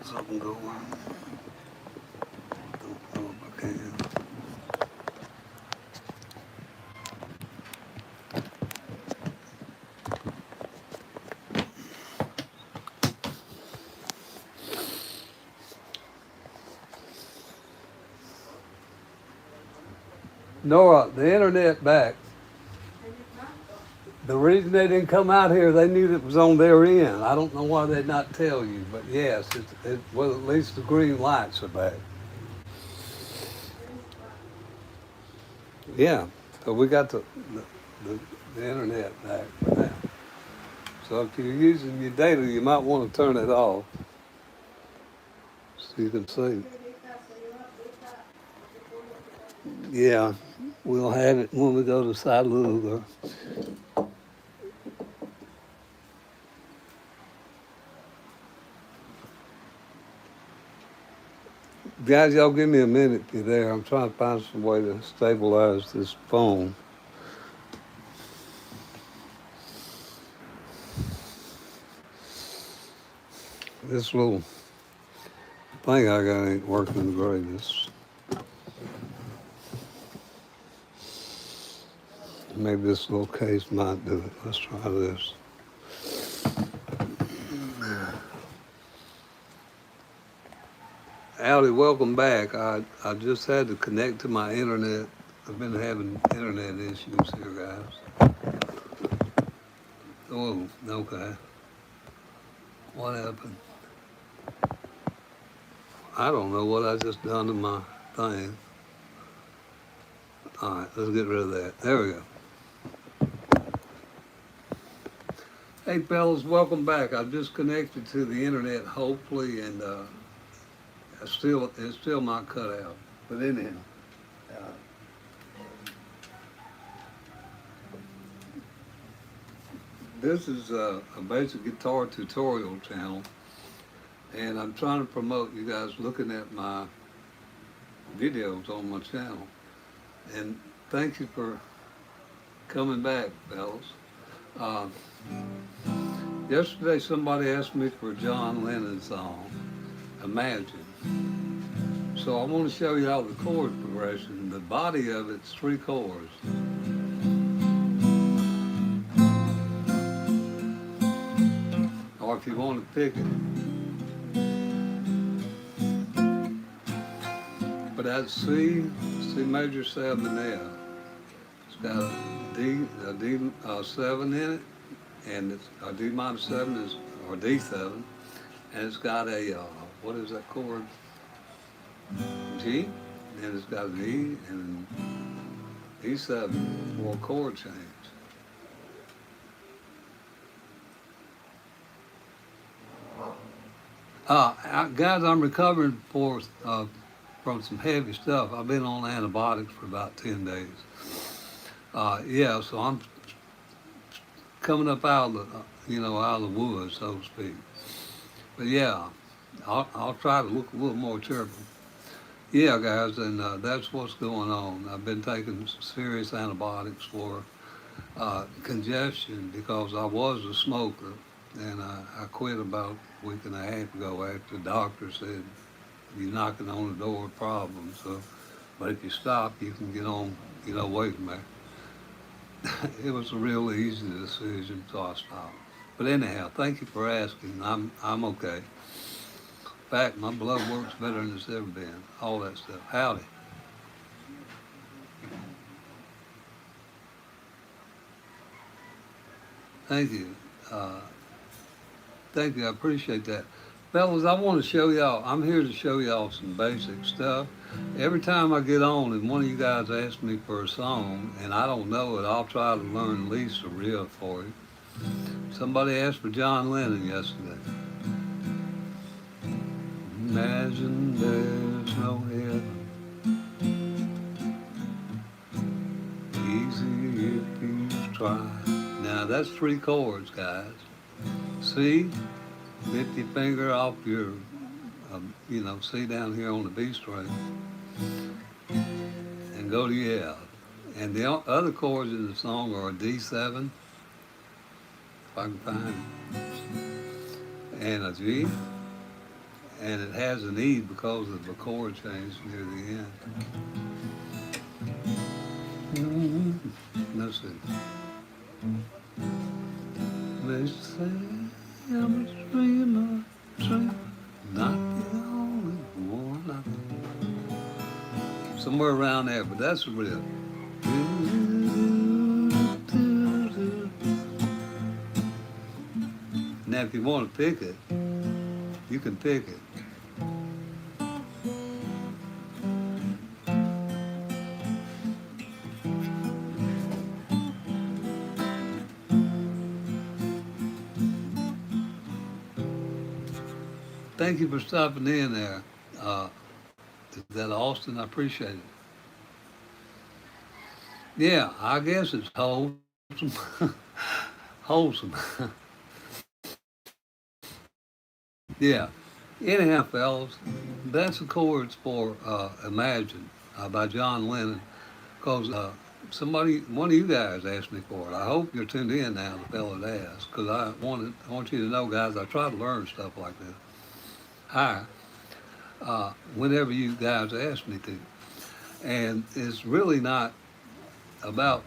Something going. Don't know if I can. Nora, the internet back. The reason they didn't come out here, they knew it was on their end. I don't know why they'd not tell you, but yes, well, at least the green lights are back. Yeah, so we got the internet back for now. So if you're using your data, you might want to turn it off so you can see. Yeah, we'll have it when we go to Saluda. Guys, y'all give me a minute if you're there. I'm trying to find some way to stabilize this phone. This little thing I got ain't working the greatest. Maybe this little case might do it. Let's try this. Howdy, welcome back. I just had to connect to my internet. I've been having internet issues here, guys. Oh, okay. What happened? I don't know what I just done to my thing. All right, let's get rid of that. There we go. Hey, fellas, welcome back. I've just connected to the internet, hopefully, and it's still not cut out. But anyhow, this is a basic guitar tutorial channel, and I'm trying to promote you guys looking at my videos on my channel. And thank you for coming back, fellas. Yesterday somebody asked me for a John Lennon song, Imagine. So I want to show you how the chord progression, the body of it's 3 chords. Or if you want to pick it. But that's C major 7 F. It's got a D7 in it, and it's a D minor 7 is, or D7, and it's got a, what is that chord? G, and it's got an E and E7 for a chord change. Guys, I'm recovering from some heavy stuff. I've been on antibiotics for about 10 days. Yeah, so I'm coming up out of the, out of the woods, so to speak. But yeah, I'll try to look a little more cheerful. Yeah, guys, and that's what's going on. I've been taking serious antibiotics for congestion because I was a smoker, and I quit about a week and a half ago after the doctor said, you're knocking on the door with problems. So, but if you stop, you can get away from there. It was a real easy decision, so I stopped. But anyhow, thank you for asking. I'm okay. In fact, my blood works better than it's ever been. All that stuff. Howdy. Thank you. Thank you. I appreciate that. Fellas, I want to show y'all, I'm here to show y'all some basic stuff. Every time I get on and one of you guys asks me for a song and I don't know it, I'll try to learn at least a riff for you. Somebody asked for John Lennon yesterday. Imagine there's no heaven, easy if you try. Now that's 3 chords, guys. C, lift your finger off your, C down here on the B string, and go to F. And the other chords in the song are a D7, if I can find it, and a G, and it has an E because of the chord change near the end. Let's see. They say I'm a dreamer, not the only one. Somewhere around there, but that's the riff. Now, if you want to pick it, you can pick it. Thank you for stopping in there. Is that Austin? I appreciate it. Yeah, I guess it's wholesome. Wholesome. Yeah. Anyhow, fellas, that's the chords for Imagine by John Lennon. Because one of you guys asked me for it. I hope you're tuned in now, the fellow that asked, because I want you to know, guys, I try to learn stuff like this. Hi. Whenever you guys ask me to. And it's really not about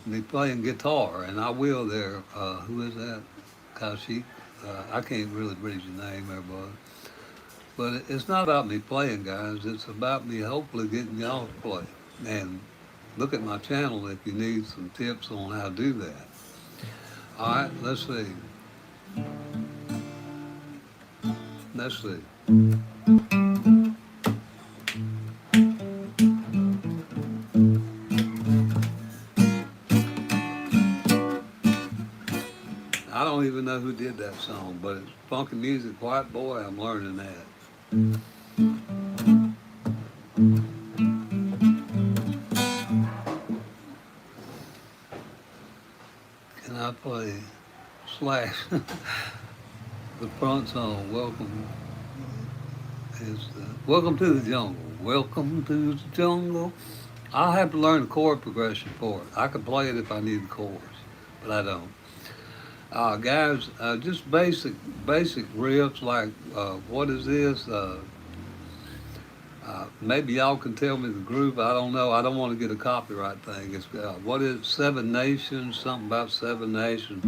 me playing guitar, and I will there. Who is that? Kashik? I can't really read your name there, bud. But it's not about me playing, guys. It's about me hopefully getting y'all to play. And look at my channel if you need some tips on how to do that. All right, let's see. Let's see. I don't even know who did that song, but it's funky music, white boy. I'm learning that. Can I play Slash? The front song, Welcome to the Jungle. Welcome to the jungle. I'll have to learn the chord progression for it. I could play it if I need the chords, but I don't. Guys, just basic riffs like what is this? Maybe y'all can tell me the group. I don't know. I don't want to get a copyright thing. It's what is it? Seven Nations? Something about Seven Nations.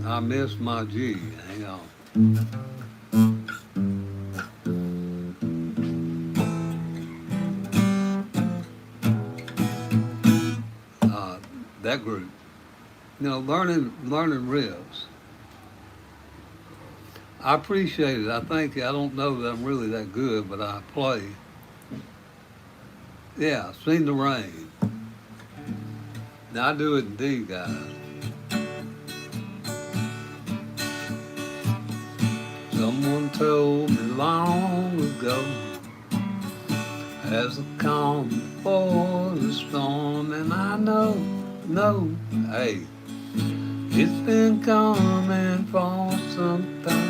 I missed my G. Hang on. That group. You know, learning riffs. I appreciate it. I don't know that I'm really that good, but I play. Yeah, Seen the Rain. Now I do it in D, guys. Someone told me long ago, as the calm before the storm, and I know, hey, it's been coming for some time.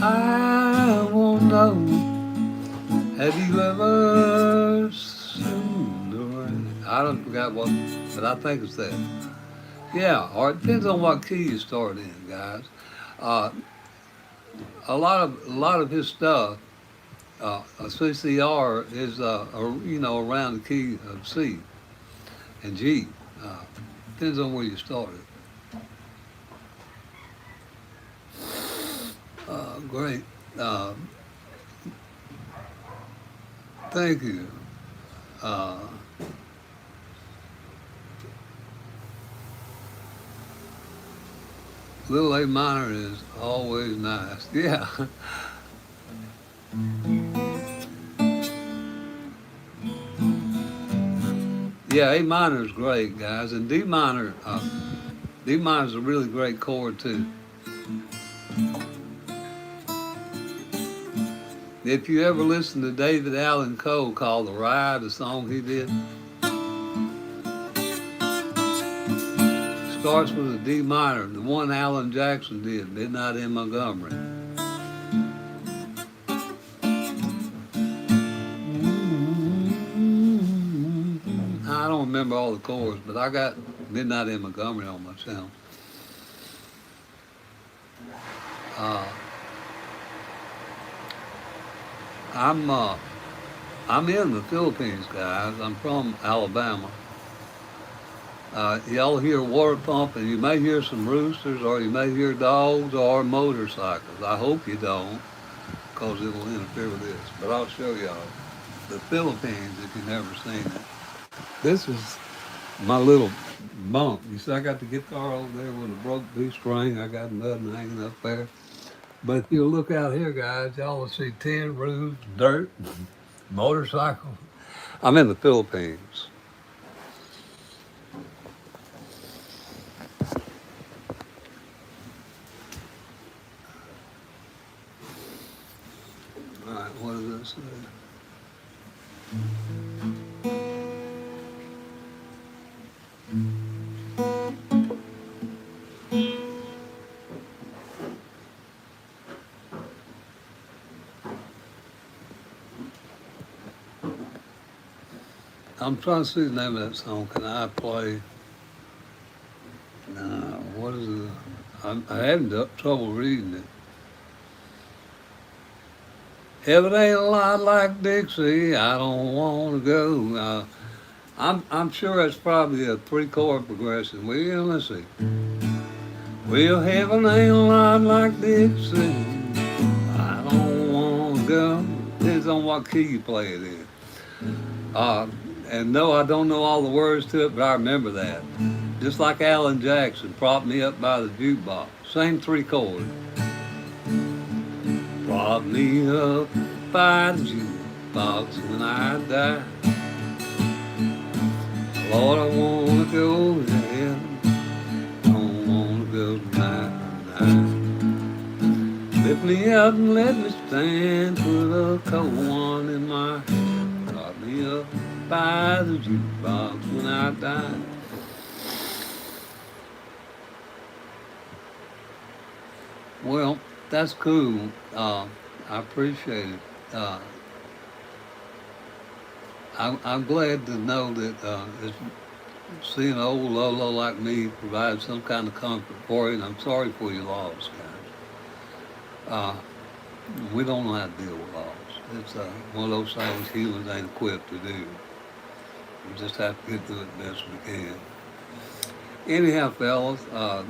I won't know, have you ever seen the rain? I don't forgot what, but I think it's that. Yeah, or it depends on what key you start in, guys. A lot of his stuff, CCR is around the key of C and G. Depends on where you started. Great. Thank you. Little A minor is always nice. Yeah. Yeah, A minor is great, guys, and D minor is a really great chord too. If you ever listen to David Allan Coe called The Ride, the song he did, starts with a D minor, the one Alan Jackson did, Midnight in Montgomery. I don't remember all the chords, but I got Midnight in Montgomery on my channel. Uh, I'm uh, I'm in the Philippines, guys. I'm from Alabama. Y'all hear water pumping. You may hear some roosters, or you may hear dogs or motorcycles. I hope you don't, because it will interfere with this. But I'll show y'all the Philippines if you've never seen it. This is my little bunk. You see, I got the guitar over there with a broke B string. I got nothing hanging up there. But if you look out here, guys, y'all will see tin roofs, dirt, motorcycles. I'm in the Philippines. All right, what does this say? I'm trying to see the name of that song. Can I play? No, what is it? I had trouble reading it. If it ain't a lot like Dixie, I don't want to go. I'm sure it's probably a three-chord progression. Well, let's see. Well, heaven ain't a lot like Dixie. I don't want to go. Depends on what key you play it in. Uh, and no, I don't know all the words to it, but I remember that. Just like Alan Jackson, Prop Me Up by the Jukebox. Same three chords. Prop me up by the jukebox when I die. Lord, I wanna go to heaven. Don't wanna go tonight. Lift me up and let me stand. Put a cold one in my hand. Prop me up by the jukebox when I die. Well, that's cool. I appreciate it. I'm glad to know that seeing an old Lolo like me provides some kind of comfort for you, and I'm sorry for your loss, guys. We don't know how to deal with loss. It's one of those things humans ain't equipped to do. We just have to get through it best we can. Anyhow, fellas, I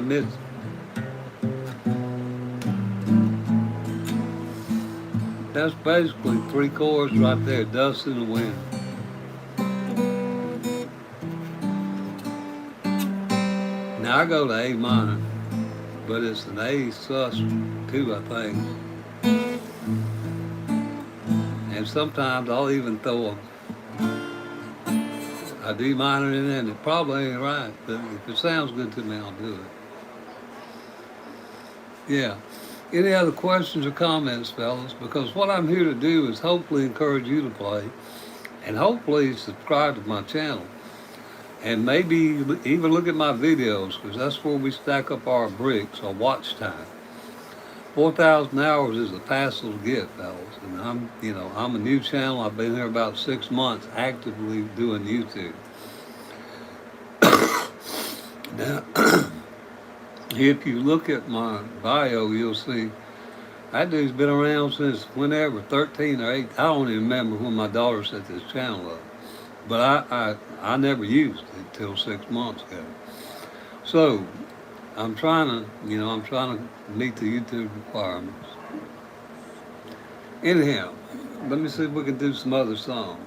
miss. That's basically three chords right there, dust in the wind. Now I go to A minor, but it's an A sus too, I think. And sometimes I'll even throw a D minor in there, and it probably ain't right, but if it sounds good to me, I'll do it. Yeah. Any other questions or comments, fellas? Because what I'm here to do is hopefully encourage you to play, and hopefully subscribe to my channel. And maybe even look at my videos, because that's where we stack up our bricks, our watch time. 4,000 hours is a passable gift, fellas. And I'm a new channel. I've been here about 6 months actively doing YouTube. Now, if you look at my bio, you'll see that dude's been around since whenever, 13 or 8. I don't even remember when my daughter set this channel up. But I never used it till 6 months ago. So I'm trying to meet the YouTube requirements. Anyhow, let me see if we can do some other songs.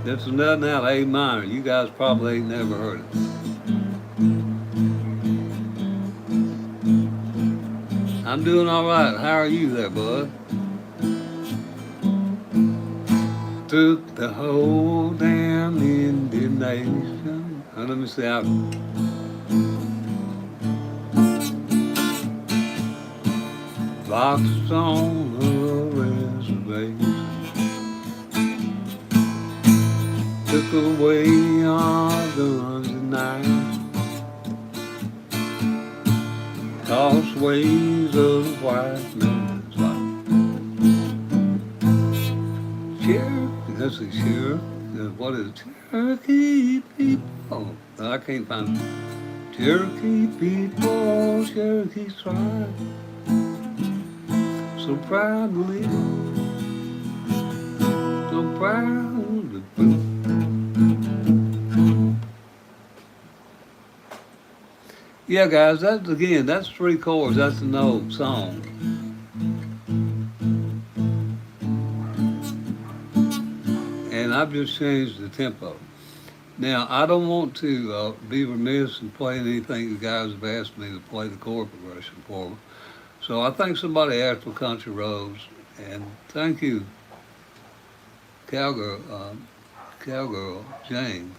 This is nothing out of A minor. You guys probably ain't never heard it. I'm doing all right. How are you there, bud? Took the whole damn Indian nation. Let me see how. Boxed on the reservation. bass. Took away all the guns at night. Toss waves of the white man's life. Cherokee, that's a Cherokee. What is Cherokee people? I can't find it. Cherokee people, Cherokee tribe. So proudly, so proudly. Yeah, guys, that's 3 chords. That's an old song. And I've just changed the tempo. Now, I don't want to be remiss in playing anything you guys have asked me to play the chord progression for. So I think somebody asked for Country Roads, and thank you, Cowgirl Jane.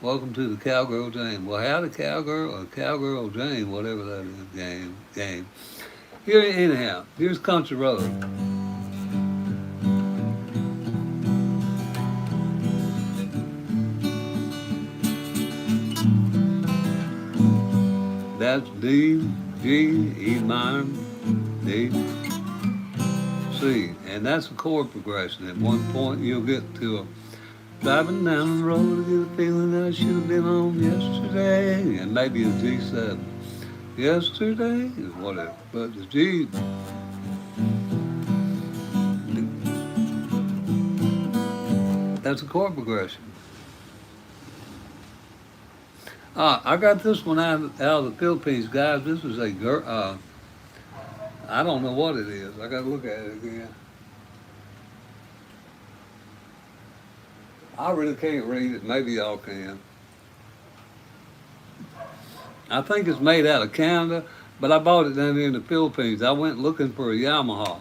Welcome to the Cowgirl Jane. Well, howdy, Cowgirl, or Cowgirl Jane, whatever that is, game. Here, anyhow, here's Country Road. That's D, G, E minor, D, C. And that's a chord progression. At one point, you'll get to a driving down the road, I get a feeling that I should have been home yesterday. And maybe a G7. Yesterday is whatever. But the G, that's a chord progression. I got this one out of the Philippines, guys. This is a girl. I don't know what it is. I got to look at it again. I really can't read it. Maybe y'all can. I think it's made out of Canada, but I bought it down here in the Philippines. I went looking for a Yamaha,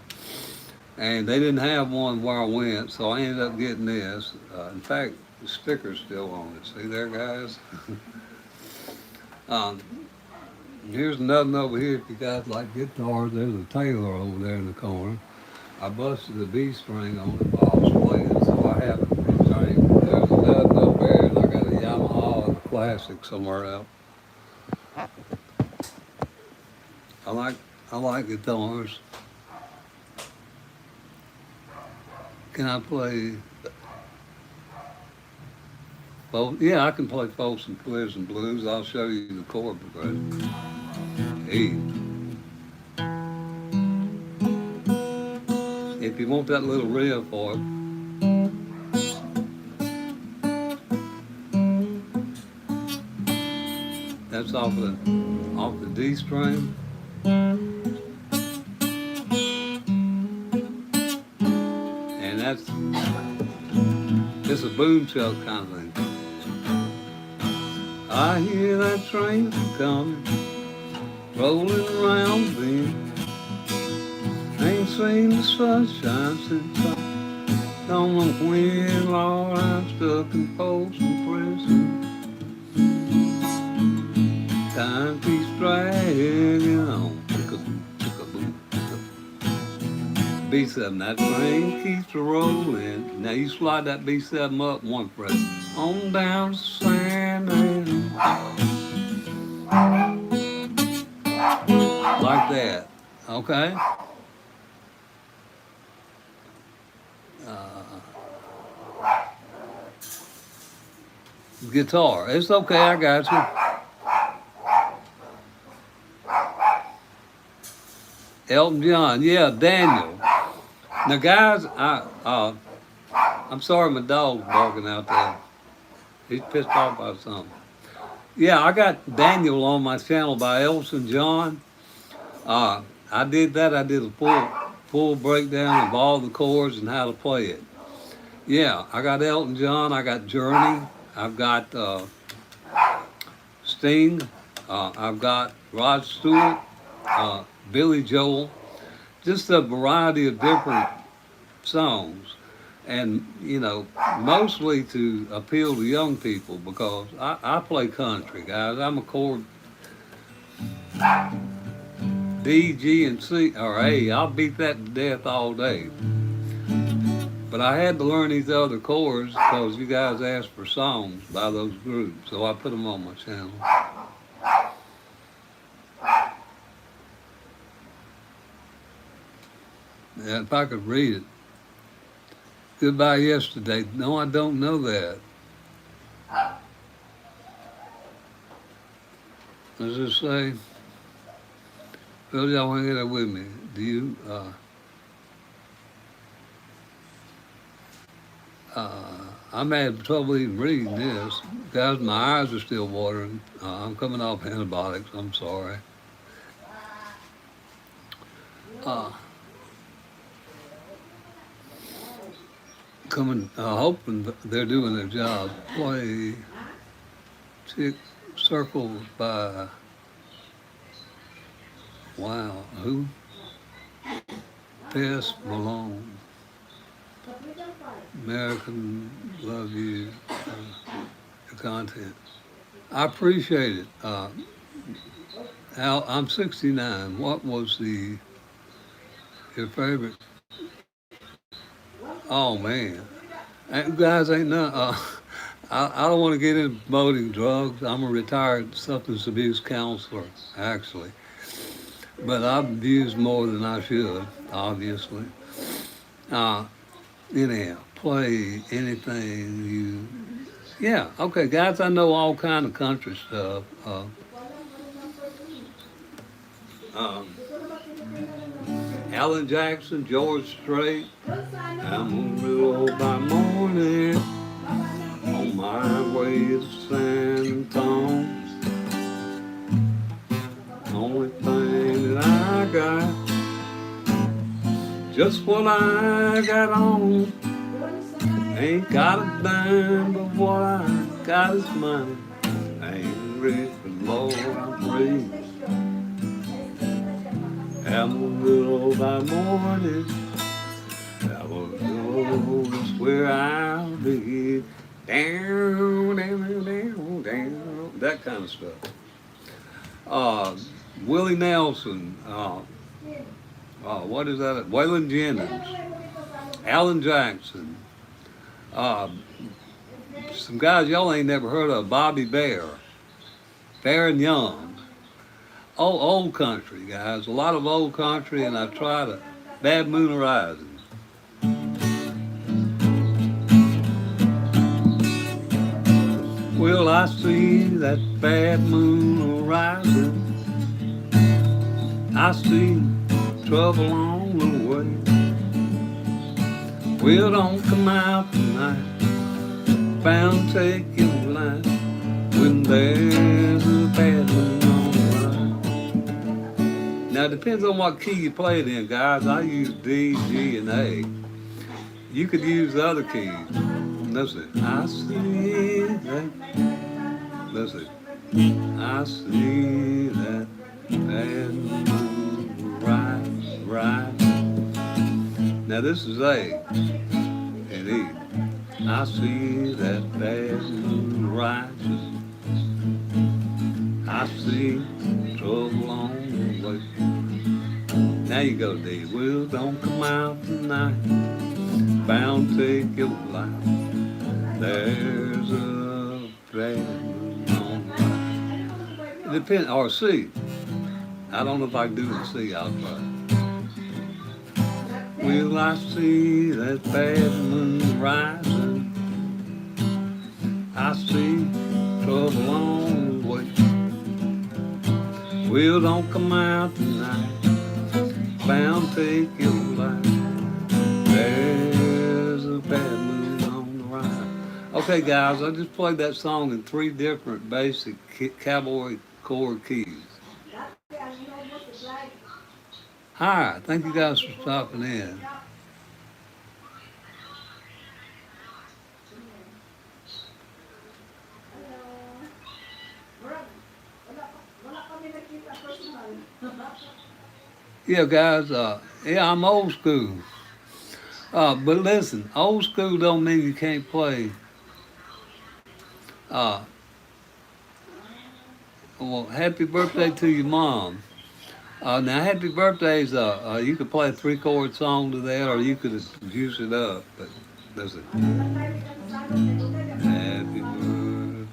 and they didn't have one where I went, so I ended up getting this. In fact, the sticker's still on it. See there, guys? Here's another over here. If you guys like guitars, there's a Taylor over there in the corner. I busted the B string on it while I was playing, so I have it string. There's another up there, and I got a Yamaha and a Classic somewhere else. I like guitars. Can I play? Well, yeah, I can play folks and twists and blues. I'll show you the chord progression. E. If you want that little riff for it. That's off the D string. And that's just a boom chuck kind of thing. I hear that train coming, rolling around the bend. Ain't seen the sunshine since I don't know when, Lord, I'm stuck in Folsom Prison. Time keeps dragging on. B7, that train keeps rolling. Now you slide that B7 up one fret. On down to San Diego. Like that, okay? Guitar, it's okay, I got you. Elton John, yeah, Daniel. Now, guys, I'm sorry my dog's barking out there. He's pissed off about something. Yeah, I got Daniel on my channel by Elton John. I did that. I did a full breakdown of all the chords and how to play it. Yeah, I got Elton John. I got Journey. I've got Sting. I've got Rod Stewart. Billy Joel, just a variety of different songs, and mostly to appeal to young people because I play country, guys. I'm a chord. D, G, and C, or A. I'll beat that to death all day. But I had to learn these other chords because you guys asked for songs by those groups, so I put them on my channel. Yeah, if I could read it. Goodbye yesterday. No, I don't know that. Does it say? Well, y'all want to get it with me? Do you? I'm having trouble even reading this. Guys, my eyes are still watering. I'm coming off antibiotics. I'm sorry. Hoping they're doing their job. Play tick circles by, wow, who? Tess Malone. American Love You, the content. I appreciate it. Al, I'm 69. What was your favorite? Oh man, guys, ain't none. I don't want to get into promoting drugs. I'm a retired substance abuse counselor, actually, but I've abused more than I should, obviously. Anyhow, play anything you. Yeah, okay, guys. I know all kind of country stuff. Um, Alan Jackson, George Strait. I'm gonna go by morning on my way to San Antonio. Only thing that I got, just what I got on. Ain't got a dime, but what I got is money. I ain't rich, but Lord, I'm free. I'm good by morning. I will go just where I'll be. Down, down, down, down. That kind of stuff. Willie Nelson. What is that? Waylon Jennings. Alan Jackson. Some guys y'all ain't never heard of. Bobby Bear. Baron Young. Old country, guys. A lot of old country, and I try to. Bad Moon Rising. Well, I see that bad moon rising. I see trouble on the way. Well, don't come out tonight. Bound take your life when there's a bad moon on the rise. Now, it depends on what key you play it in, guys. I use D, G, and A. You could use other keys. Listen, I see that. Listen, I see that bad moon rise. Now this is A and E. I see that bad moon rises. I see trouble on the way. Now you go, D. Well, don't come out tonight. Bound take your life. There's a bad moon on the rise. It depends. Or C. I don't know if I can do the C. I'll try. Well, I see that bad moon rising. I see trouble on the way. Well, don't come out tonight. Bound take your life. There's a bad moon on the rise. Okay, guys, I just played that song in 3 different basic cowboy chord keys. Hi, thank you guys for stopping in. Yeah, guys, yeah, I'm old school. But listen, old school don't mean you can't play. Well, happy birthday to your mom. Now, happy birthdays. You could play a three-chord song to that, or you could juice it up. But listen, happy birthday,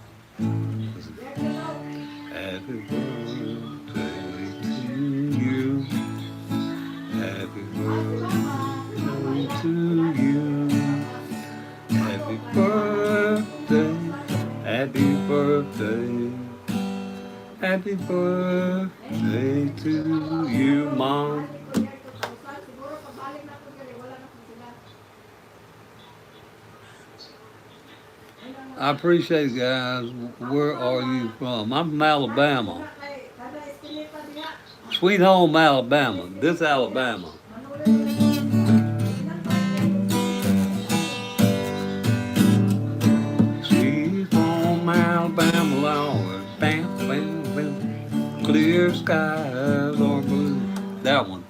happy birthday to you, happy birthday to you, happy birthday, happy birthday, happy birthday to you, Mom. I appreciate it, guys. Where are you from? I'm from Alabama. Sweet home Alabama. This Alabama. Sweet home Alabama, Lord. Bam, bam, bam. Clear skies are blue. That one.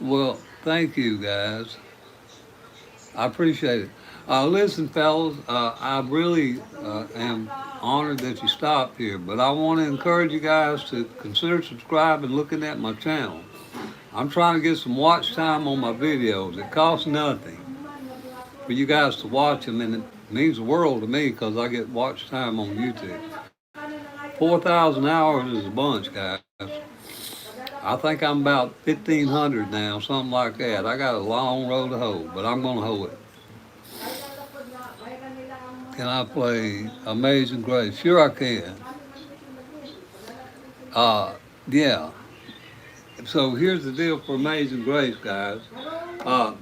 Well, thank you, guys. I appreciate it. Listen, fellas, I really am honored that you stopped here, but I want to encourage you guys to consider subscribing and looking at my channel. I'm trying to get some watch time on my videos. It costs nothing for you guys to watch them, and it means the world to me because I get watch time on YouTube. 4,000 hours is a bunch, guys. I think I'm about 1,500 now, something like that. I got a long road to hoe, but I'm going to hoe it. Can I play Amazing Grace? Sure I can. Yeah. So here's the deal for Amazing Grace, guys. Uh,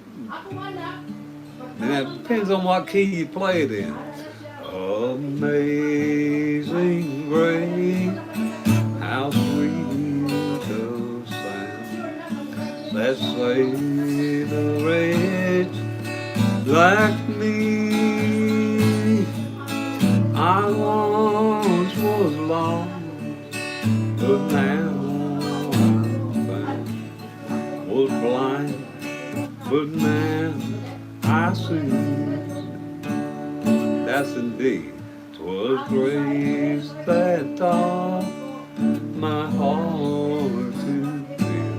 and it depends on what key you play it in. Amazing Grace, how sweet the sound that saved a wretch like me. I once was lost, but now I'm found. Was blind, but now I see. That's indeed. 'Twas grace that taught my heart to feel.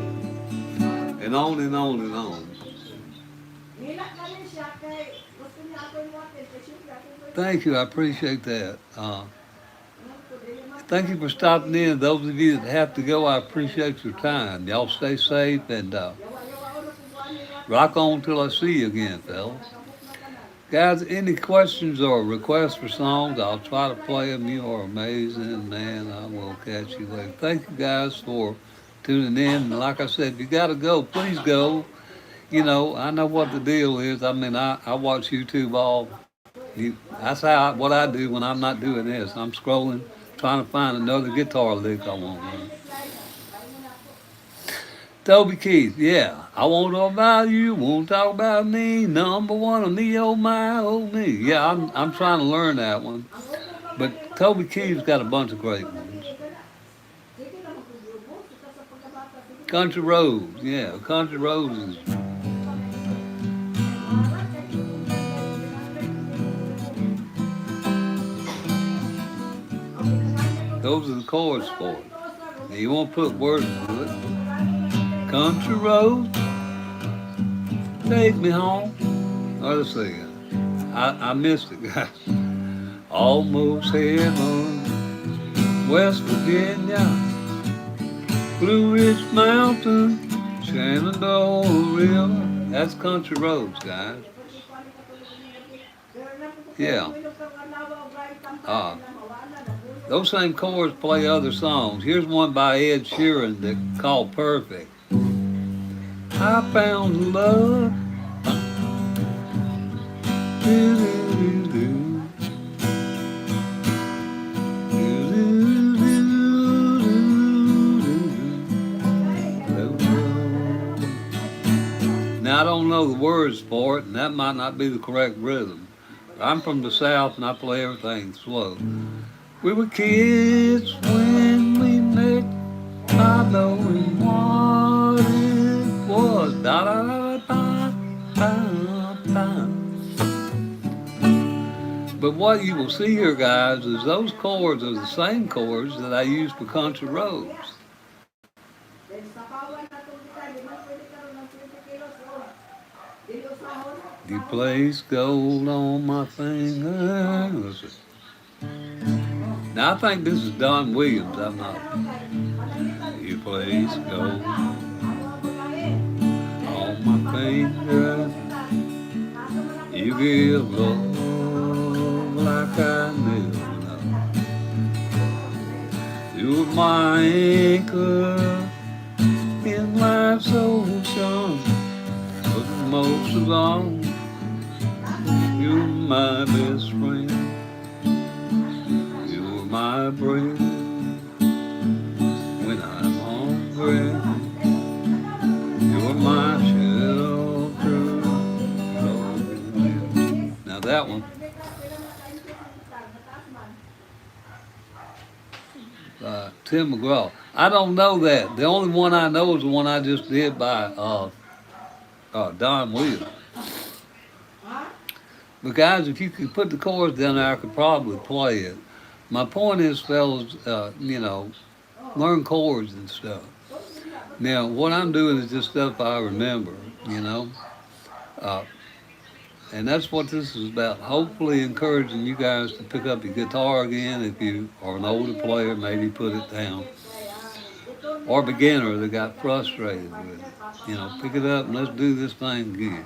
And on and on and on. Thank you. I appreciate that. Thank you for stopping in. Those of you that have to go, I appreciate your time. Y'all stay safe and rock on till I see you again, fellas. Guys, any questions or requests for songs, I'll try to play them. You are amazing, man. I will catch you later. Thank you guys for tuning in. And like I said, if you got to go, please go. You know, I know what the deal is. I mean, I watch YouTube that's what I do when I'm not doing this. I'm scrolling, trying to find another guitar lick I want. Toby Keith, yeah. I won't talk about you, won't talk about me. Number one on me, oh my, oh me. Yeah, I'm trying to learn that one. But Toby Keith's got a bunch of great ones. Country Roads, yeah, Country Roads is. Those are the chords for it. Now, you won't put words to it. Country road, take me home. Oh, let's see. I missed it, guys. Almost heaven, West Virginia, Blue Ridge Mountain, Shenandoah River. That's country roads, guys. Yeah. Those same chords play other songs. Here's one by Ed Sheeran that called Perfect. I found love. Now I don't know the words for it, and that might not be the correct rhythm. I'm from the South, and I play everything slow. We were kids when we met, not knowing what it was. Da da da da da da. But what you will see here, guys, is those chords are the same chords that I use for country roads. You place gold on my finger. Listen. Now I think this is Don Williams. I'm not. You place gold on my finger. You give love like I never know. You're my anchor in life's ocean. But most of all, you're my best friend. You're my bread when I'm hungry. You're my shelter. Now that one, Tim McGraw. I don't know that. The only one I know is the one I just did by Don Williams. But guys, if you could put the chords down there, I could probably play it. My point is, fellas, learn chords and stuff. Now, what I'm doing is just stuff I remember, uh, and that's what this is about. Hopefully encouraging you guys to pick up your guitar again. If you are an older player, maybe put it down. Or a beginner that got frustrated with it. Pick it up and let's do this thing again.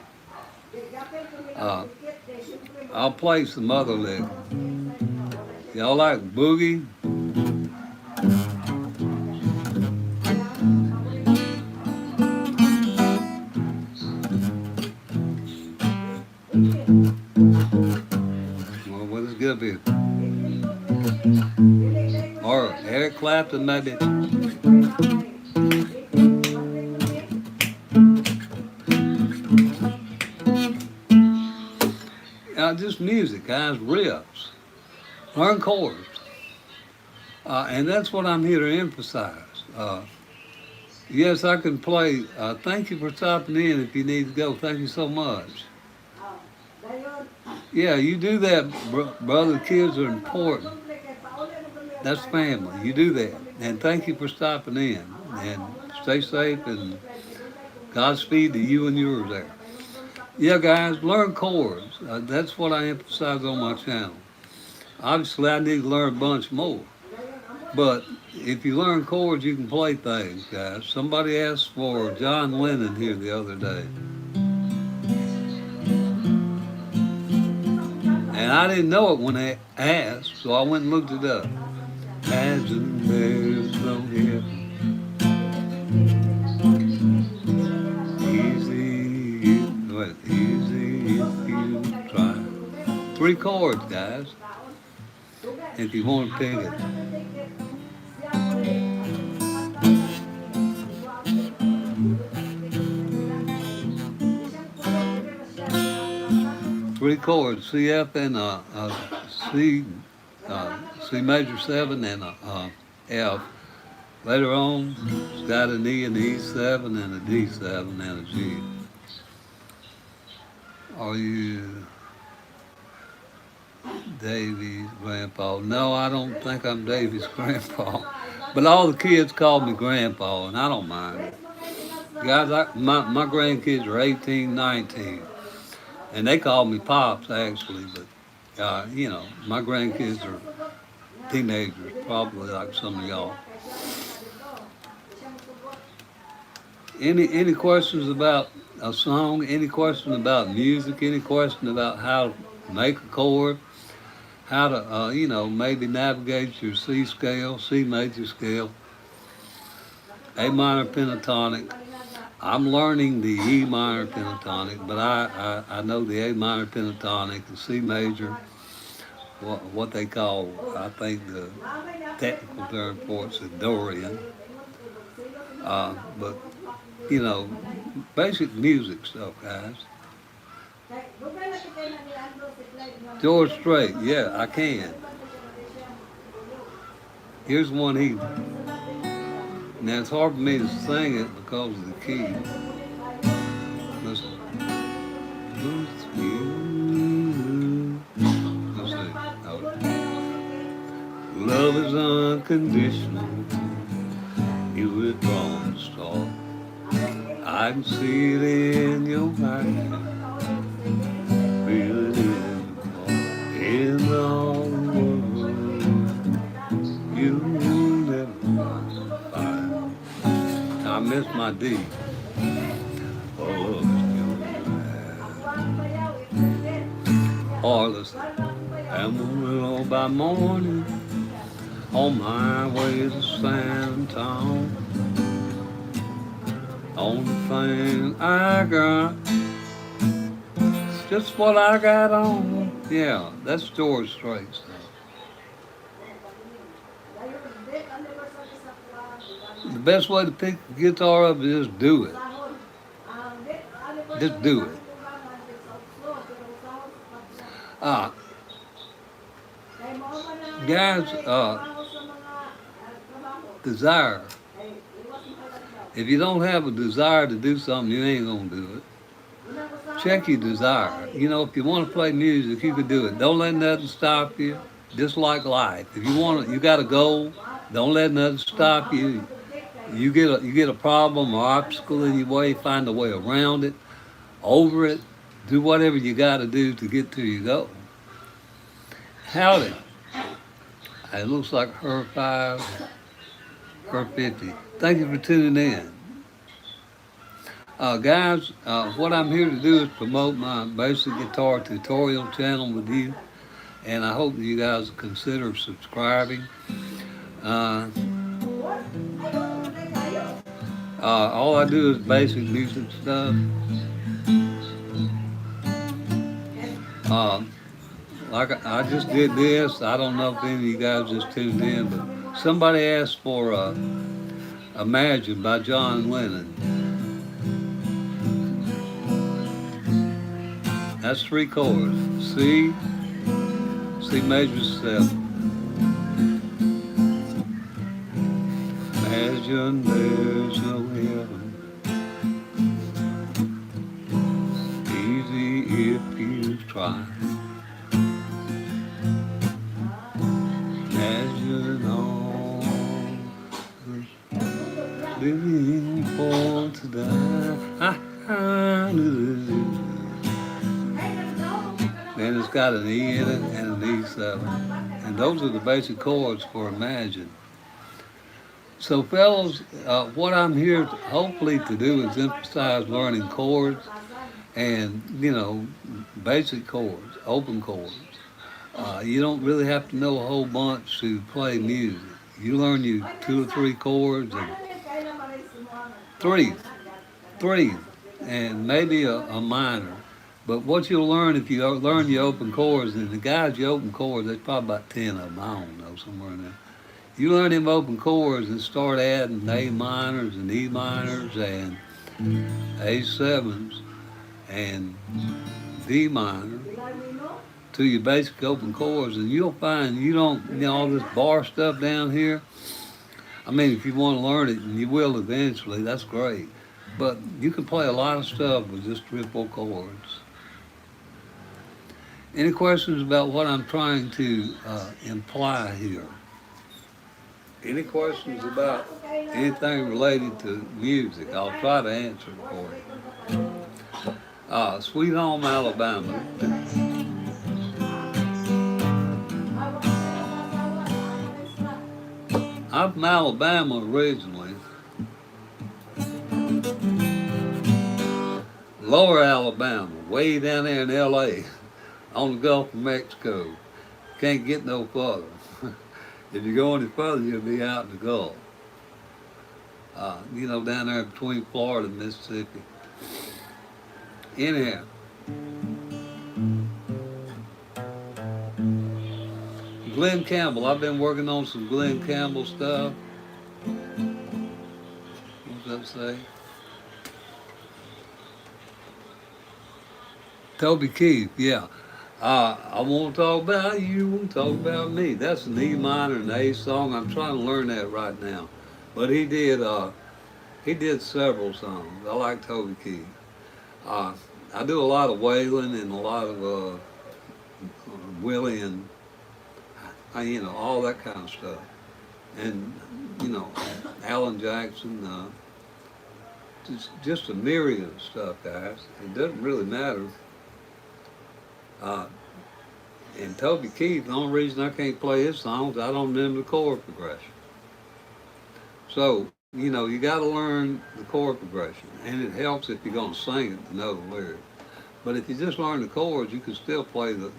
I'll play some other lick. Y'all like boogie? Well, what is good here? Or Eric Clapton maybe. Just music, guys, riffs. Learn chords. And that's what I'm here to emphasize. Yes, I can play. Thank you for stopping in if you need to go. Thank you so much. Yeah, you do that, brother. Kids are important. That's family. You do that. And thank you for stopping in. And stay safe and Godspeed to you and yours there. Yeah, guys, learn chords. That's what I emphasize on my channel. Obviously, I need to learn a bunch more. But if you learn chords, you can play things, guys. Somebody asked for John Lennon here the other day. And I didn't know it when they asked, so I went and looked it up. As there's no here. Easy if you try. 3 chords, guys. If you want to pick it. Three chords, C, F, and C major 7 and F. Later on, it's got an E and an E7 and a D7 and a G. Are you Davy's grandpa? No, I don't think I'm Davy's grandpa. But all the kids call me grandpa, and I don't mind it. Guys, my grandkids are 18, 19. And they call me Pops, actually. But, my grandkids are teenagers, probably like some of y'all. Any questions about a song? Any question about music? Any question about how to make a chord? How to, maybe navigate your C scale, C major scale, A minor pentatonic. I'm learning the E minor pentatonic, but I know the A minor pentatonic, the C major, what they call, I think the technical term for it's a Dorian. But basic music stuff, guys. George Strait, yeah, I can. Here's one now it's hard for me to sing it because of the key. Listen. Let's see. love is unconditional. You were from the start. I can see it in your eyes. Feel it in all the world. You never find. I missed my D. Oh, love is heartless. And by morning, on my way to San Antonio. Only thing I got, it's just what I got on. Yeah, that's George Strait stuff. The best way to pick a guitar up is just do it. Just do it. Uh, guys, desire. If you don't have a desire to do something, you ain't gonna do it. Check your desire. You know, if you want to play music, you can do it. Don't let nothing stop you. Just like life. If you want, you got a goal. Don't let nothing stop you. You get a problem or obstacle in your way. Find a way around it, over it. Do whatever you got to do to get to your goal. Howdy. It looks like her 5, her 50. Thank you for tuning in. Guys, what I'm here to do is promote my basic guitar tutorial channel with you, and I hope you guys consider subscribing. All I do is basic music stuff. Like I just did this. I don't know if any of you guys just tuned in, but somebody asked for Imagine by John Lennon. That's 3 chords. C major 7. Imagine there's no heaven. Easy if you try. Imagine all living born to die. And it's got an E in it and an E7. And those are the basic chords for Imagine. So fellows, what I'm here hopefully to do is emphasize learning chords and, you know, basic chords, open chords. You don't really have to know a whole bunch to play music. You learn you 2 or 3 chords and three, and maybe a minor. But what you'll learn if you learn your open chords, and the guys you open chords, there's probably about 10 of them, I don't know, somewhere in there. You learn them open chords and start adding A minors and E minors and A7s and D minor to your basic open chords, and you'll find you don't, you know, all this bar stuff down here. I mean, if you want to learn it, and you will eventually, that's great. But you can play a lot of stuff with just 3 or 4 chords. Any questions about what I'm trying to imply here? Any questions about anything related to music? I'll try to answer it for you. Sweet Home Alabama. I'm from Alabama originally. Lower Alabama, way down there in LA, on the Gulf of Mexico. Can't get no further. If you go any further, you'll be out in the Gulf. You know, down there between Florida and Mississippi. Anyhow. Glenn Campbell, I've been working on some Glenn Campbell stuff. What's that say? Toby Keith, yeah. I won't talk about you, won't talk about me. That's an E minor and A song. I'm trying to learn that right now. But he did several songs. I like Toby Keith. I do a lot of Waylon and a lot of Willie and all that kind of stuff. And, you know, Alan Jackson, just a myriad of stuff, guys. It doesn't really matter. Uh, and Toby Keith, the only reason I can't play his songs, I don't remember the chord progression. So, you got to learn the chord progression. And it helps if you're going to sing it to know the lyrics. But if you just learn the chords, you can still play the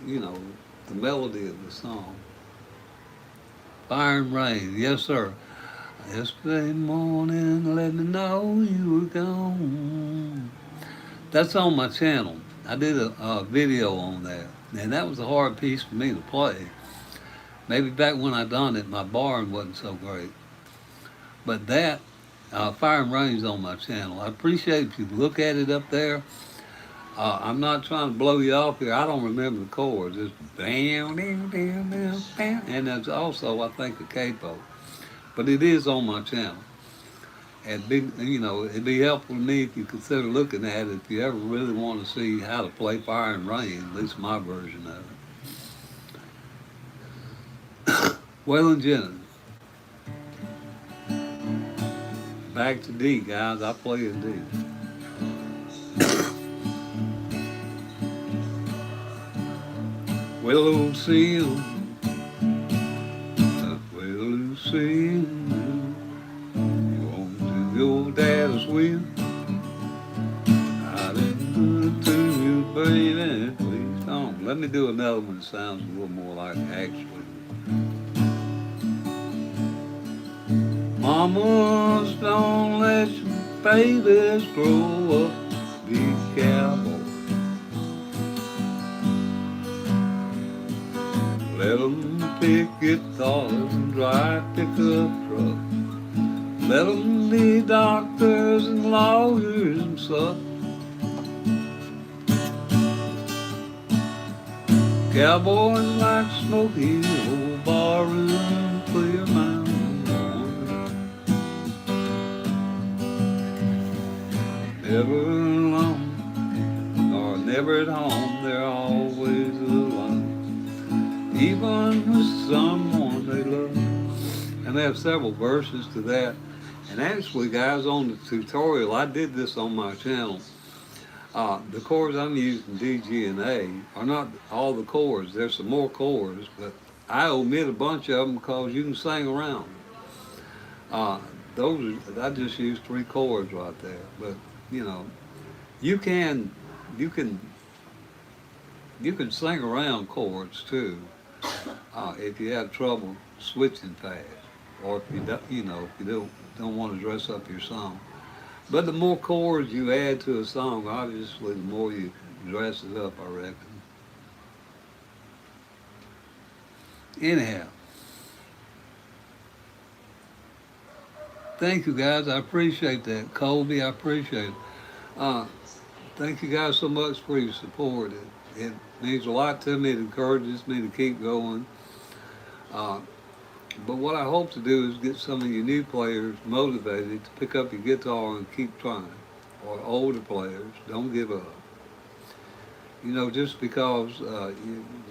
melody of the song. Fire and Rain, yes, sir. Yesterday morning, let me know you were gone. That's on my channel. I did a video on that, and that was a hard piece for me to play. Maybe back when I done it, my barn wasn't so great. But that, Fire and Rain's on my channel. I appreciate if you look at it up there. I'm not trying to blow you off here. I don't remember the chords. It's bam, bam, bam, bam, bam. And there's also, I think, a capo. But it is on my channel. It'd be helpful to me if you consider looking at it if you ever really want to see how to play Fire and Rain, at least my version of it. Waylon Jennings. Back to D, guys. I play in D. Well, Lucille, well, Lucille, you want to your dad's will? I didn't do it to you, baby, please don't. Let me do another one that sounds a little more like actually. Mamas, don't let your babies grow up to be cowboys. Let them pick guitars and drive pickup trucks. Let them be doctors and lawyers and such. Cowboys like smoky old barroom, clear mountain morning. Never alone, or never at home, they're always alone. Even with someone they love. And they have several verses to that. And actually, guys, on the tutorial, I did this on my channel. The chords I'm using, D, G, and A, are not all the chords. There's some more chords, but I omit a bunch of them because you can sing around. I just used 3 chords right there. But you can sing around chords too. If you have trouble switching fast, or if you don't want to dress up your song. But the more chords you add to a song, obviously, the more you dress it up, I reckon. Anyhow, thank you guys. I appreciate that. Colby, I appreciate it. Thank you guys so much for your support. It means a lot to me. It encourages me to keep going. But what I hope to do is get some of you new players motivated to pick up your guitar and keep trying. Or older players, don't give up. Just because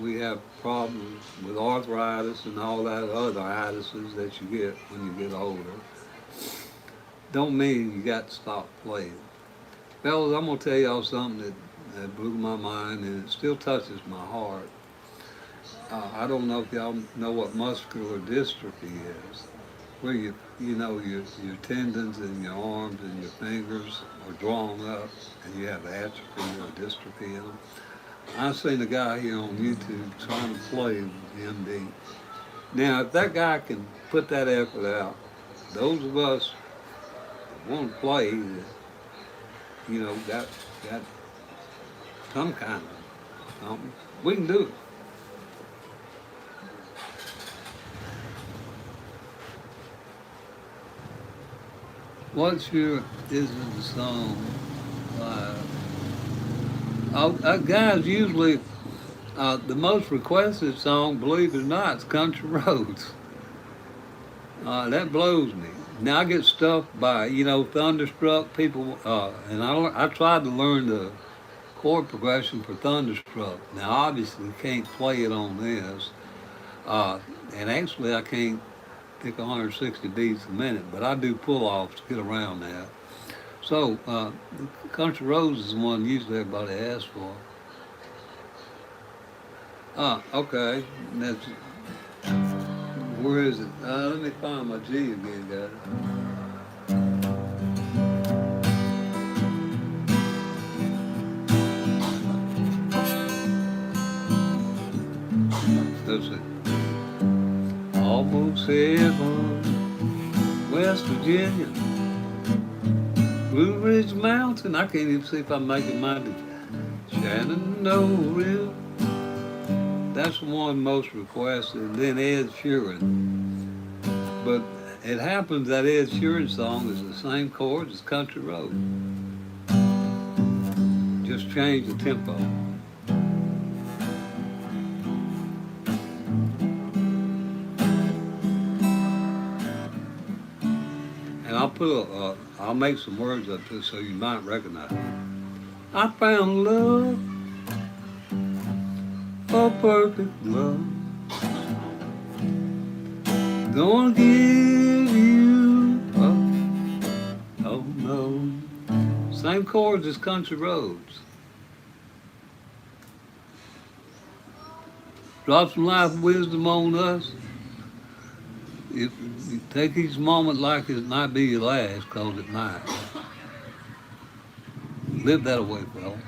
we have problems with arthritis and all that other itises that you get when you get older, don't mean you got to stop playing. Fellas, I'm going to tell y'all something that blew my mind, and it still touches my heart. I don't know if y'all know what muscular dystrophy is, where your tendons in your arms and your fingers are drawn up, and you have atrophy or dystrophy in them. I've seen a guy here on YouTube trying to play with MD. Now, if that guy can put that effort out, those of us that want to play, got some kind of something, we can do it. What's your isn't the song live? Guys, usually the most requested song, believe it or not, is Country Roads. That blows me. Now I get stuff by, Thunderstruck people, and I tried to learn the chord progression for Thunderstruck. Now obviously can't play it on this. And actually, I can't pick 160 beats a minute, but I do pull-offs to get around that. So, Country Roads is the one usually everybody asks for. Okay. That's, where is it? Let me find my G again, guys. Let's see. Almost heaven, West Virginia, Blue Ridge Mountain. I can't even see if I'm making my Shenandoah River. That's the one most requested. And then Ed Sheeran. But it happens that Ed Sheeran song is the same chords as Country Road. Just change the tempo. And I'll make some words up to so you might recognize it. I found love, a perfect love. Gonna give you up. Oh no. Same chords as Country Roads. Drop some life wisdom on us. If you take each moment like it might be your last, cause it might. Live that away, fellas.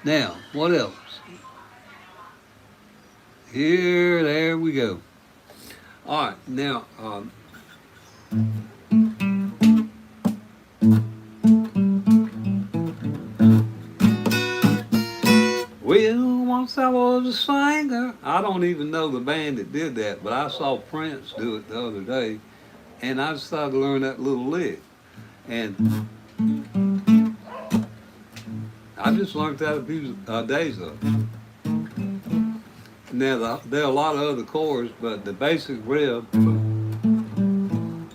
Now, what else? There we go. All right, now, well, once I was a singer. I don't even know the band that did that, but I saw Prince do it the other day, and I decided to learn that little lick. And I just learned that a few days ago. Now, there are a lot of other chords, but the basic riff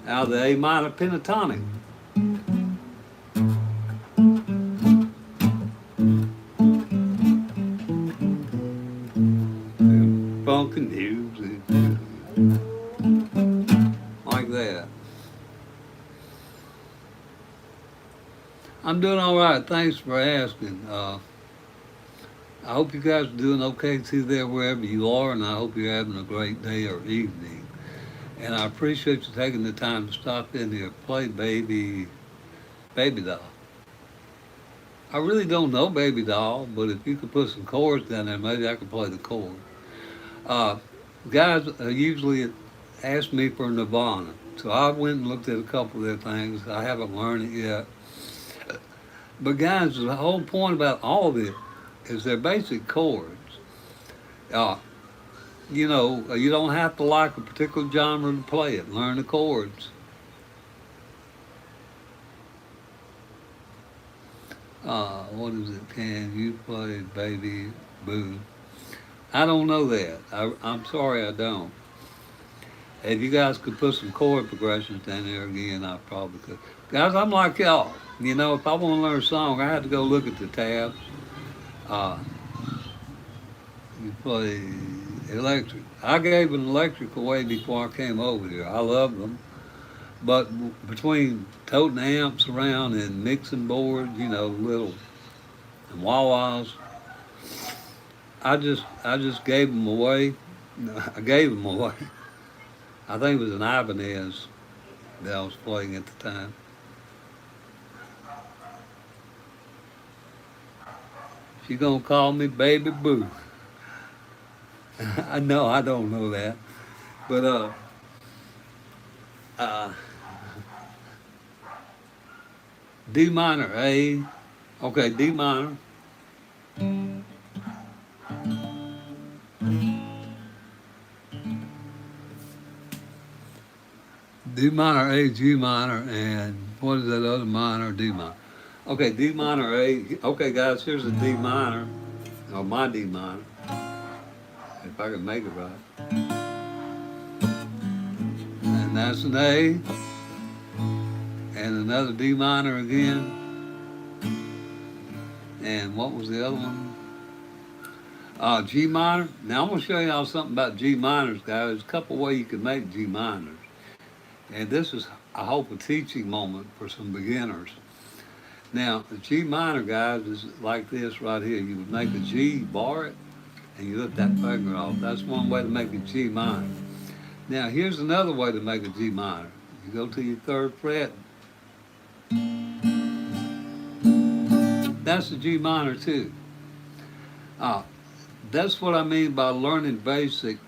out of the A minor pentatonic. Funky music. Like that. I'm doing all right. Thanks for asking. I hope you guys are doing okay too there wherever you are, and I hope you're having a great day or evening. And I appreciate you taking the time to stop in here, play Baby Doll. I really don't know Baby Doll, but if you could put some chords down there, maybe I could play the chord. Uh, Guys usually ask me for Nirvana, so I went and looked at a couple of their things. I haven't learned it yet. But guys, the whole point about all of it is their basic chords. Uh, you don't have to like a particular genre to play it. Learn the chords. What is it? Can you play Baby Boo? I don't know that. I'm sorry I don't. If you guys could put some chord progressions down there again, I probably could. Guys, I'm like y'all. If I want to learn a song, I have to go look at the tabs. Uh, you play electric. I gave an electric away before I came over here. I love them. But between toting amps around and mixing boards, little and wah-wahs, I just gave them away. I gave them away. I think it was an Ibanez that I was playing at the time. She gonna call me Baby Boo. I know I don't know that, but uh, D minor A, okay, D minor. D minor, A, G minor, and what is that other minor? D minor. Okay, D minor, A. Okay, guys, here's a D minor, or my D minor, if I can make it right. And that's an A, and another D minor again. And what was the other one? G minor. Now I'm gonna show y'all something about G minors, guys. There's a couple ways you can make G minors, and this is, I hope, a teaching moment for some beginners. Now, the G minor, guys, is like this right here. You would make a G, bar it, and you lift that finger off. That's one way to make a G minor. Now, here's another way to make a G minor. You go to your third fret. That's a G minor too. Uh, that's what I mean by learning basic,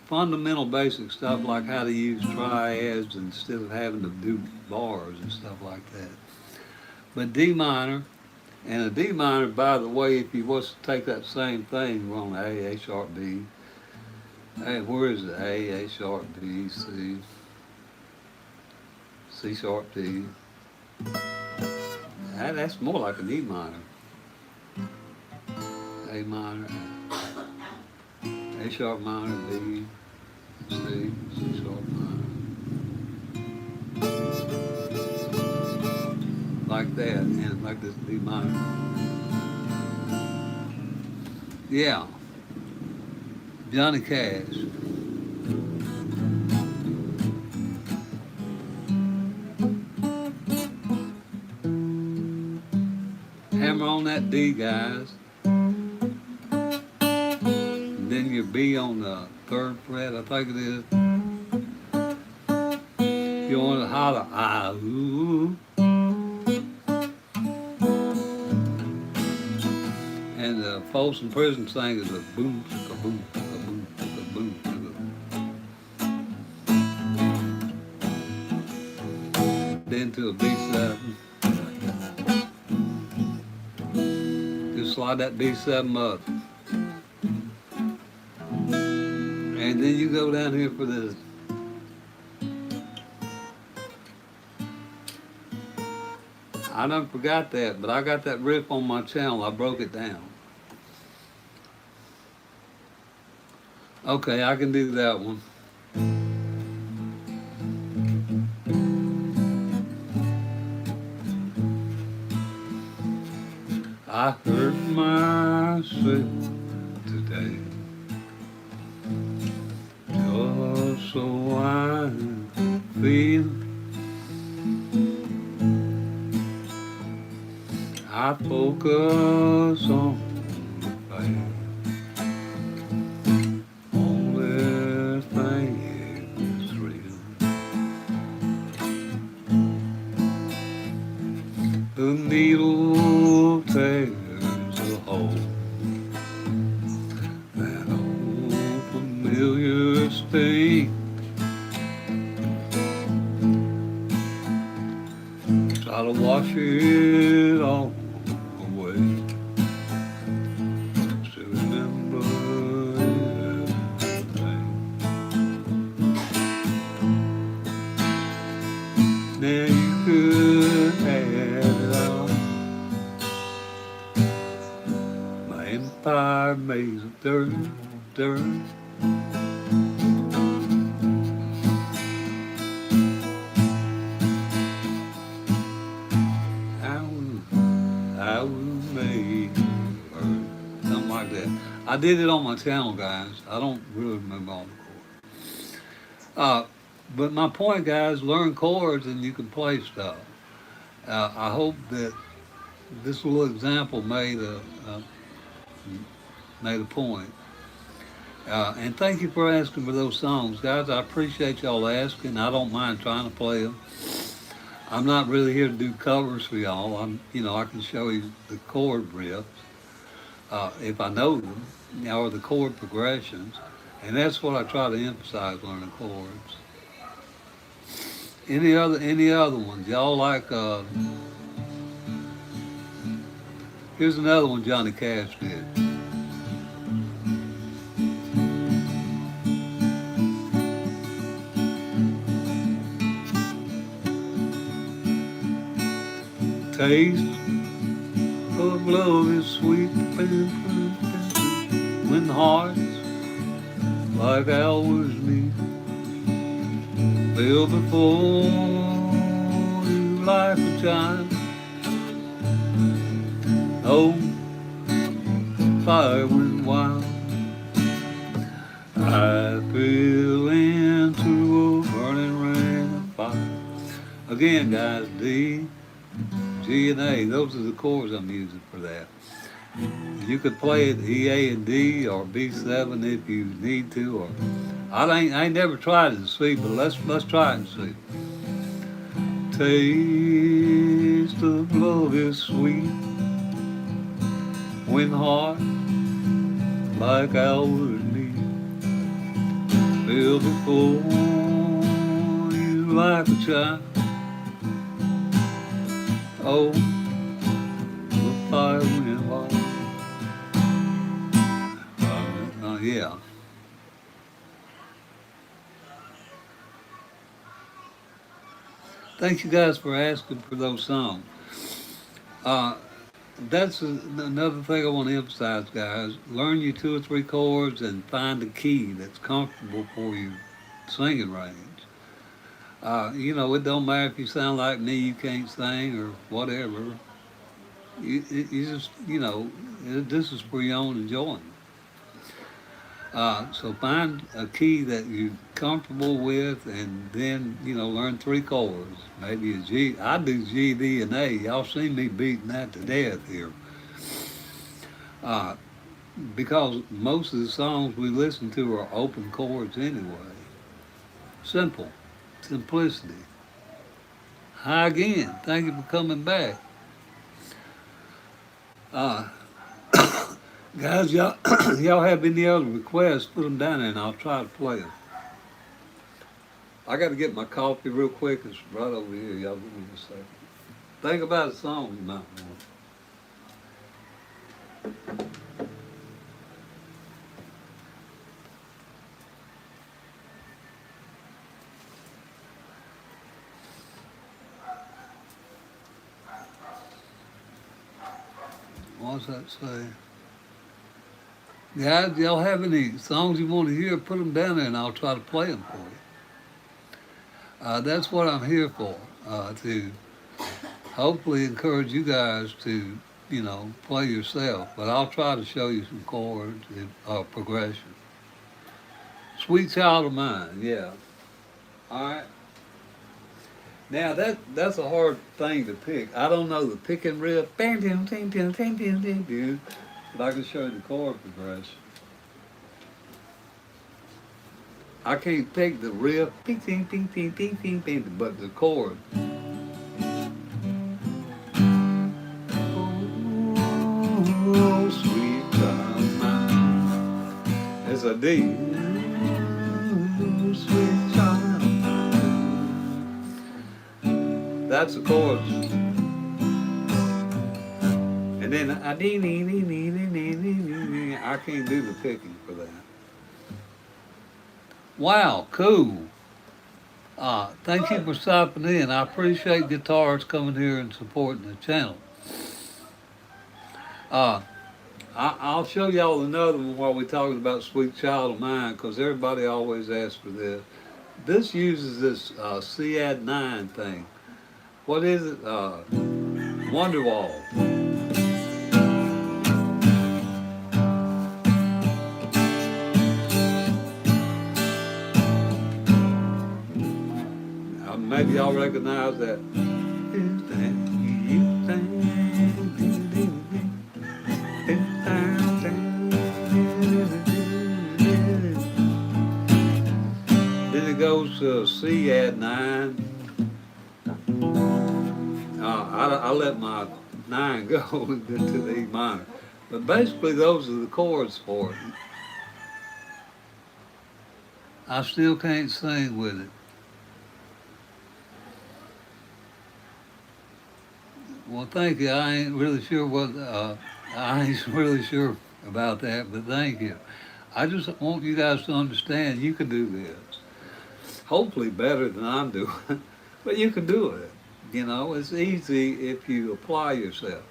fundamental basic stuff like how to use triads instead of having to do bars and stuff like that. But D minor, and a D minor, by the way, if you was to take that same thing, we're on A sharp, B. Hey, where is it? A sharp, B, C, C sharp, D. That's more like an E minor. A minor, A sharp minor, B, C, C sharp minor. Like that, and like this D minor. Yeah, Johnny Cash. Hammer on that D, guys. And then your B on the third fret, I think it is. You want to holler, ah, ooh. And the Folsom Prison thing is a boom, a boom, a boom, a boom, a boom. Then to a B7. Just slide that B7 up. And then you go down here for this. I done forgot that, but I got that riff on my channel. I broke it down. Okay, I can do that one. I hurt myself today, just so I feel. I focus on the pain. Only thing is real. The needle tears a hole. That old familiar sting. Try to wash it off. Now you could have it all. My empire made of dirt, dirt. I will make her. Something like that. I did it on my channel, guys. I don't really remember all the chords. But my point, guys, learn chords and you can play stuff. I hope that this little example made a point. And thank you for asking for those songs, guys. I appreciate y'all asking. I don't mind trying to play them. I'm not really here to do covers for y'all. I can show you the chord riffs if I know them, or the chord progressions, and that's what I try to emphasize learning chords. Any other ones y'all like? Here's another one Johnny Cash did. Taste of love is sweet when hearts like ours meet. Feel before you like a child. Oh, fire went wild. I fell into a burning ring of fire. Again, guys, D, G, and A. Those are the chords I'm using for that. You could play it E, A, and D, or B7 if you need to. Or I ain't never tried it in C, but let's try it in C. Taste of love is sweet when heart like ours meet. Feel before you like a child. Oh, the fire went wild. Yeah. Thank you guys for asking for those songs. Uh, another thing I want to emphasize, guys. Learn your 2 or 3 chords and find a key that's comfortable for your singing range. It don't matter if you sound like me, you can't sing or whatever. You just, this is for your own enjoyment. So find a key that you're comfortable with, and then learn 3 chords. Maybe a G. I do G, D, and A. Y'all seen me beating that to death here. Because most of the songs we listen to are open chords anyway. Simple, simplicity. Hi again. Thank you for coming back. Guys, y'all, y'all have any other requests, put them down there and I'll try to play them. I got to get my coffee real quick. It's right over here. Y'all give me a second. Think about a song you might want. What's that say? Guys, y'all have any songs you want to hear, put them down there and I'll try to play them for you. That's what I'm here for, to hopefully encourage you guys to, play yourself. But I'll try to show you some chords and progression. Sweet Child of Mine, yeah. All right. Now that's a hard thing to pick. I don't know the pick and riff, but I can show you the chord progression. I can't pick the riff, but the chord. Oh, sweet child of mine. It's a D. Oh, sweet child. That's the chords. And then I can't do the picking for that. Wow, cool. Thank you for stopping in. I appreciate guitars coming here and supporting the channel. I'll show y'all another one while we're talking about Sweet Child of Mine, because everybody always asks for this. This uses this C add 9 thing. What is it? Wonderwall. Maybe y'all recognize that. Then it goes to C add 9. I let my 9 go into the E minor. But basically those are the chords for it. I still can't sing with it. Well, thank you. I ain't really sure about that, but thank you. I just want you guys to understand you can do this. Hopefully better than I'm doing, but you can do it. It's easy if you apply yourself.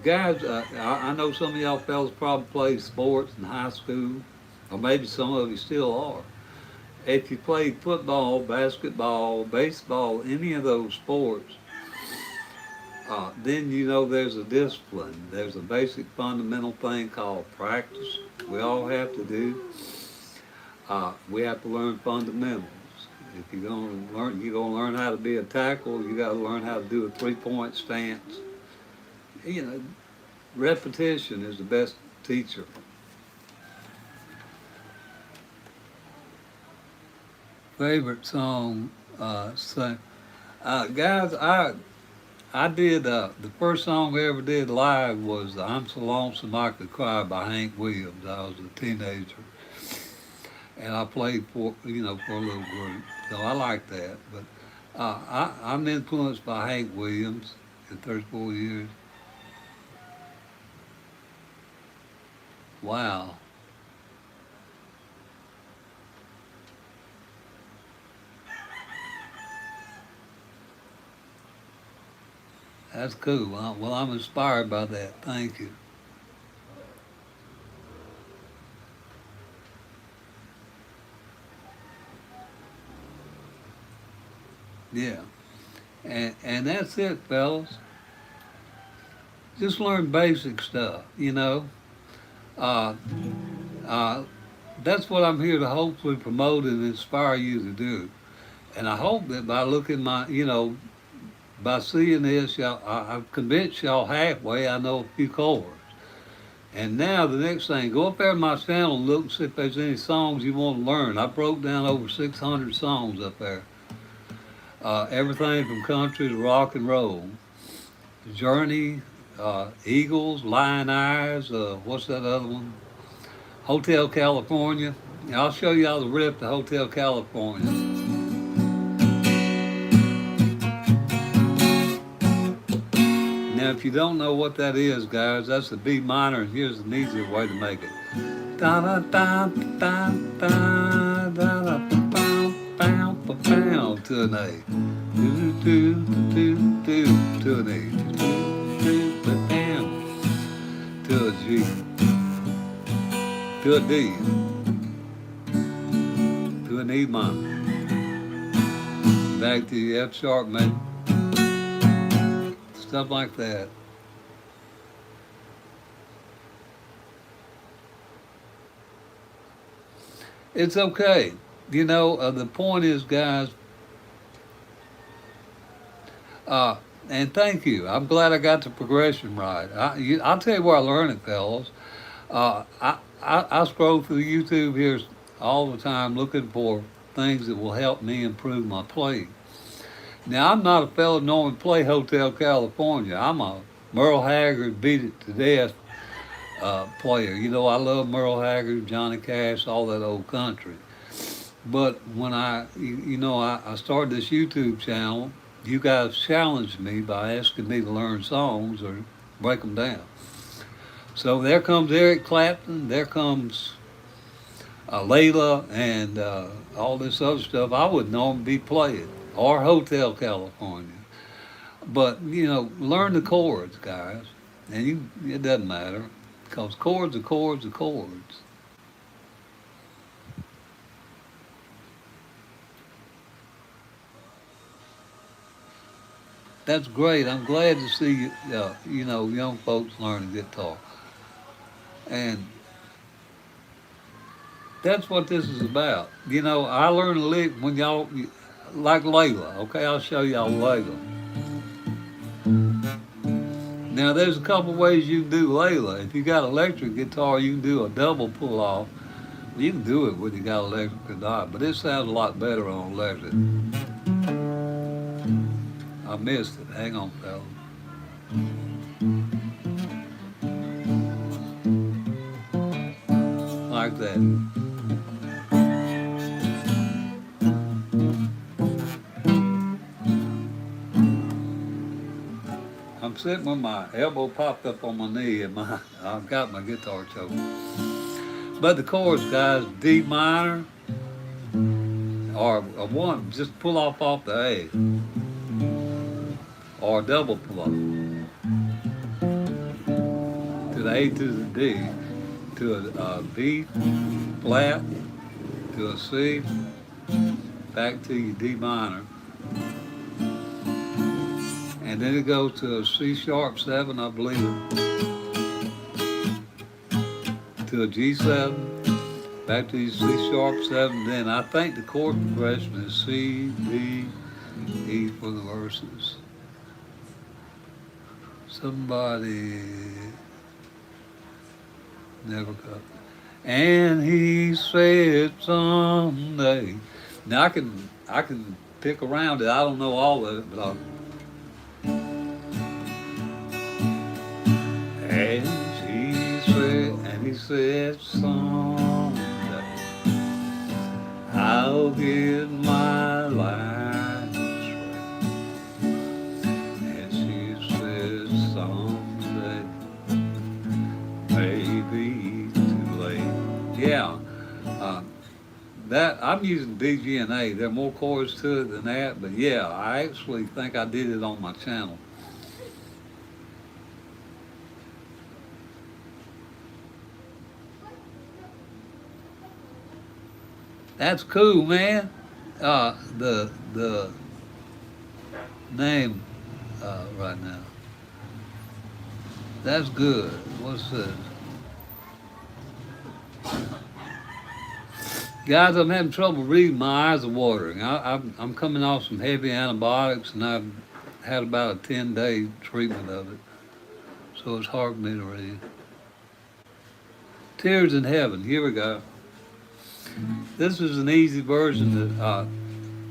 Guys, I know some of y'all fellas probably played sports in high school, or maybe some of you still are. If you played football, basketball, baseball, any of those sports, Then you know there's a discipline. There's a basic fundamental thing called practice. We all have to do. We have to learn fundamentals. If you're gonna learn how to be a tackle. You got to learn how to do a 3-point stance. You know, repetition is the best teacher. Favorite song, guys. I did the first song we ever did live was "I'm So Lonesome I Could Cry" by Hank Williams. I was a teenager, and I played for a little group, so I like that. But I'm influenced by Hank Williams in 34 years. Wow, that's cool. Well, I'm inspired by that. Thank you. Yeah, and that's it, fellas. Just learn basic stuff. Uh, uh, that's what I'm here to hopefully promote and inspire you to do. And I hope that by looking by seeing this, I've convinced y'all halfway. I know a few chords. And now the next thing, go up there to my channel and look and see if there's any songs you want to learn. I broke down over 600 songs up there. Everything from country to rock and roll. Journey, Eagles, Lion Eyes, what's that other one? Hotel California. I'll show y'all the rip to Hotel California. Now, if you don't know what that is, guys, that's the B minor, and here's an easier way to make it. Da da da da da da da da da to an A. Do do do do to an A. Do do to a G. To a D. To an E minor. Back to the F sharp major. Stuff like that. It's okay. The point is, guys, and thank you. I'm glad I got the progression right. I'll tell you where I learned it, fellas. I scroll through YouTube here all the time looking for things that will help me improve my playing. Now, I'm not a fellow normally play Hotel California. I'm a Merle Haggard beat it to death player. I love Merle Haggard, Johnny Cash, all that old country. But when I started this YouTube channel, you guys challenged me by asking me to learn songs or break them down. So there comes Eric Clapton, there comes Layla, and all this other stuff I would normally be playing, or Hotel California. But, learn the chords, guys. And it doesn't matter, because chords are chords are chords. That's great. I'm glad to see young folks learning guitar. And that's what this is about. I learned a lick when y'all, like Layla. Okay, I'll show y'all Layla. Now, there's a couple ways you can do Layla. If you got electric guitar, you can do a double pull off. You can do it whether you got electric or not, but it sounds a lot better on electric. I missed it. Hang on, fellas. Like that. I'm sitting with my elbow popped up on my knee and I've got my guitar choked. But the chords, guys, D minor or a one, just pull off the A, or double pull off to the A to the D, to a B flat, to a C, back to your D minor. and then it goes to a C sharp 7, I believe to a G7, back to C sharp 7. Then I think the chord progression is C, D, E for the verses. Somebody never got. And he said someday. Now I can pick around it. I don't know all of it, but I'll. And he said someday I'll get my life straight. And she said someday maybe too late. Yeah, that I'm using B, G, and A. There are more chords to it than that, but yeah, I actually think I did it on my channel. That's cool, man. The name right now. That's good. What's this? Guys, I'm having trouble reading. My eyes are watering. I'm coming off some heavy antibiotics, and I've had about a 10-day treatment of it. So it's hard for me to read. Tears in Heaven. Here we go. This is an easy version that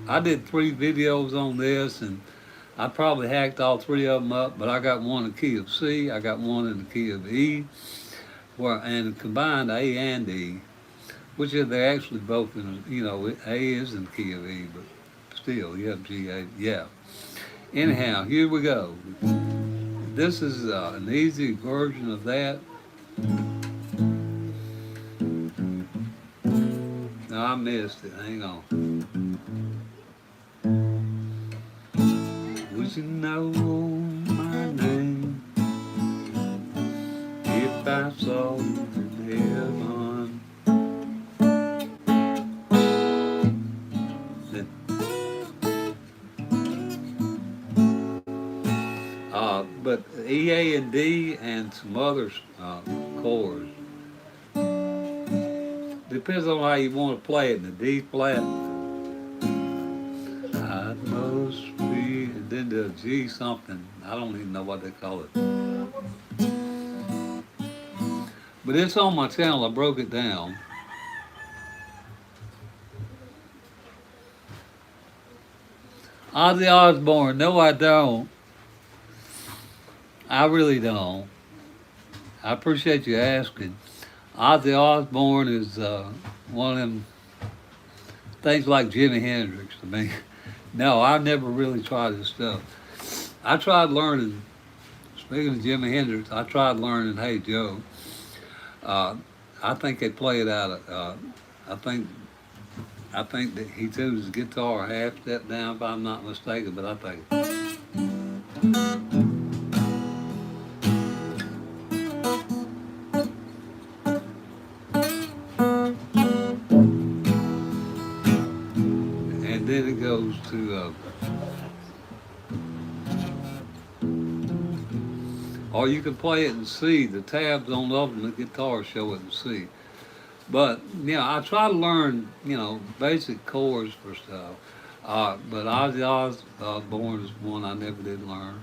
I did 3 videos on this, and I probably hacked all 3 of them up, but I got one in the key of C, I got one in the key of E, and combined A and E, which they're actually both in, A is in the key of E, but still, you have G, A, yeah. Anyhow, here we go. This is an easy version of that. No, I missed it. Hang on. Would you know my name if I saw you in heaven? But E, A, and D, and some other chords. Depends on how you want to play it. In the D flat, I must be, and then the G something. I don't even know what they call it. But it's on my channel. I broke it down. Ozzy Osbourne. No, I don't. I really don't. I appreciate you asking. Ozzy Osbourne is one of them things like Jimi Hendrix to me. No, I never really tried his stuff. I tried learning, speaking of Jimi Hendrix, I tried learning Hey Joe. I think they play it out of, I think that he tuned his guitar half step down if I'm not mistaken, but I think and then it goes to, or you can play it in C. The tabs on the ultimate guitar show it in C. But, I try to learn, basic chords for stuff. But Ozzy Osbourne is one I never did learn.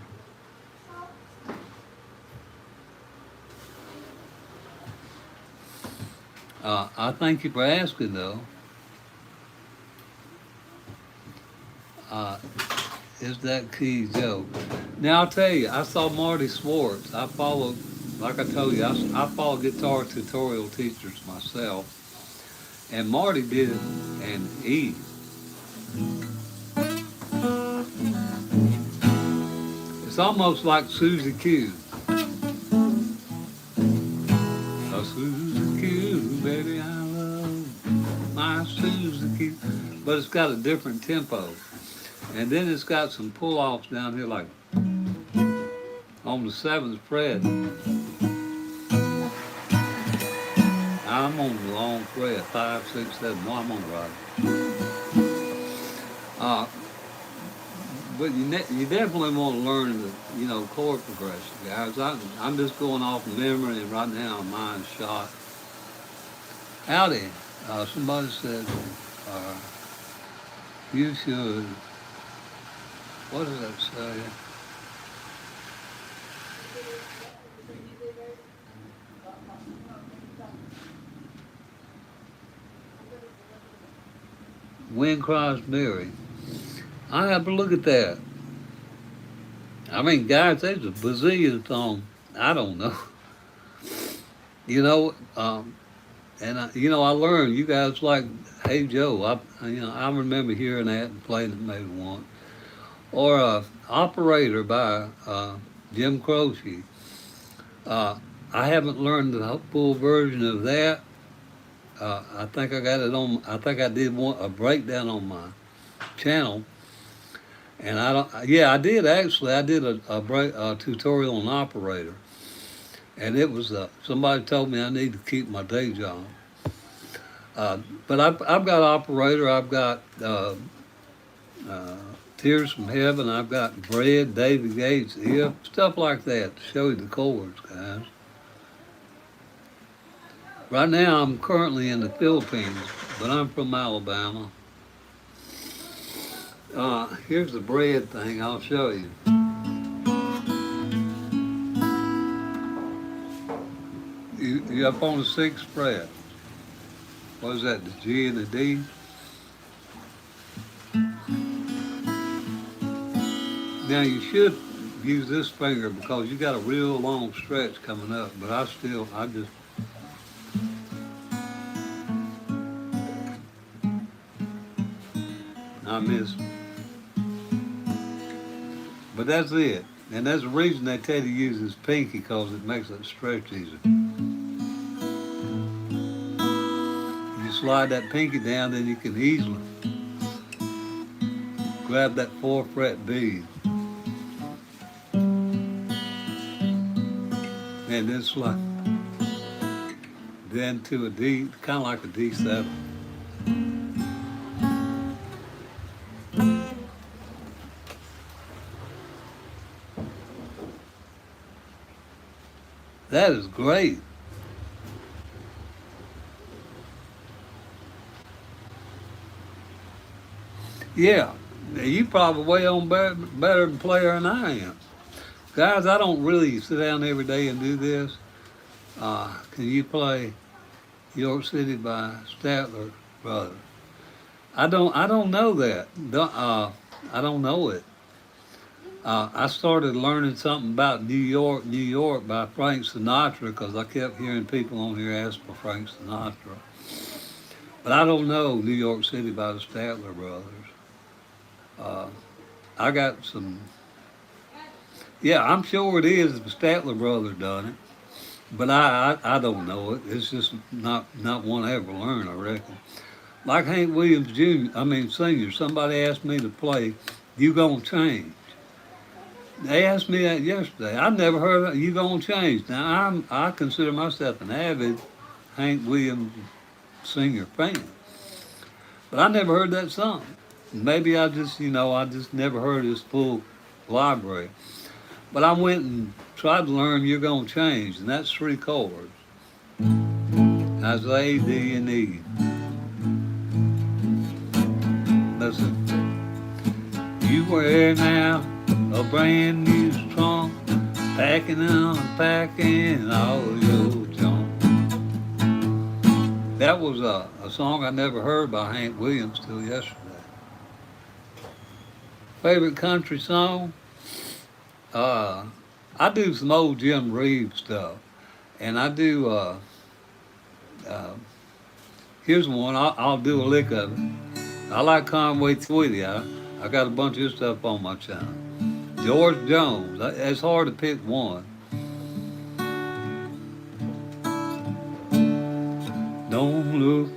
I thank you for asking, though. Is that key, Joe? Now, I'll tell you, I saw Marty Swartz. I followed, like I told you, I follow guitar tutorial teachers myself. And Marty did it in E. It's almost like Susie Q. Oh, Susie Q, baby, I love my Susie Q. But it's got a different tempo. And then it's got some pull-offs down here, like on the 7th fret. I'm on the long fret, 5, 6, 7. No, I'm on the right. but you definitely want to learn the chord progression, guys. I'm just going off memory, and right now mine's shot. Howdy, somebody said uh, you should. What does that say? Wind Cries Mary. I have to look at that. I mean, guys, there's a bazillion songs. I don't know. You know, and I learned. You guys like, Hey Joe. I remember hearing that and playing it maybe once. Or Operator by Jim Croce. Uh, I haven't learned the full version of that. I think I got it on. I think I did a breakdown on my channel, and I don't. Yeah, I did actually. I did a tutorial on Operator, and it was somebody told me I need to keep my day job. But I've got Operator. I've got uh, Tears from Heaven. I've got Bread, David Gates, If, stuff like that to show you the chords, guys. Right now, I'm currently in the Philippines, but I'm from Alabama. Here's the bread thing. I'll show you. You're up on the 6th fret. What is that, the G and the D? Now you should use this finger because you got a real long stretch coming up, but I just, I missed. But that's it. And that's the reason they tell you to use this pinky because it makes that stretch easier. You slide that pinky down, then you can easily grab that 4th fret B. And then slide then to a D, kind of like a D7. That is great. Yeah, you probably way on better player than I am. Guys, I don't really sit down every day and do this. Can you play York City by Statler Brothers? I don't know that. I don't know it. I started learning something about New York, New York by Frank Sinatra because I kept hearing people on here ask for Frank Sinatra. But I don't know New York City by the Statler Brothers. I got some. Yeah, I'm sure it is if the Statler Brothers done it, but I don't know it. It's just not one I ever learned, I reckon. Like Hank Williams Jr. Senior. Somebody asked me to play "You Gonna Change." They asked me that yesterday. I never heard of "You Gonna Change." Now I consider myself an avid Hank Williams Senior fan, but I never heard that song. Maybe I just never heard his full library. But I went and tried to learn "You're Gonna Change," and that's 3 chords. That's A, D, and E. Listen. You wear now a brand new trunk, packing and unpacking all your junk. That was a song I never heard by Hank Williams till yesterday. Favorite country song? I do some old Jim Reeves stuff, and I do. Here's one. I'll do a lick of it. I like Conway Twitty. I got a bunch of his stuff on my channel. George Jones. It's hard to pick one. Don't look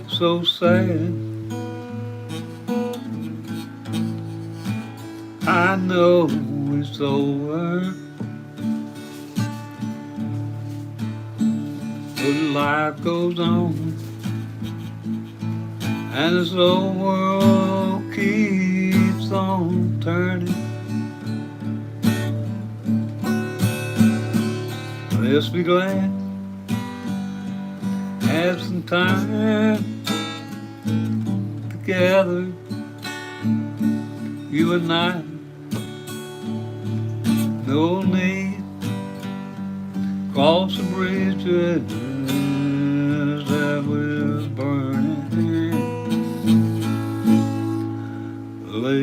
so sad. I know it's over, but life goes on, and this old world keeps on on turning. Let's be glad, have some time together, you and I. No need cross the bridge that was burning. Lay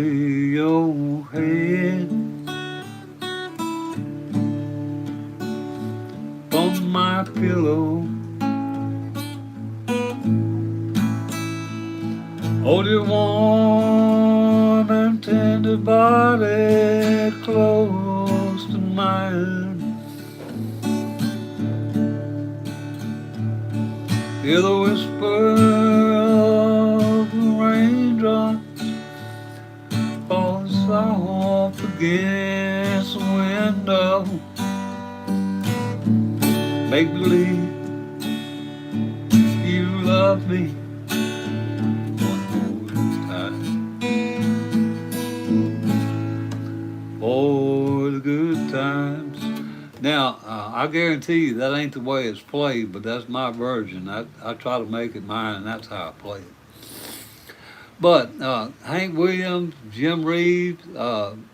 your head on my pillow. Hold your warm and tender body close to mine. Hear the whisper of the raindrops falling soft against the window. Make believe you love me one more time. For the good times. Now, I guarantee you that ain't the way it's played, but that's my version. I try to make it mine, and that's how I play it. But Hank Williams, Jim Reeves,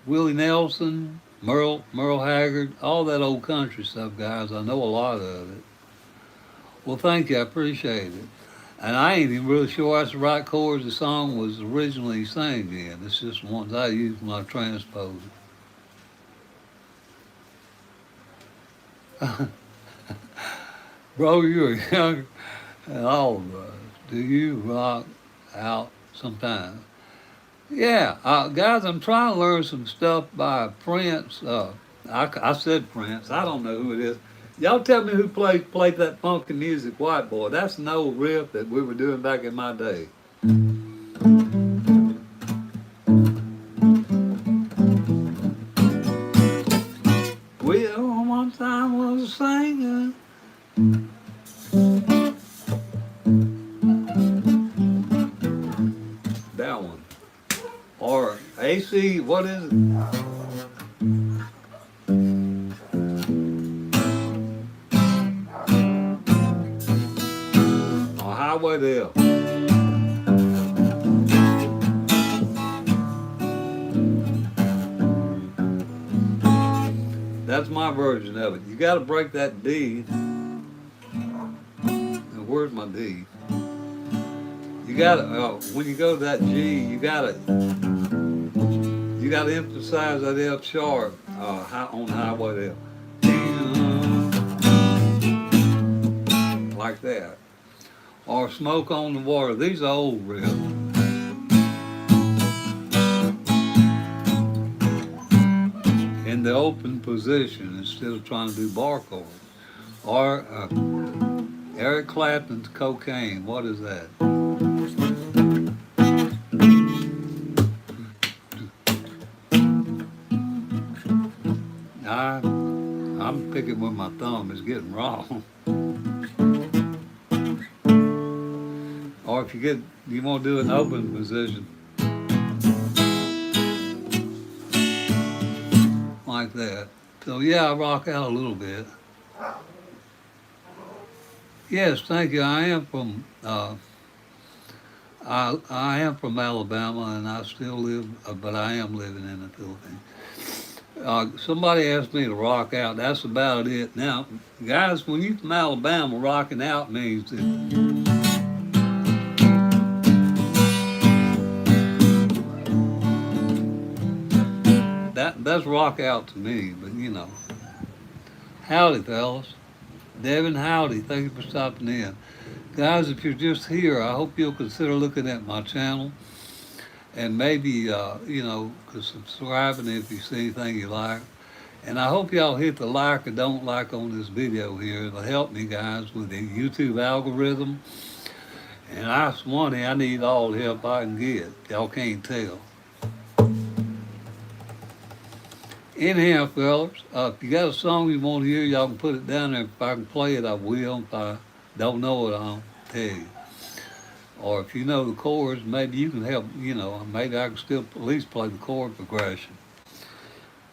Willie Nelson, Merle Haggard, all that old country stuff, guys. I know a lot of it. Well, thank you. I appreciate it. And I ain't even really sure that's the right chords the song was originally sang in. It's just the ones I use when I transpose it. Bro, you're younger than all of us. Do you rock out sometimes? Yeah, guys, I'm trying to learn some stuff by Prince. I said Prince. I don't know who it is. Y'all tell me who played that funky music, White Boy. That's an old riff that we were doing back in my day. Well, one time was a singer. That one. Or AC, what is it? Or Highway to Hell. That's my version of it. You got to break that D. Now, where's my D? You got to when you go to that G, you got to emphasize that F sharp on Highway to Hell. Like that. Or Smoke on the Water. These are old riffs. In the open position instead of trying to do bar chords. Or Eric Clapton's Cocaine. What is that? I'm picking with my thumb. It's getting wrong. Or if you want to do an open position. Like that. So yeah, I rock out a little bit. Yes, thank you. I am from Alabama, and I still live, but I am living in the Philippines. Somebody asked me to rock out. That's about it. Now, guys, when you're from Alabama, rocking out means that's rock out to me. But you know, howdy, fellas. Devin, howdy. Thank you for stopping in. Guys, if you're just here, I hope you'll consider looking at my channel and maybe, subscribing if you see anything you like. And I hope y'all hit the like or don't like on this video here. It'll help me, guys, with the YouTube algorithm. And I need all the help I can get. Y'all can't tell. Anyhow, fellas, if you got a song you want to hear, y'all can put it down there. If I can play it, I will. If I don't know it, I'll tell you. or if you know the chords, maybe you can help, maybe I can still at least play the chord progression.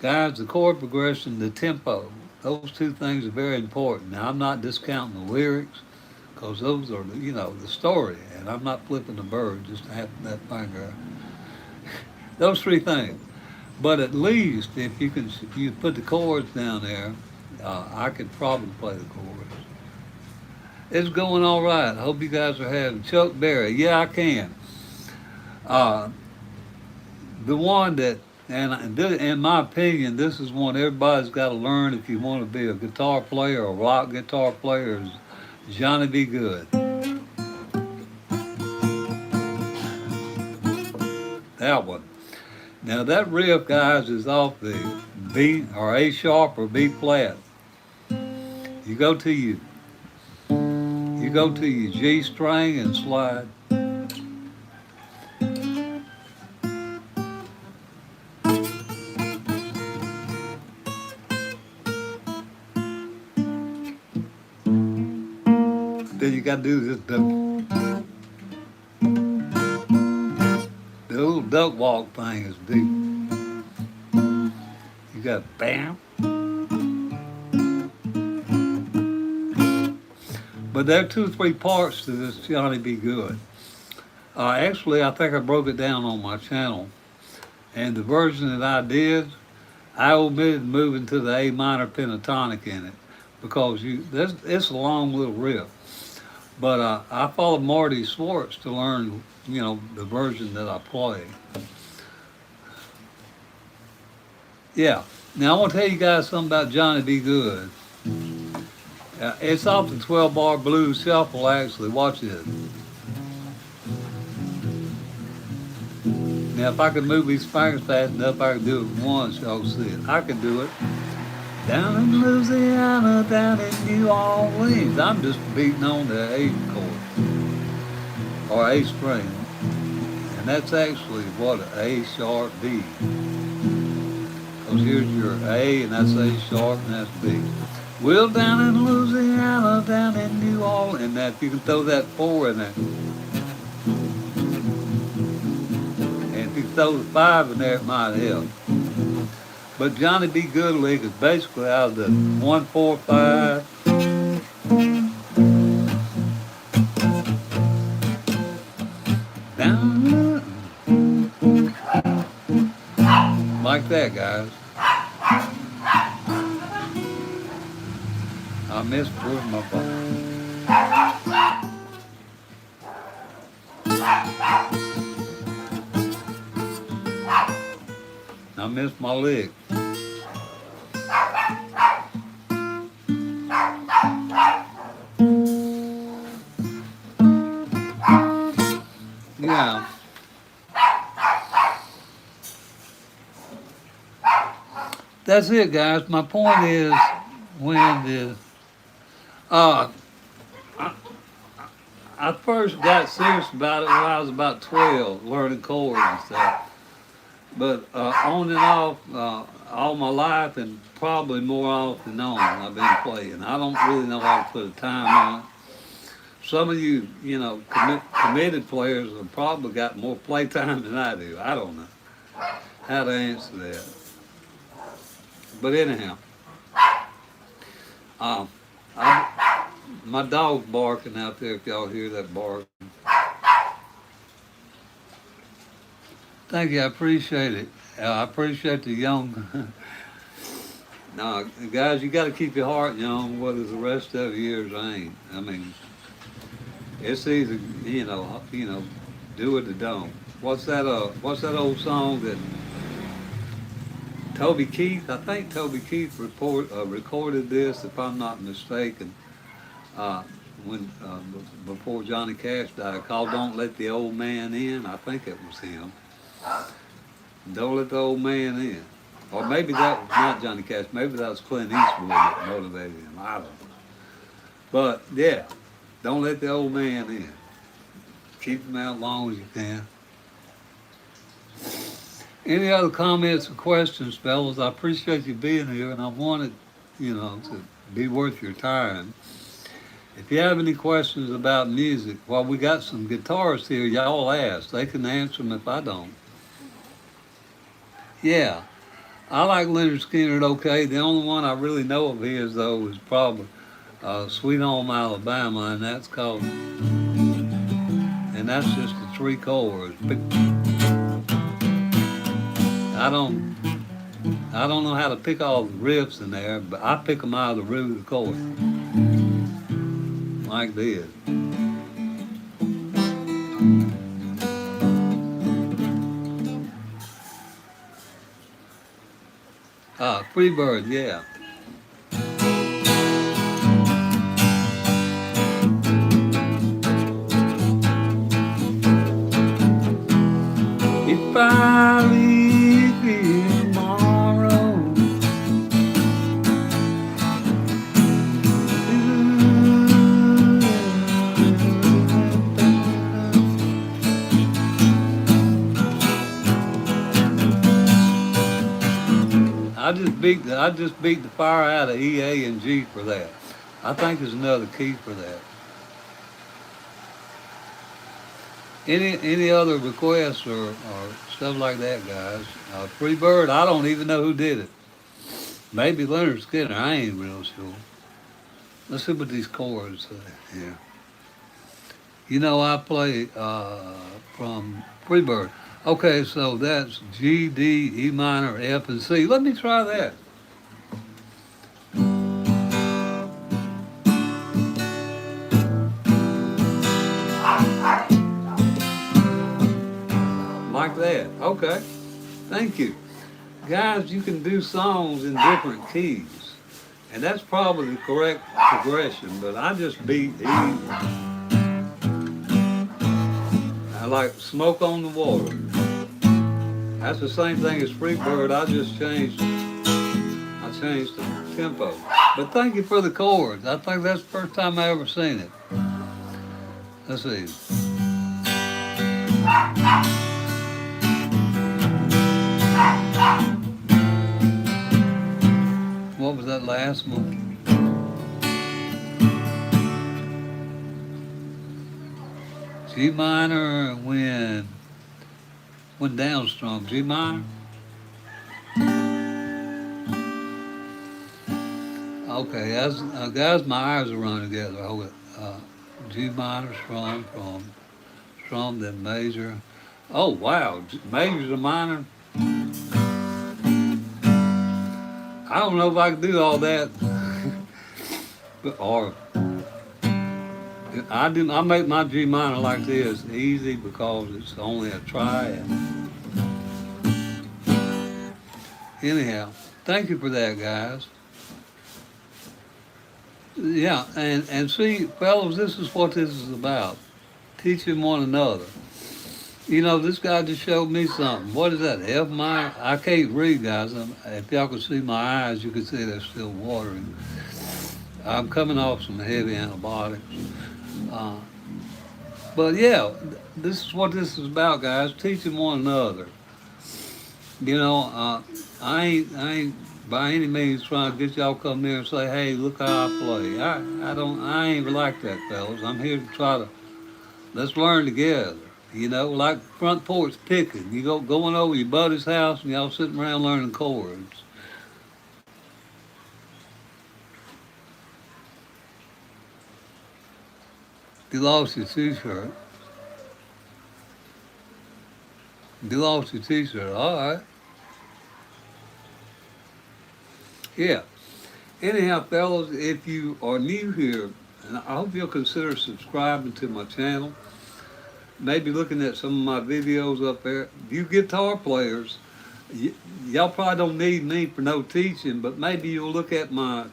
Guys, the chord progression, the tempo, those two things are very important. Now, I'm not discounting the lyrics because those are, the story, and I'm not flipping the bird just to have that finger. Those three things. But at least if you put the chords down there, I could probably play the chords. It's going all right. I hope you guys are having Chuck Berry. Yeah, I can. Uh, the one that, in my opinion, this is one everybody's got to learn if you want to be a guitar player or a rock guitar player, is Johnny B. Good. That one. Now that riff, guys, is off the B or A sharp or B flat. You go to your G string and slide. Then you got to do this the little duck walk thing is deep. You got bam. But there are 2 or 3 parts to this Johnny B. Good. Actually, I think I broke it down on my channel. And the version that I did, I omitted moving to the A minor pentatonic in it because it's a long little riff. But I followed Marty Swartz to learn, the version that I play. Yeah. Now I want to tell you guys something about Johnny B. Good. It's off the 12-bar blues shuffle, actually. Watch this. Now, if I could move these fingers fast enough, I could do it once. Y'all see it. I can do it. Down in Louisiana, down in New Orleans. I'm just beating on the A chord or A string. And that's actually what an A sharp B. Because here's your A, and that's A sharp, and that's B. Well, down in Louisiana, down in New Orleans, and that you can throw that 4 in there. And if you throw the 5 in there, it might help. But Johnny B. Good lick is basically out of the 1, 4, 5. Down, like that, guys. I missed where's my phone. I missed my lick. Yeah. That's it, guys. My point is, I first got serious about it when I was about 12, learning chords and stuff. But on and off, all my life, and probably more off than on, I've been playing. I don't really know how to put a time on it. Some of you, committed players have probably got more playtime than I do. I don't know how to answer that. But anyhow, my dog's barking out there, if y'all hear that barking. Thank you, I appreciate it. I appreciate the young. Now, guys, you got to keep your heart young, whether the rest of yours ain't. I mean, it's either, do it or don't. What's that old song that Toby Keith, I think Toby Keith recorded this, if I'm not mistaken, before Johnny Cash died, called Don't Let the Old Man In. I think it was him. Don't Let the Old Man In. Or maybe that was not Johnny Cash, maybe that was Clint Eastwood that motivated him. I don't know. But yeah, don't let the old man in. Keep him out as long as you can. Any other comments or questions, fellas? I appreciate you being here, and I wanted, to be worth your time. If you have any questions about music, well, we got some guitarists here. Y'all ask. They can answer them if I don't. Yeah, I like Leonard Skinner. Okay, the only one I really know of his though is probably "Sweet Home Alabama," and that's just the three chords. But I don't I don't know how to pick all the riffs in there, but I pick them out of the root of the chord, like this. Freebird, yeah. If I leave here tomorrow, I just beat the fire out of E, A, and G for that. I think there's another key for that. Any other requests or stuff like that, guys? Freebird, I don't even know who did it. Maybe Leonard Skinner. I ain't real sure. Let's see what these chords say here. You know, I play from Freebird. Okay, so that's G, D, E minor, F, and C. Let me try that. Like that. Okay. Thank you. Guys, you can do songs in different keys. And that's probably the correct progression, but I just beat E. I like Smoke on the Water. That's the same thing as Freebird. I changed the tempo. But thank you for the chords. I think that's the first time I ever seen it. Let's see. What was that last one? G minor when down strong. G minor. Okay, guys, my eyes are running together. Hold it. G minor, strum, then major. Oh wow, major to minor. I don't know if I can do all that, or I make my G minor like this easy because it's only a triad. Anyhow, thank you for that, guys. Yeah, and see, fellows, this is what this is about. Teaching one another. You know, this guy just showed me something. What is that? F minor? I can't read, guys. If y'all could see my eyes, you could see they're still watering. I'm coming off some heavy antibiotics. Uh, but yeah, this is what this is about, guys. Teaching one another. You know, I ain't by any means trying to get y'all come here and say, hey, look how I play. I ain't like that, fellas. I'm here to try to let's learn together. You know, like front porch picking. You going over your buddy's house and y'all sitting around learning chords. You lost your t-shirt. You lost your t-shirt. All right. Yeah. Anyhow, fellas, if you are new here, and I hope you'll consider subscribing to my channel. Maybe looking at some of my videos up there. You guitar players, y'all probably don't need me for no teaching, but maybe you'll look at some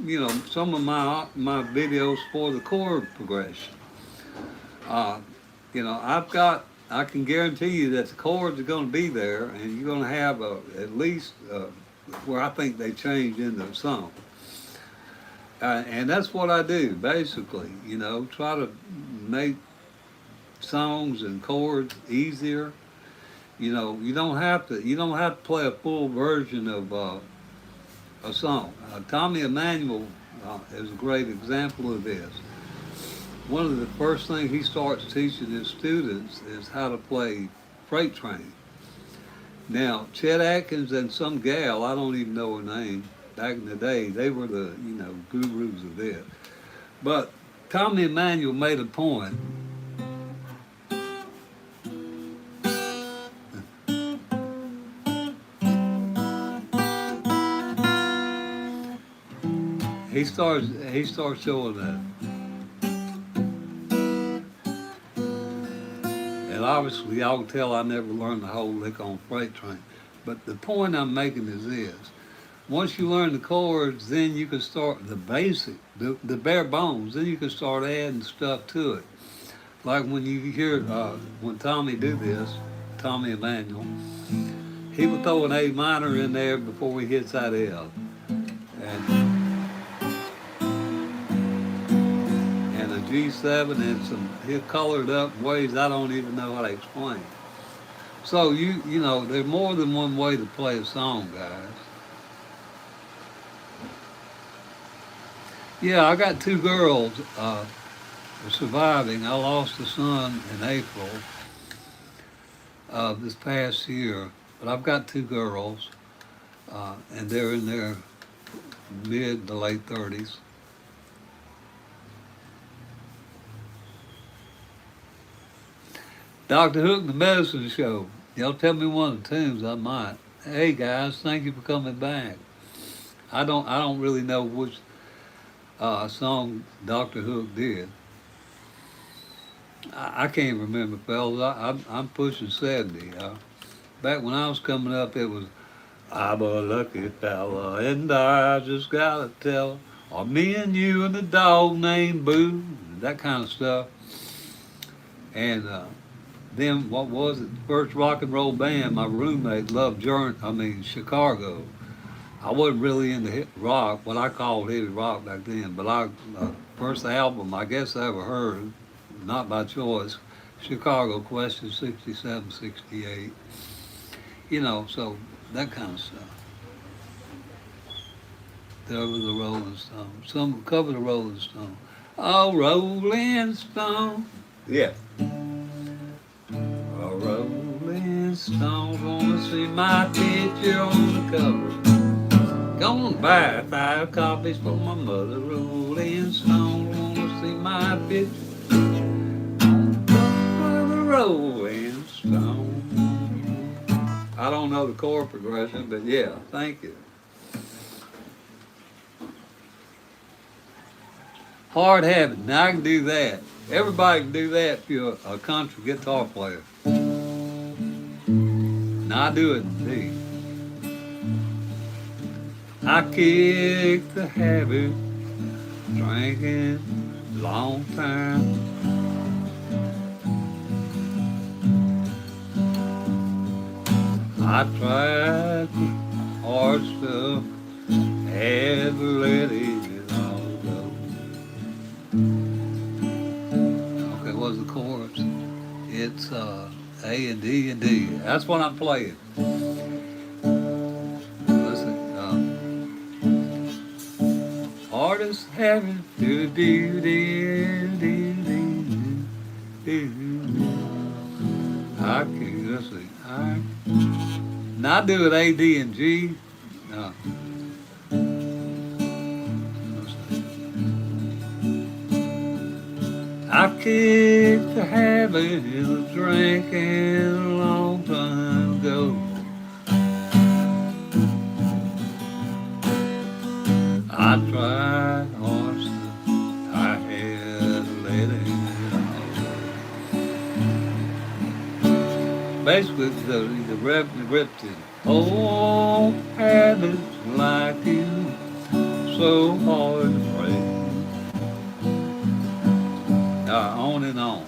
of my videos for the chord progression. Uh, I can guarantee you that the chords are going to be there, and you're going to have at least where I think they change into the song. And that's what I do, basically. You know, try to make songs and chords easier. You know, you don't have to play a full version of a song. Tommy Emmanuel is a great example of this. one of the first things he starts teaching his students is how to play freight train. Now, Chet Atkins and some gal, I don't even know her name, back in the day, they were the, gurus of this. But Tommy Emmanuel made a point. He starts showing that. And obviously, y'all can tell I never learned the whole lick on freight train. But the point I'm making is this. Once you learn the chords, then you can start the basic, the bare bones. Then you can start adding stuff to it. Like when you hear, when Tommy do this, Tommy Emmanuel, he would throw an A minor in there before he hits that L. And a G7 and he'll color it up in ways I don't even know how to explain. So there's more than one way to play a song, guys. Yeah, I got two girls surviving. I lost a son in April of this past year, but I've got two girls, and they're in their mid to late 30s. Dr. Hook and the Medicine Show. Y'all tell me one of the tunes, I might. Hey guys, thank you for coming back. I don't really know which song Dr. Hook did. I can't remember, fellas. I'm pushing 70. Back when I was coming up, it was I'm a lucky fella, and I just gotta tell, or me and you and the dog named Boo, that kind of stuff. And then what was it? First rock and roll band. My roommate loved Chicago. I wasn't really into hip rock, what I called heavy rock back then. But first album I guess I ever heard, not by choice, Chicago Question 67, 68. So that kind of stuff. Cover the Rolling Stone. Some cover the Rolling Stone. Oh, Rolling Stone. Yeah. A Rolling Stone, gonna see my picture on the cover. Gonna buy 5 copies for my mother. Rolling Stone, gonna see my picture on the cover of the Rolling Stone. I don't know the chord progression, but yeah, thank you. Hard Habit. Now I can do that. Everybody can do that if you're a country guitar player. Now I do it in D. I kicked the habit, drinking long time. I tried hard stuff, had to let it all go. Okay, what's the chords? It's A and D and D. That's what I'm playing. Listen, hardest having to do. I can't, let's see. Now I do it A, D, and G. I kicked the habit of drinking a long time ago. I tried hard stuff, I had to let it all go. Basically, the ripped it. Oh, habits like you, so hard to break. On and on.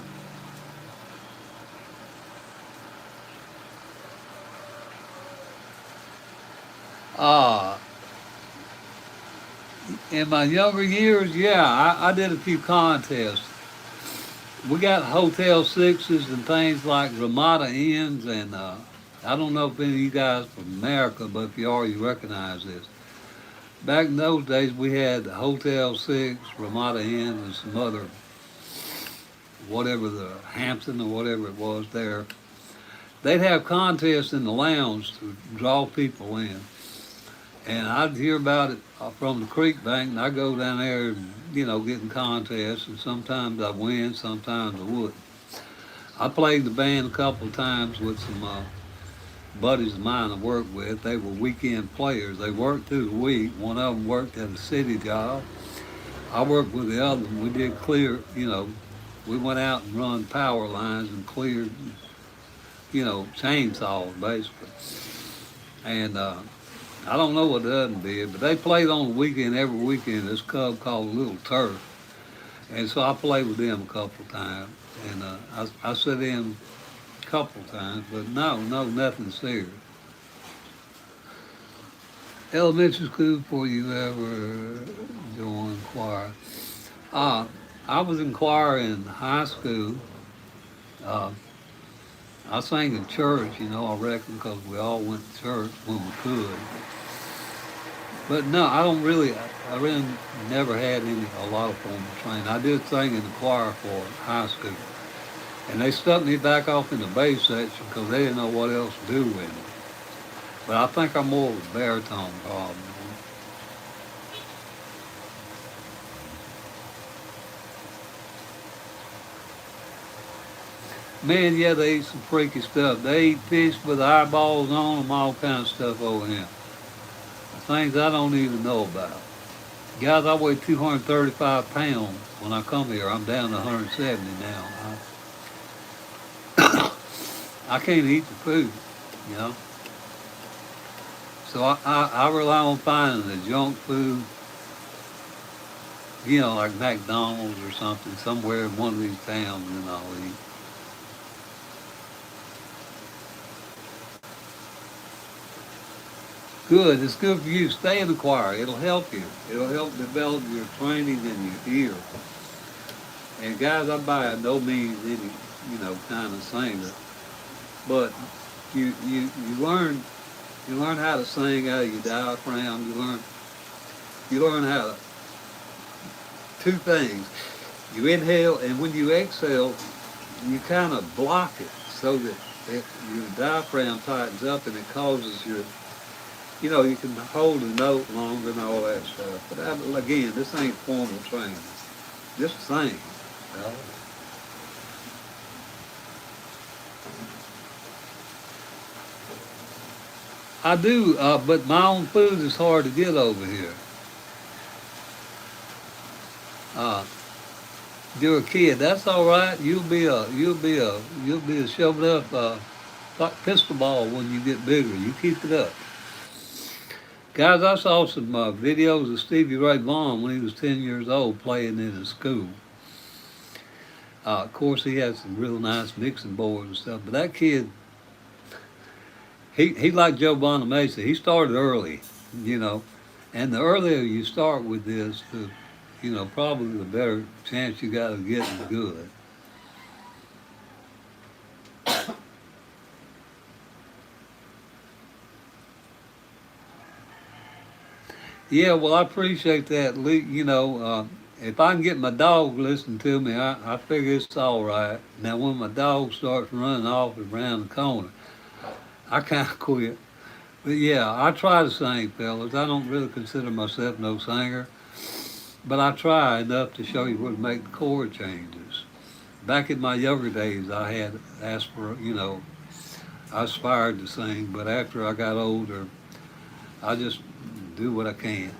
In my younger years, yeah, I did a few contests. We got Hotel Sixes and things like Ramada Inns, and I don't know if any of you guys from America, but if you are, you recognize this. Back in those days, we had Hotel Six, Ramada Inn, and some other whatever the Hampton or whatever it was there, they'd have contests in the lounge to draw people in. And I'd hear about it from the creek bank, and I'd go down there and, get in contests, and sometimes I'd win, sometimes I wouldn't. I played the band a couple of times with some buddies of mine I worked with. They were weekend players. They worked through the week. One of them worked at a city job. I worked with the other one. We did clear, we went out and run power lines and cleared, chainsaws basically. And I don't know what the other one did, but they played on the weekend, every weekend, this club called Little Turf. And so I played with them a couple of times. And I sat in a couple of times, but no, nothing serious. Elementary school before you ever joined choir. I was in choir in high school. I sang in church, I reckon, because we all went to church when we could. But no, I really never had a lot of formal training. I did sing in the choir for high school. And they stuck me back off in the bass section because they didn't know what else to do with me. But I think I'm more of a baritone problem. Man, yeah, they eat some freaky stuff. They eat fish with eyeballs on them, all kinds of stuff over here. Things I don't even know about. Guys, I weigh 235 pounds when I come here. I'm down to 170 now. I can't eat the food, you know. So I rely on finding the junk food, like McDonald's or something, somewhere in one of these towns, and I'll eat. Good. It's good for you. Stay in the choir. It'll help you. It'll help develop your training and your ear. And guys, I'm by no means any, kind of singer, but you learn how to sing out of your diaphragm. You learn how to two things. You inhale, and when you exhale, you kind of block it so that your diaphragm tightens up, and it causes you can hold a note longer and all that stuff. But again, this ain't formal training. Just sing. I do, but my own food is hard to get over here. Uh, you're a kid. That's all right. You'll be a shoved up like pistol ball when you get bigger. You keep it up. Guys, I saw some videos of Stevie Ray Vaughan when he was 10 years old playing in his school. Of course, he had some real nice mixing boards and stuff, but that kid, he like Joe Bonamassa. He started early, and the earlier you start with this, probably the better chance you got of getting good. Yeah, well, I appreciate that. If I can get my dog to listen to me, I figure it's all right. Now, when my dog starts running off around the corner, I kind of quit. But yeah, I try to sing, fellas. I don't really consider myself no singer, but I try enough to show you where to make the chord changes. Back in my younger days, I had asked for, I aspired to sing, but after I got older, I just do what I can.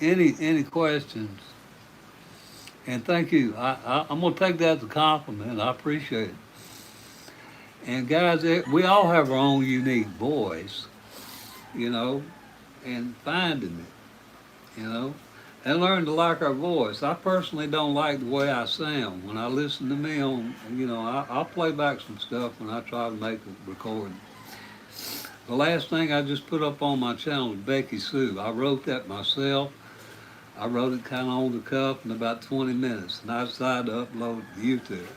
Any questions? And thank you. I'm gonna take that as a compliment. I appreciate it. And guys, we all have our own unique voice, you know, and finding it, and learn to like our voice. I personally don't like the way I sound. When I listen to me on, I'll play back some stuff when I try to make a recording. The last thing I just put up on my channel is Becky Sue. I wrote that myself. I wrote it kind of on the cuff in about 20 minutes, and I decided to upload it to YouTube.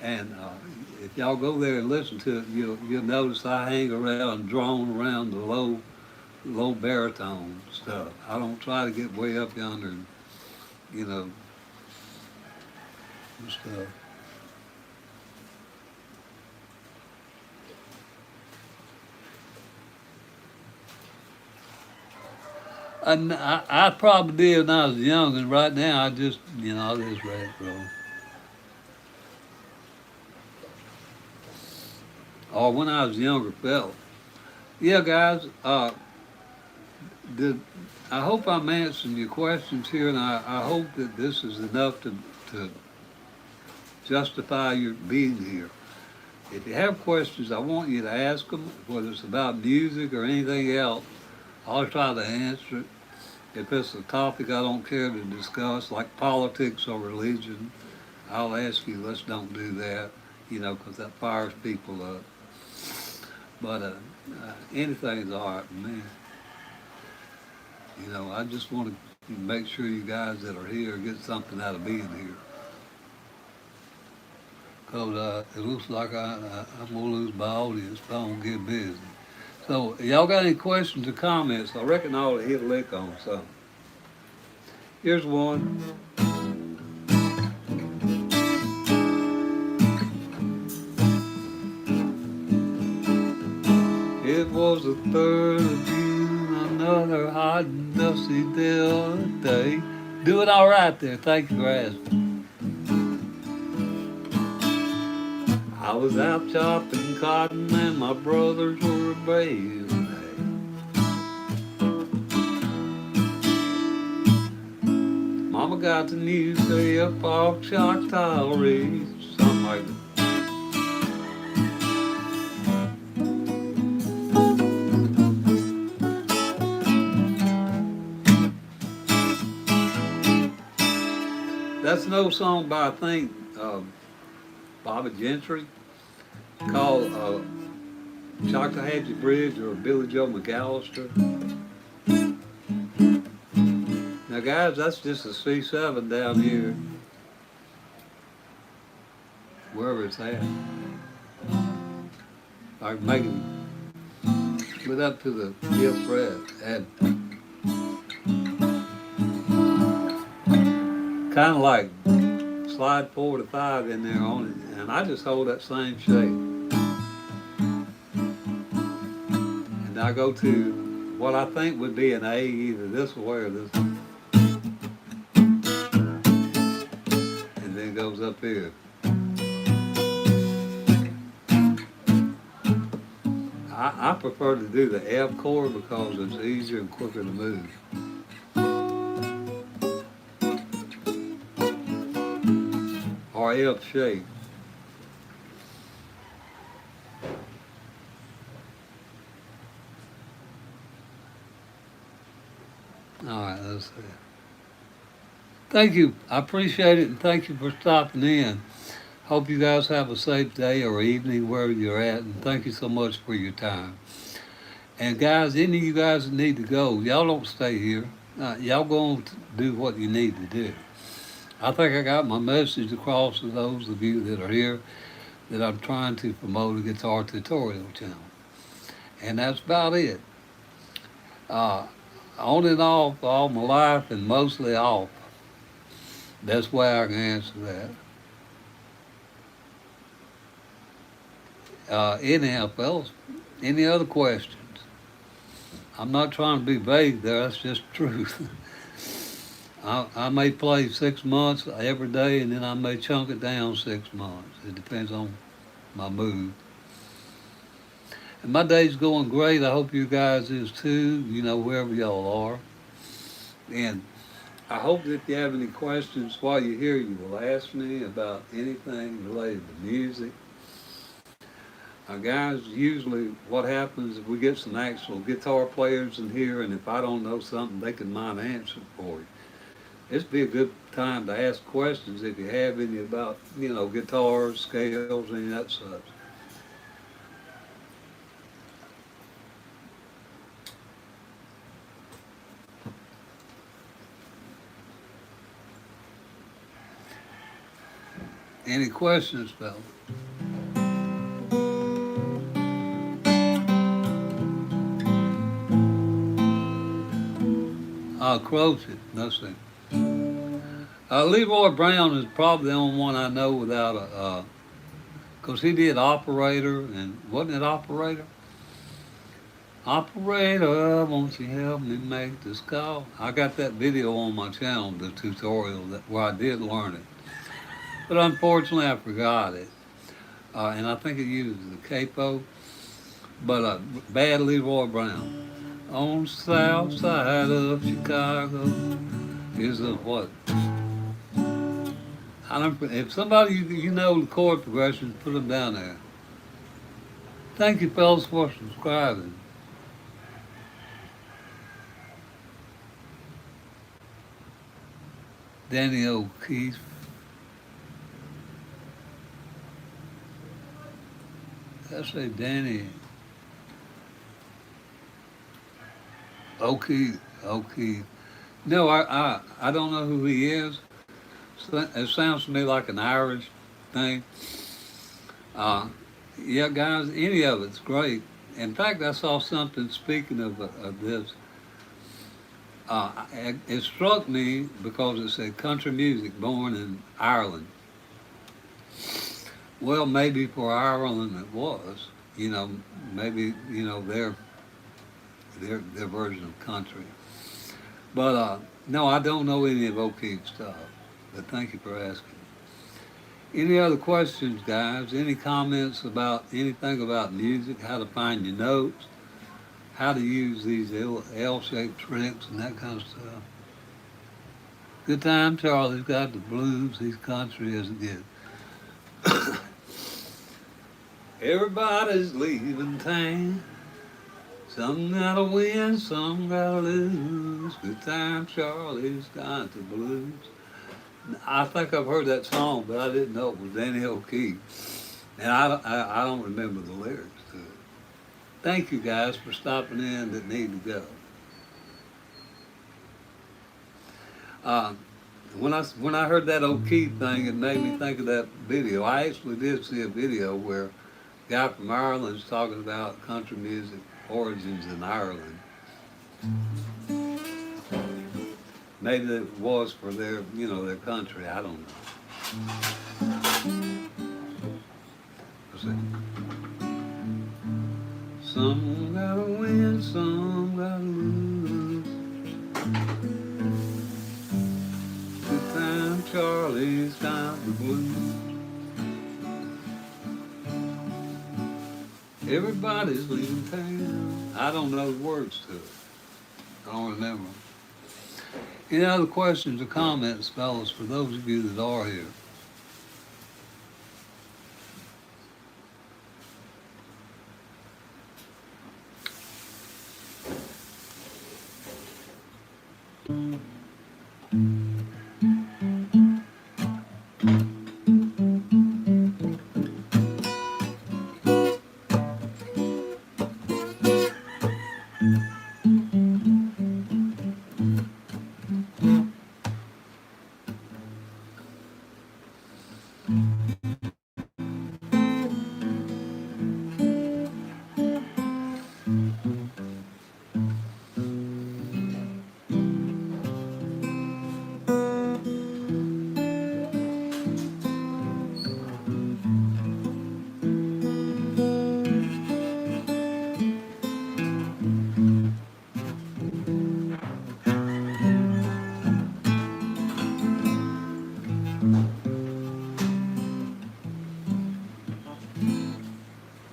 And if y'all go there and listen to it, you'll notice I hang around, drone around the low baritone stuff. I don't try to get way up yonder and you know, and stuff. And I probably did when I was young, and right now I just, I just let it grow. Or when I was younger, felt. Yeah, guys. Did I hope I'm answering your questions here, and I hope that this is enough to justify your being here. If you have questions, I want you to ask them, whether it's about music or anything else. I'll try to answer it. If it's a topic I don't care to discuss, like politics or religion, I'll ask you, let's don't do that, because that fires people up. But anything's all right with me. I just want to make sure you guys that are here get something out of being here. Because it looks like I'm going to lose my audience if I don't get busy. So, y'all got any questions or comments? I reckon I ought to hit a lick on something. Here's one. It was the 3rd of June, another hot and dusty day. Doing all right there. Thank you for asking. I was out chopping cotton and my brothers were baling hay. Mama got the news, say a fox shot tile raised, something like that. That's an old song by, I think, Bobby Gentry, called Choctahatchee Bridge or Billy Joe McAllister. Now, guys, that's just a C7 down here, wherever it's at. I can make it with up to the 5th fret. And kind of like slide 4 to 5 in there on it, and I just hold that same shape. And I go to what I think would be an A, either this way or this way. And then it goes up here. I prefer to do the F chord because it's easier and quicker to move. Or F shape. All right, let's see. Thank you. I appreciate it, and thank you for stopping in. Hope you guys have a safe day or evening wherever you're at, and thank you so much for your time. And guys, any of you guys that need to go, y'all don't stay here. Y'all go on to do what you need to do. I think I got my message across to those of you that are here that I'm trying to promote a guitar tutorial channel. And that's about it. On and off all my life, and mostly off. That's why I can answer that. Anyhow, fellas, any other questions? I'm not trying to be vague there, that's just truth. I may play 6 months every day, and then I may chunk it down 6 months. It depends on my mood. And my day's going great. I hope you guys is too, wherever y'all are. And I hope that if you have any questions while you're here, you will ask me about anything related to music. Guys, usually what happens is we get some actual guitar players in here, and if I don't know something, they can mind answer for you. This would be a good time to ask questions if you have any about, guitars, scales, any of that such. Any questions, fellas? I'll close it. Nothing. Leroy Brown is probably the only one I know without a, because he did Operator, and wasn't it Operator? Operator, won't you help me make this call? I got that video on my channel, the tutorial where I did learn it. But unfortunately, I forgot it. And I think it uses the capo. But bad Leroy Brown. On the south side of Chicago is a what? I don't, if somebody you know the chord progressions, put them down there. Thank you, fellas, for subscribing. Danny O'Keefe. I say Danny O'Keefe. O'Keefe. No, I don't know who he is. It sounds to me like an Irish thing. Uh, yeah, guys, any of it's great. In fact, I saw something, speaking of this, it struck me because it said country music born in Ireland. Well, maybe for Ireland it was, maybe, their version of country. But no, I don't know any of O'Keefe's stuff, but thank you for asking. Any other questions, guys? Any comments about anything about music, how to find your notes, how to use these L-shaped tricks and that kind of stuff? Good time, Charlie's got the blues, he's country as it gets. Everybody's leaving town. Some gotta win, some gotta lose. Good time, Charlie's got the blues. I think I've heard that song, but I didn't know it was Danny O'Keefe. And I don't remember the lyrics to it. Thank you guys for stopping in that need to go. When I heard that O'Keefe thing, it made me think of that video. I actually did see a video where a guy from Ireland's talking about country music origins in Ireland. Maybe it was for their, their country. I don't know. Let's see. Some gotta win, some gotta lose. Good time, Charlie's got the blues. Everybody's leaving town. I don't know the words to it. I don't remember. Any other questions or comments, fellas, for those of you that are here?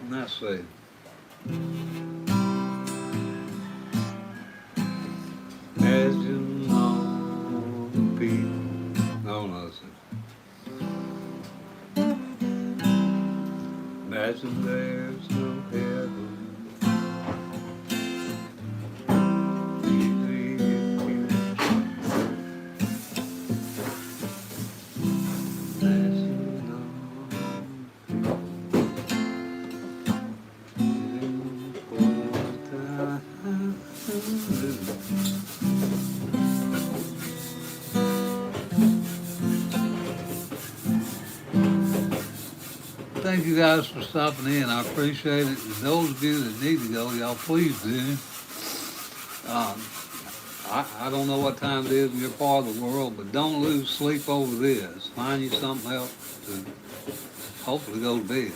Let's see. Imagine all the people. No, no, imagine there's no heaven. Thank you guys for stopping in. I appreciate it. And those of you that need to go, y'all please do. I don't know what time it is in your part of the world, but don't lose sleep over this. Find you something else to hopefully go to bed.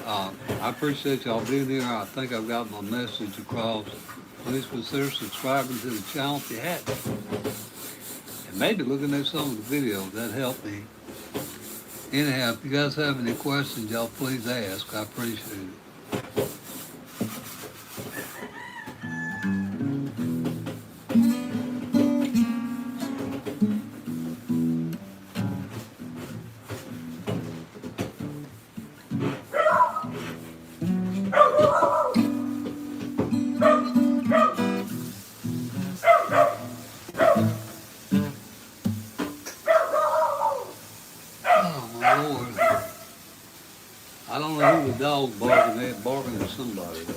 I appreciate y'all being here. I think I've got my message across. Please consider subscribing to the channel if you haven't. And maybe looking at some of the videos. That helped me. Anyhow, if you guys have any questions, y'all please ask. I appreciate it. Oh, my Lord. I don't know who the dog barking at. Barking at somebody, though.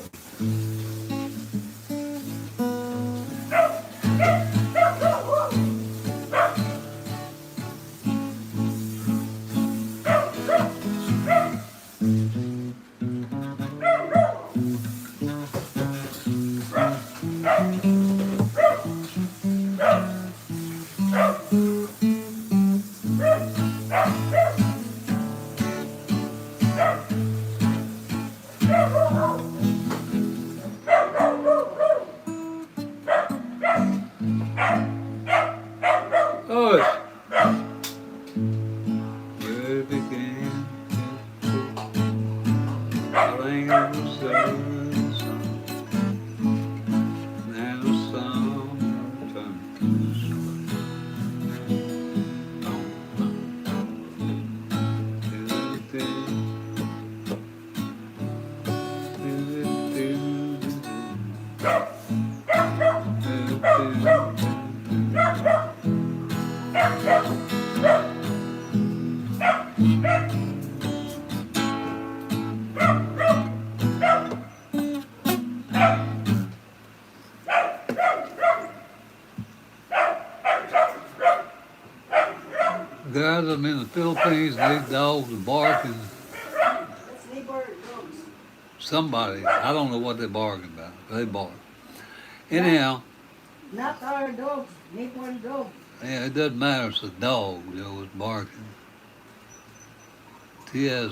Oh, where it began, I ain't ever said something, and the sun turned to sweat. Guys, I'm in the Philippines, these dogs are barking. Somebody, I don't know what they're barking about. They bark. Anyhow, Not our dogs, neighbor dog. yeah, it doesn't matter. It's a dog, it's barking. T.S.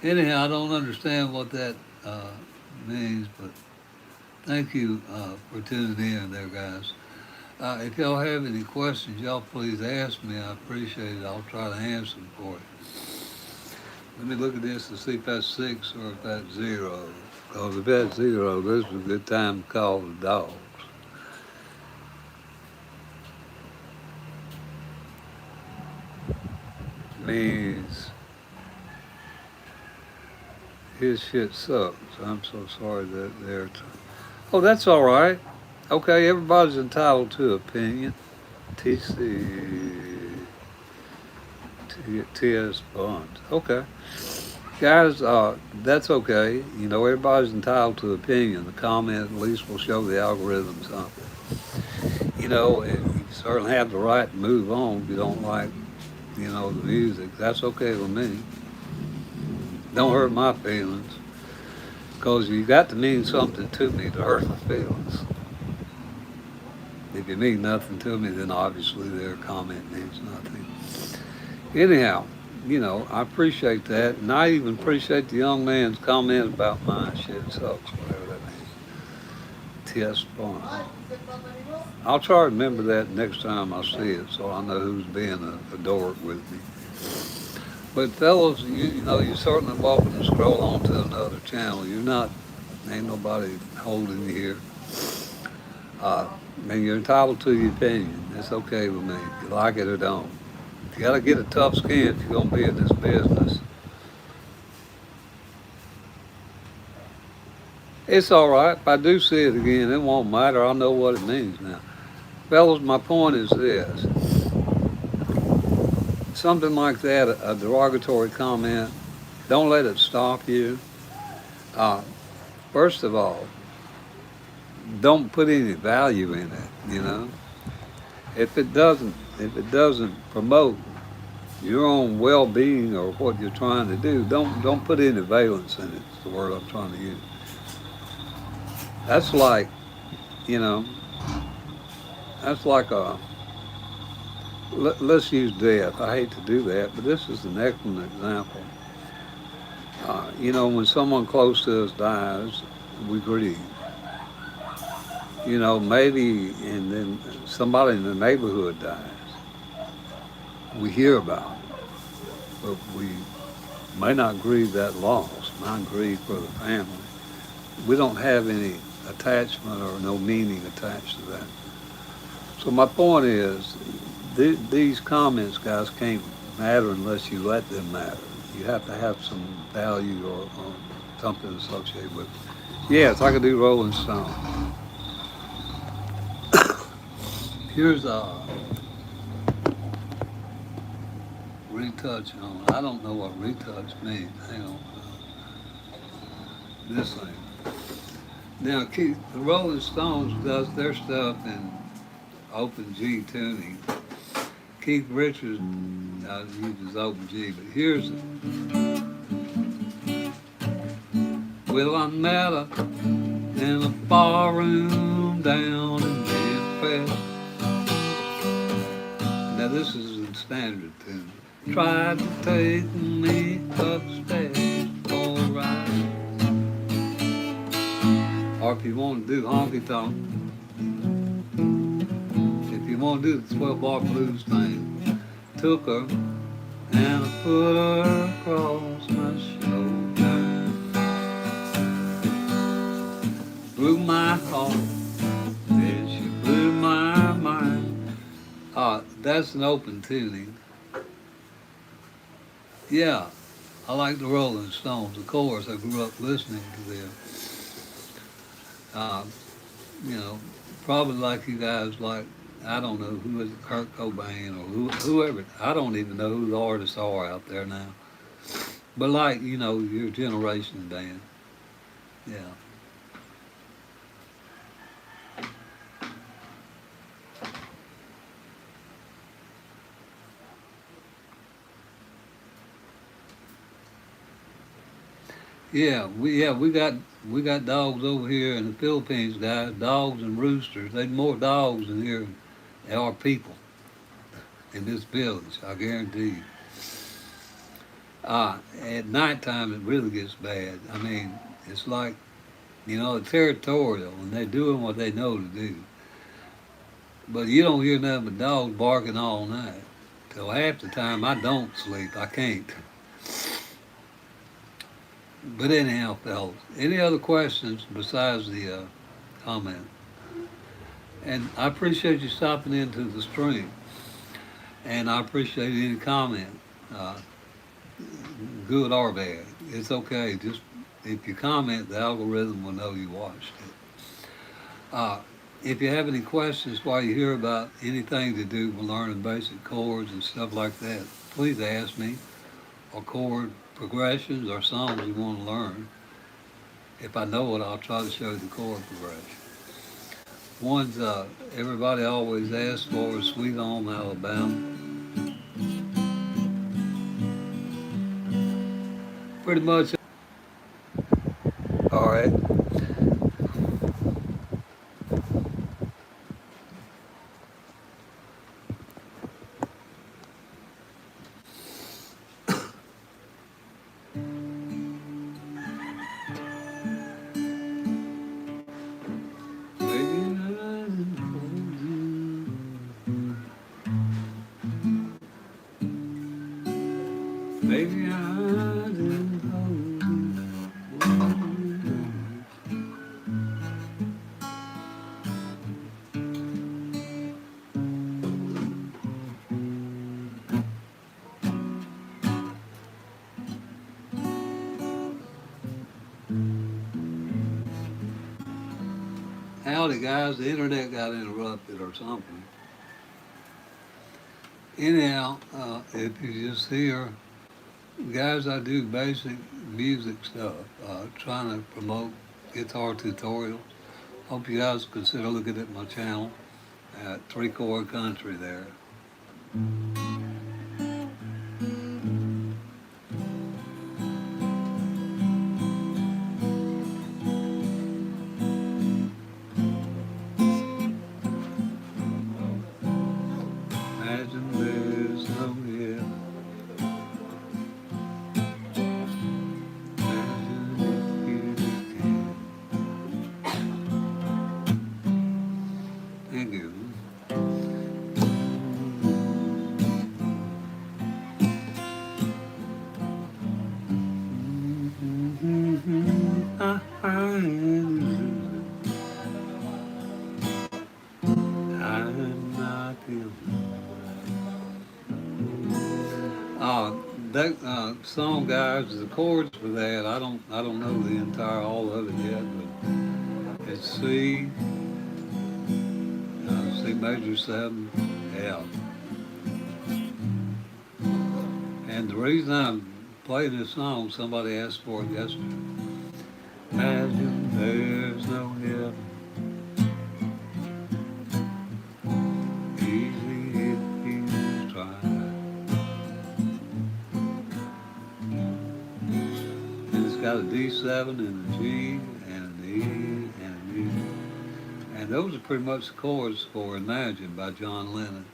Anyhow, I don't understand what that means, but thank you for tuning in there, guys. If y'all have any questions, y'all please ask me. I appreciate it. I'll try to answer them for you. Let me look at this to see if that's 6 or if that's 0. Because if that's 0, this is a good time to call the dogs. Means his shit sucks. I'm so sorry that they're... Oh, that's all right. Okay, everybody's entitled to opinion. T.S. Bond. Okay. Guys, that's okay. You know, everybody's entitled to opinion. The comment at least will show the algorithm something. You know, and you certainly have the right to move on if you don't like, the music. That's okay with me. Don't hurt my feelings. Because you got to mean something to me to hurt my feelings. If you mean nothing to me, then obviously their comment means nothing. Anyhow, I appreciate that. And I even appreciate the young man's comment about my shit sucks, whatever that means. T.S. Bond. I'll try to remember that next time I see it so I know who's being a dork with me. But fellas, you're certainly welcome to scroll on to another channel. Ain't nobody holding you here. And you're entitled to your opinion. It's okay with me. If you like it or don't. You gotta get a tough skin if you're gonna be in this business. It's all right. If I do see it again, it won't matter. I know what it means now. Fellas, my point is this. Something like that, a derogatory comment, don't let it stop you. First of all, don't put any value in it, If it doesn't promote your own well-being or what you're trying to do. Don't put any valence in it. It's the word I'm trying to use. That's like, you know, that's like a. Let's use death. I hate to do that, but this is an excellent example. You know, when someone close to us dies, we grieve. You know, maybe, and then somebody in the neighborhood dies. We hear about it, but we may not grieve that loss, might grieve for the family. We don't have any attachment or no meaning attached to that. So my point is, these comments, guys, can't matter unless you let them matter. You have to have some value or something associated with it. Yes, I could do Rolling Stone. Here's a retouch on. I don't know what retouch means. Hang on. This thing. Now, Keith, the Rolling Stones does their stuff in open G tuning. Keith Richards uses open G, but here's it. Well, I met her in a barroom down in Memphis. Now, this is in standard tune. Tried to take me upstairs for a ride. Or if you want to do honky tonk, if you want to do the 12-bar blues thing, took her and I put her across my shoulder. Blew my heart, then she blew my mind. That's an open tuning. Yeah, I like the Rolling Stones. Of course, I grew up listening to them. Uh, you know, probably like you guys, like, I don't know, who is it, Kurt Cobain or whoever. I don't even know who the artists are out there now. But like, you know, your generation band. Yeah. We got dogs over here in the Philippines, guys. Dogs and roosters. There's more dogs in here than there are people in this village. I guarantee you. At nighttime, it really gets bad. I mean, it's like, you know, they're territorial and they're doing what they know to do. But you don't hear nothing but dogs barking all night. Till half the time, I don't sleep. I can't. But anyhow, fellas, any other questions besides the comment? And I appreciate you stopping into the stream. And I appreciate any comment, uh, good or bad. It's okay. Just if you comment, the algorithm will know you watched it. Uh, if you have any questions while you hear about anything to do with learning basic chords and stuff like that, please ask me, or chord progressions or songs you want to learn. If I know it, I'll try to show you the chord progression. One's everybody always asks for is Sweet Home Alabama. Pretty much. All right. Maybe I didn't hold Howdy, guys. The internet got interrupted or something. Anyhow, if you just hear, guys, I do basic music stuff, trying to promote guitar tutorials. Hope you guys consider looking at my channel at 3 Chord Country there. That song, guys, the chords for that. I don't know the entire all of it yet, but it's C, C major 7, F. And the reason I'm playing this song, somebody asked for it yesterday. Imagine there's no heaven, easy if you try. And it's got a D7 and a G and an E and an E. And those are pretty much the chords for Imagine by John Lennon.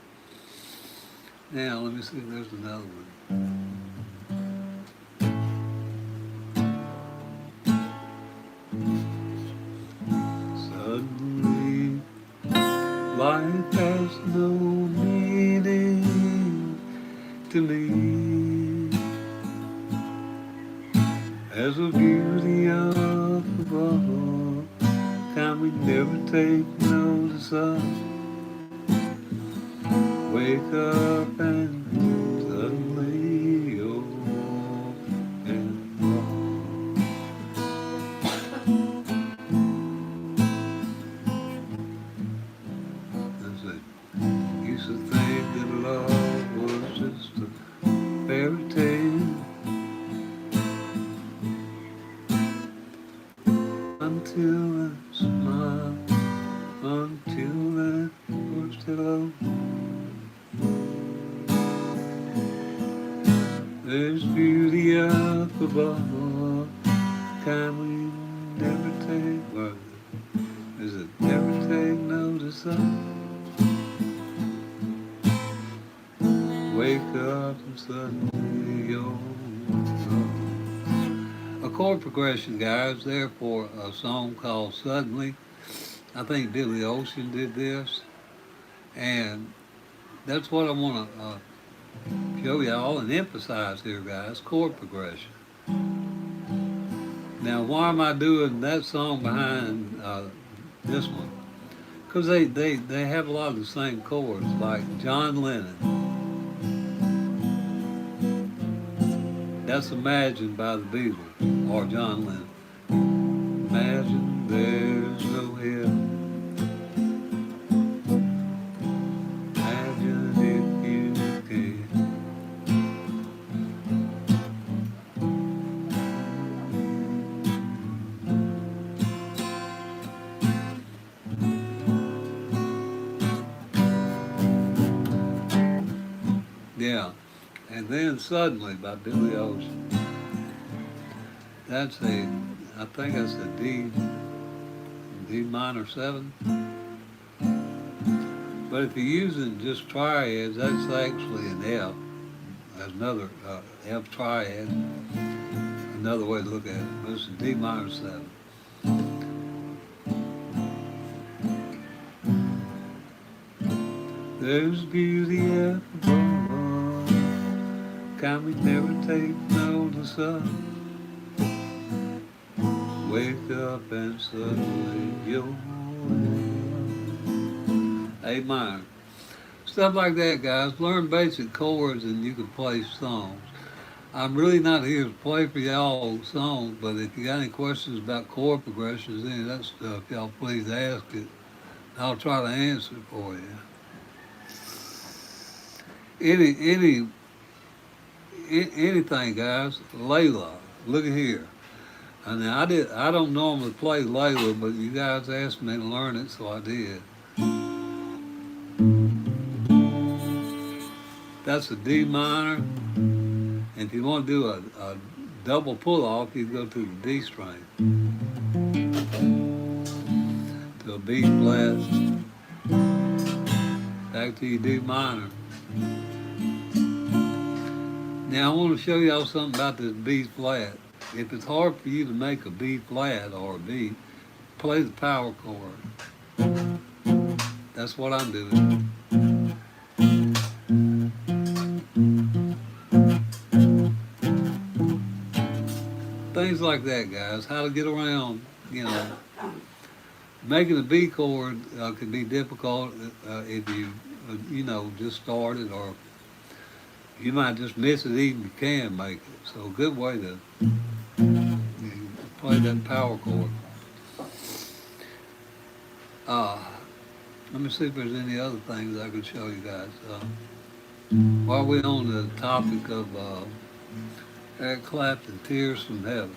Now, let me see if there's another one. Suddenly, life has no meaning to me. There's a beauty up above, kind we never take notice of. Wake up and suddenly you're involved. That's it. Used to think that love was just a fairy tale until I smile, until that first hello. There's beauty up above, kind we never take, what is it, never take notice of. Wake up and suddenly you're gone. A chord progression, guys, there for a song called Suddenly. I think Billy Ocean did this, and that's what I want to show y'all and emphasize here, guys, chord progression. Now, why am I doing that song behind this one? Because they have a lot of the same chords, like John Lennon. That's Imagine by the Beatles, or John Lennon. Imagine there's no heaven. Imagine if you can. Yeah, and then Suddenly by Billy Ocean. That's a, I think that's a D minor 7. But if you're using just triads, that's actually an F. That's another F triad. Another way to look at it. But it's a D minor 7. There's beauty up above, kind we never take notice of. Wake up and suddenly you're A minor. Stuff like that, guys. Learn basic chords and you can play songs. I'm really not here to play for y'all songs, but if you got any questions about chord progressions, any of that stuff, y'all please ask it. I'll try to answer it for you. Anything, guys. Layla, look at here. And I don't normally play Layla, but you guys asked me to learn it, so I did. That's a D minor. And if you want to do a double pull off, you go to the D string. To a B flat. Back to your D minor. Now I want to show y'all something about this B flat. If it's hard for you to make a B flat or a B, play the power chord. That's what I'm doing. Things like that, guys. How to get around, Making a B chord can be difficult if you, just started or You might just miss it even if you can make it. So a good way to you play that power chord. Uh, Let me see if there's any other things I could show you guys. While we're on the topic of Eric Clapton, Tears from Heaven.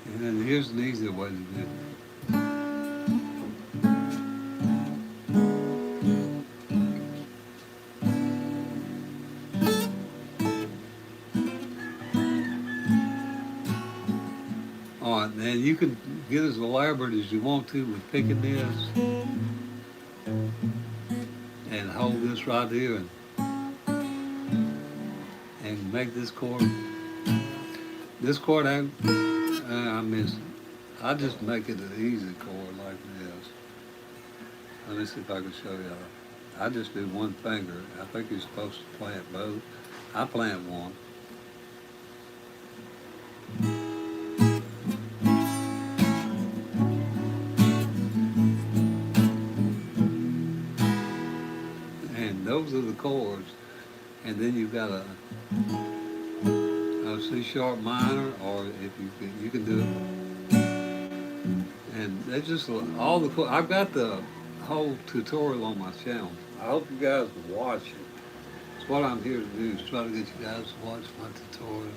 And then here's an easier way to do it. All right, then you can get as elaborate as you want to with picking this and hold this right here and make this chord. This chord, I miss it. I just make it an easy chord like this. Let me see if I can show y'all. I just do one finger. I think you're supposed to plant both. I plant one. And those are the chords. And then you've got a C sharp minor, or if you can do it. And they just all the chords. I've got the whole tutorial on my channel. I hope you guys will watch it. It's what I'm here to do, is try to get you guys to watch my tutorial.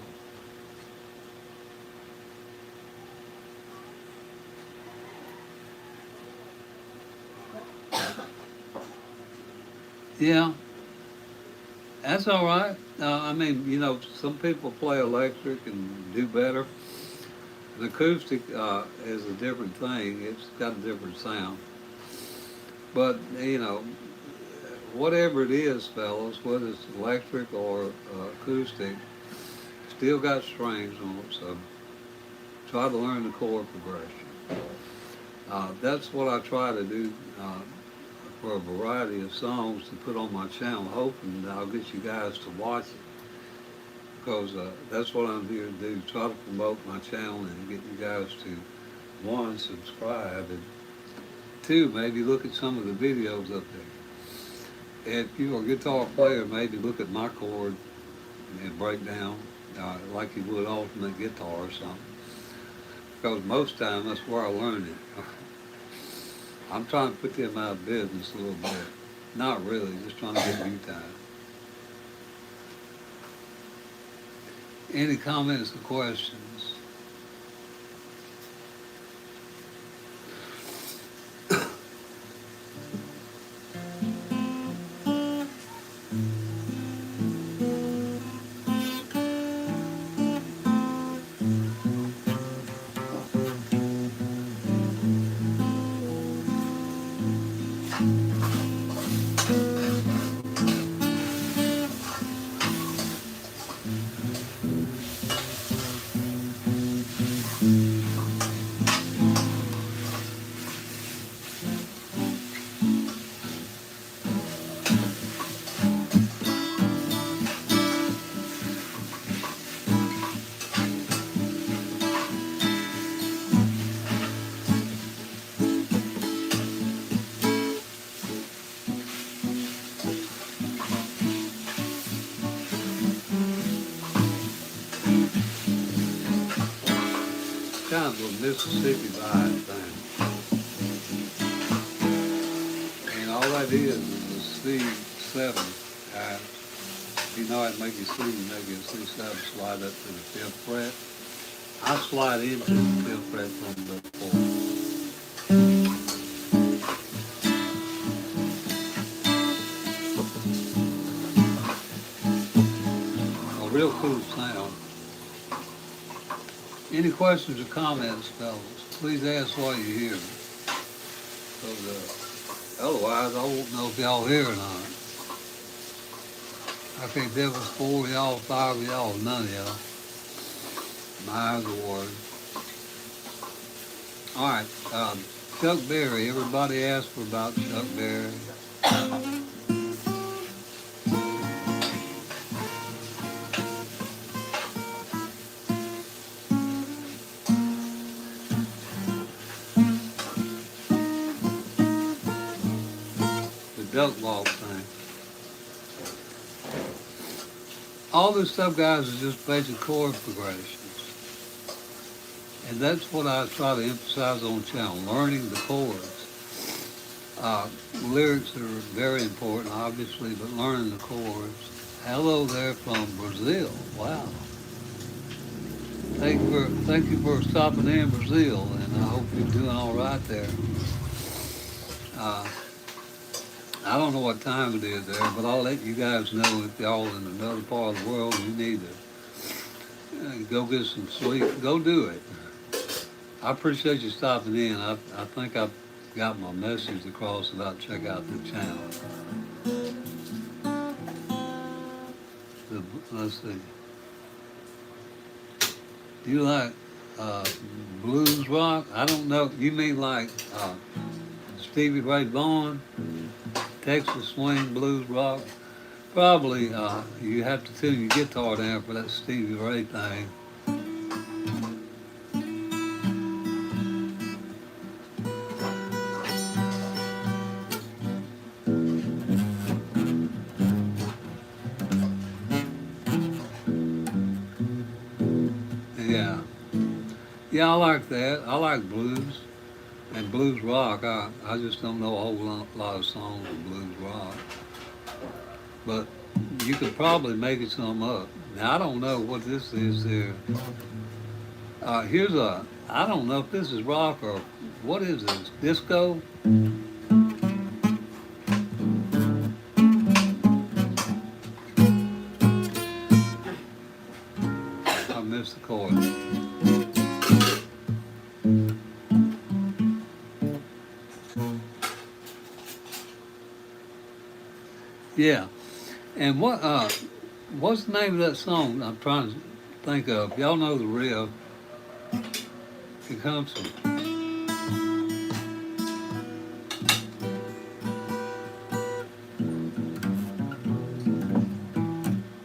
Yeah, that's all right. I mean, you know, some people play electric and do better. An acoustic is a different thing. It's got a different sound. But, you know, whatever it is, fellas, whether it's electric or acoustic, still got strings on it, so try to learn the chord progression. That's what I try to do for a variety of songs to put on my channel, hoping that I'll get you guys to watch it. Because that's what I'm here to do, try to promote my channel and get you guys to, one, subscribe, and two, maybe look at some of the videos up there. If you're a guitar player, maybe look at my chord and break down like you would alternate guitar or something. Because most time that's where I learned it. I'm trying to put them out of business a little bit. Not really, just trying to get you time. Any comments or questions? Kind of a Mississippi vibe thing. And all that is a C7. If you know how to make your C, make your C7 slide up to the 5th fret. I slide into the 5th fret from the 4th. A real cool sound. Any questions or comments, fellas? Please ask while you're here. Because otherwise, I won't know if y'all here or not. I think there was 4 of y'all, 5 of y'all, none of y'all. My Lord. All right, Chuck Berry. Everybody asked for about Chuck Berry. duck walk thing. All this stuff, guys, is just basic chord progressions. And that's what I try to emphasize on the channel, learning the chords. Lyrics are very important, obviously, but learning the chords. Hello there from Brazil. Wow. Thank you for stopping in Brazil, and I hope you're doing all right there. Uh, I don't know what time it is there, but I'll let you guys know if y'all in another part of the world and you need to go get some sleep. Go do it. I appreciate you stopping in. I think I've got my message across about check out the channel. Let's see. Do you like blues rock? I don't know. You mean like Stevie Ray Vaughan, Texas swing blues rock? Probably you have to tune your guitar down for that Stevie Ray thing. Yeah. Yeah, I like that. I like blues and blues rock. I just don't know a whole lot of songs of blues rock. But you could probably make it some up. Now, I don't know what this is here. Here's I don't know if this is rock or what is this? Disco? I missed the chord. Yeah. And what's the name of that song I'm trying to think of? Y'all know the riff. It comes from.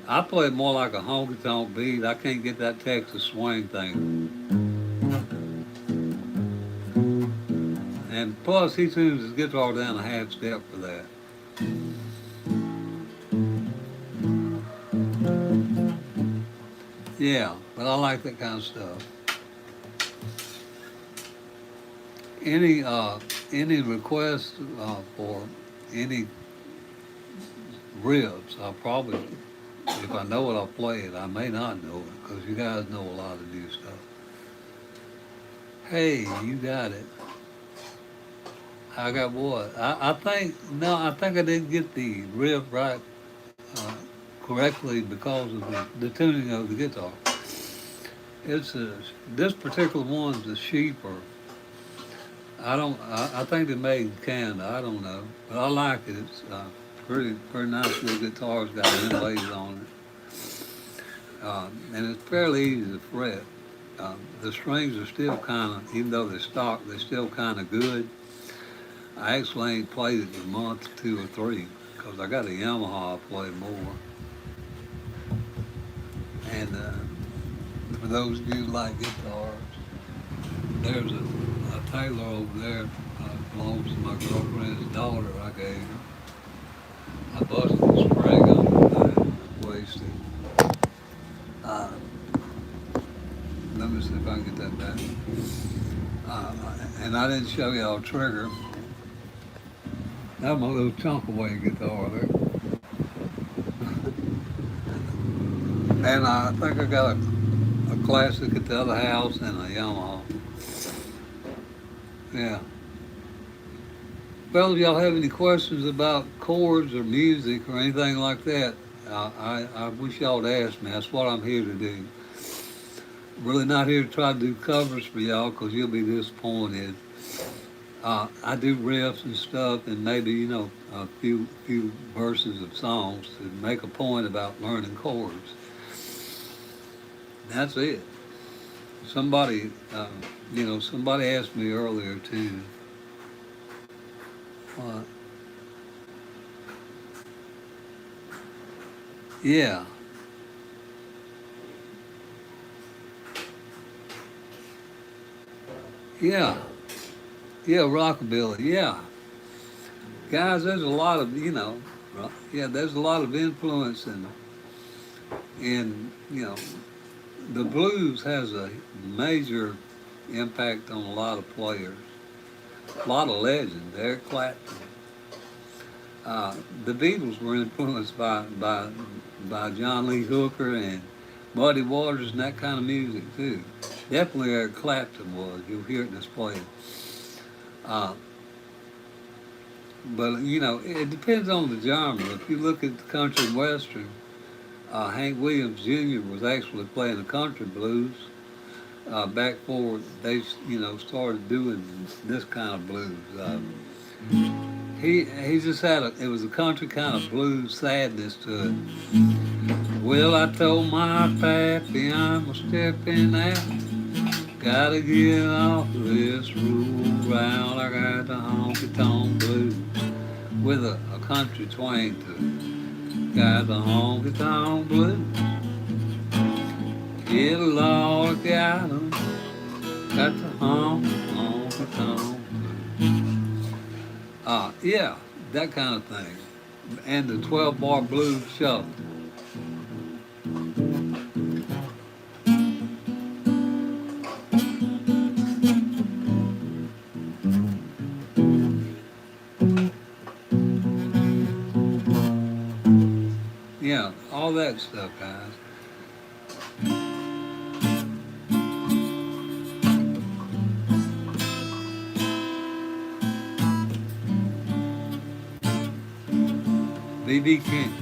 I play it more like a honky tonk beat. I can't get that Texas swing thing. And plus, he tunes his guitar down a half step for that. Yeah, but I like that kind of stuff. Any requests for any riffs? I'll probably, if I know it, I'll play it. I may not know it because you guys know a lot of new stuff. Hey, you got it. I got what? I think no, I think I didn't get the riff right uh, correctly because of the tuning of the guitar. It's this particular one's a sheep or I don't. I think they made in Canada. I don't know, but I like it. It's pretty nice little guitar. It's got inlays on it, and it's fairly easy to fret. The strings are still kind of, even though they're stock, they're still kind of good. I actually ain't played it in a month, 2 or 3, because I got a Yamaha I play more. And for those of you who like guitars, there's a Taylor over there belongs to my girlfriend's daughter I gave her. I busted the spring on the thing, wasted. Uh, Let me see if I can get that back. And I didn't show y'all a trigger. That's my little chunk away guitar there. And I think I got a classic at the other house and a Yamaha. Yeah. Well, if y'all have any questions about chords or music or anything like that, I wish y'all would ask me. That's what I'm here to do. Really not here to try to do covers for y'all because you'll be disappointed. I do riffs and stuff and maybe, you know, a few verses of songs to make a point about learning chords. That's it. Somebody, somebody asked me earlier too. Yeah, yeah, yeah, rockabilly, yeah. Guys, there's a lot of, right? Yeah, there's a lot of influence in the blues has a major impact on a lot of players, a lot of legends. Eric Clapton. The Beatles were influenced by John Lee Hooker and Muddy Waters and that kind of music too. Definitely Eric Clapton was. You'll hear it in his playing. Uh, but it depends on the genre. If you look at the country and western, Hank Williams Jr. was actually playing the country blues back before they started doing this kind of blues. He just had it was a country kind of blues sadness to it. Well, I told my pappy I'm stepping out. Gotta get off this road round. I got the honky tonk blues with a country twang to it. Got the honky tonk blues. Get a Lord, got 'em. Got the honky tonk blues. Yeah, that kind of thing. And the 12-bar blues shuffle. Yeah, all that stuff, guys. B.B. King.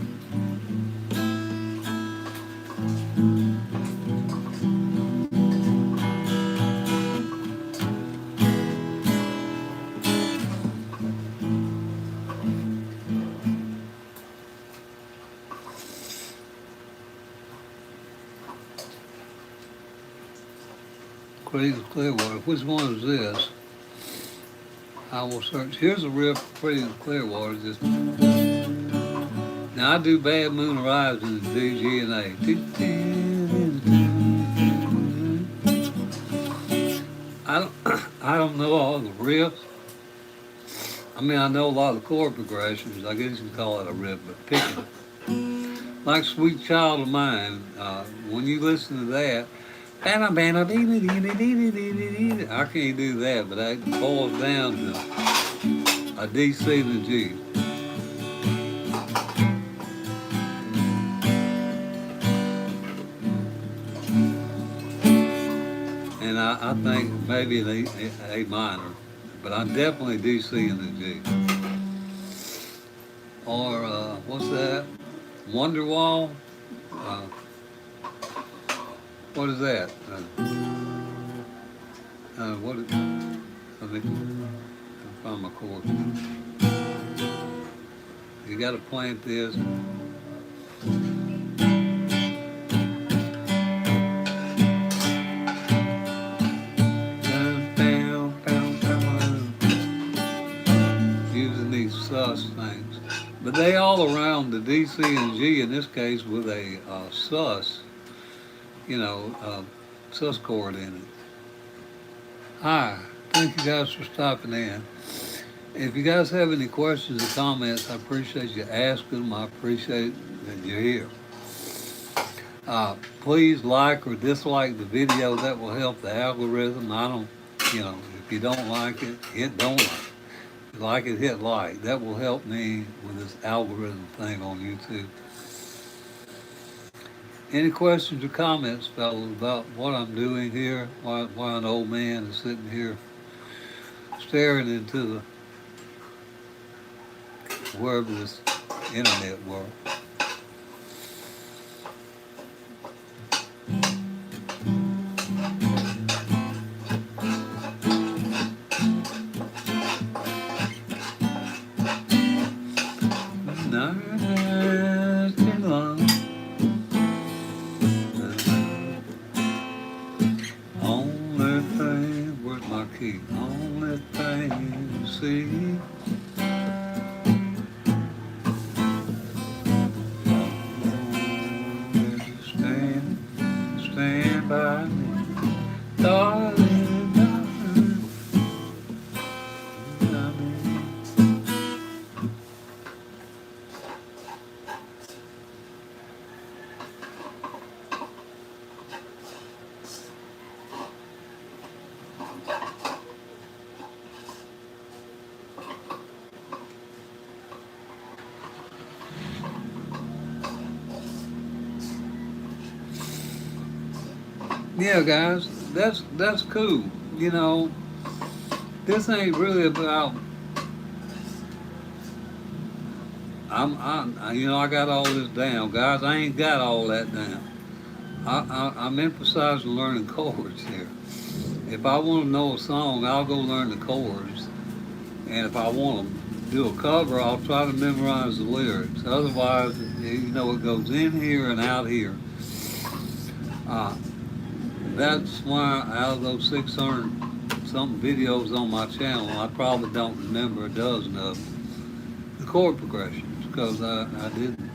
Creedence Clearwater. Which one is this? I will search. Here's a riff for Creedence Clearwater. Just now I do Bad Moon Rise in the D, G, and A. I don't know all the riffs. I mean, I know a lot of the chord progressions. I guess you can call it a riff, but picking like "Sweet Child of Mine." When you listen to that, I can't do that, but that boils down to a D, C, and a G. And I think maybe an A minor, but I definitely D, C, and a G. Or what's that? Wonderwall. What is that? What is? Let me find my chord. You got to plant this. Using these sus things, but they all around the D, C, and G in this case with a sus. Sus chord in it. Hi, thank you guys for stopping in. If you guys have any questions or comments, I appreciate you asking them. I appreciate that you're here. Please like or dislike the video. That will help the algorithm. If you don't like it, hit don't like. If you like it, hit like. That will help me with this algorithm thing on YouTube. Any questions or comments, fellas, about what I'm doing here? Why an old man is sitting here staring into wherever this internet world. Only thing you see. Stand by me, darling, darling. Yeah, guys, that's cool. You know, this ain't really about. You know, I got all this down, guys. I ain't got all that down. I'm emphasizing learning chords here. If I want to know a song, I'll go learn the chords, and if I want to do a cover, I'll try to memorize the lyrics. Otherwise, you know, it goes in here and out here. Uh, that's why out of those 600 something videos on my channel, I probably don't remember a dozen of the chord progressions because I didn't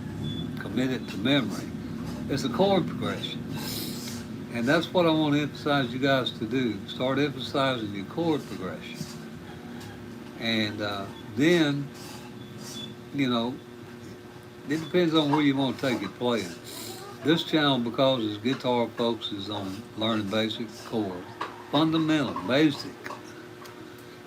commit it to memory. It's a chord progression. And that's what I want to emphasize you guys to do. Start emphasizing your chord progression. And then, you know, it depends on where you want to take it playing. This channel, because it's guitar focuses on learning basic chords. Fundamental, basic.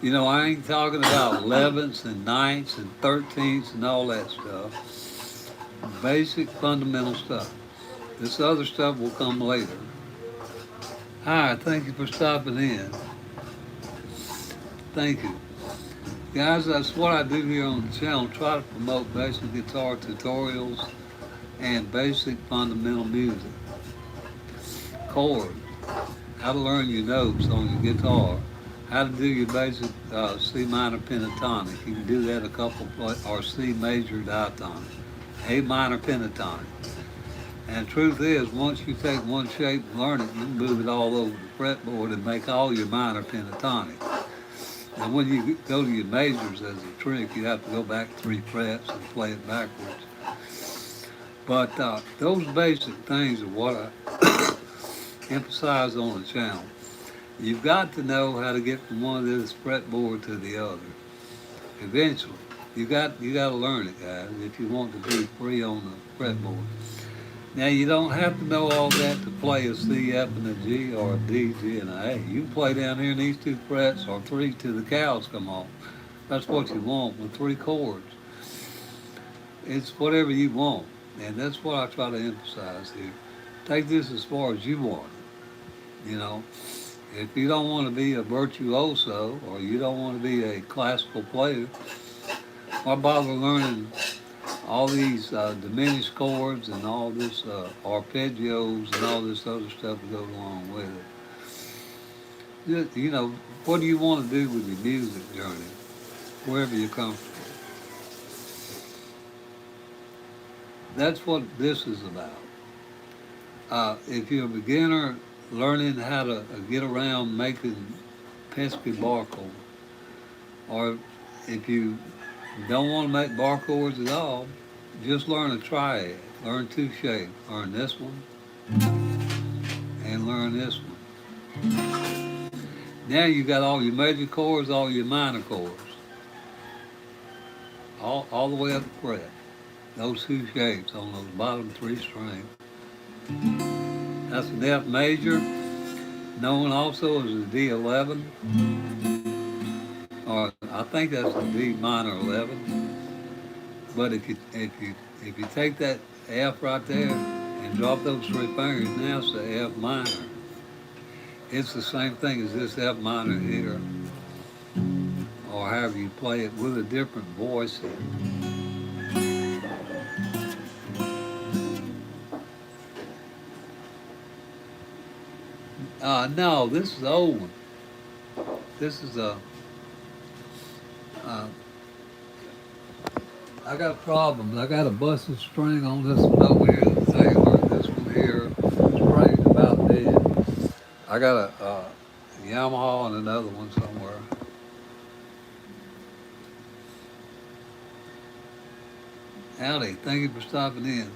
You know, I ain't talking about 11ths and 9ths and 13ths and all that stuff. Basic, fundamental stuff. This other stuff will come later. Hi, thank you for stopping in. Thank you. Guys, that's what I do here on the channel. Try to promote basic guitar tutorials and basic fundamental music. Chord, how to learn your notes on your guitar, how to do your basic C minor pentatonic. You can do that a couple, or C major diatonic, A minor pentatonic. And the truth is, once you take one shape and learn it, you can move it all over the fretboard and make all your minor pentatonic. And when you go to your majors as a trick, you have to go back 3 frets and play it backwards. But those basic things are what I emphasize on the channel. You've got to know how to get from one of this fretboard to the other. Eventually, you got to learn it, guys, if you want to be free on the fretboard. Now, you don't have to know all that to play a C, F, and a G, or a D, G, and a A. You can play down here in these 2 frets, or 3 till the cows come home. That's what you want with 3 chords. It's whatever you want, and that's what I try to emphasize here. Take this as far as you want it, you know. If you don't want to be a virtuoso, or you don't want to be a classical player, why bother learning all these diminished chords and all this arpeggios and all this other stuff that goes along with it? Just, you know, what do you want to do with your music journey, wherever you're comfortable? That's what this is about. If you're a beginner learning how to get around making pesky bar chords, or if you don't want to make bar chords at all, just learn a triad. Learn 2 shapes. Learn this one and learn this one. Now you got all your major chords, all your minor chords. All the way up the fret. Those 2 shapes on those bottom 3 strings. That's an F major, known also as a D11. Or I think that's a D minor 11. But if you take that F right there and drop those 3 fingers, now it's the F minor. It's the same thing as this F minor here, or however you play it, with a different voice here. No, this is the old one. This is a. I got problems. I got a busted string on this one over here, the Taylor. This one here, string's about dead. I got a Yamaha and another one somewhere. Howdy, thank you for stopping in.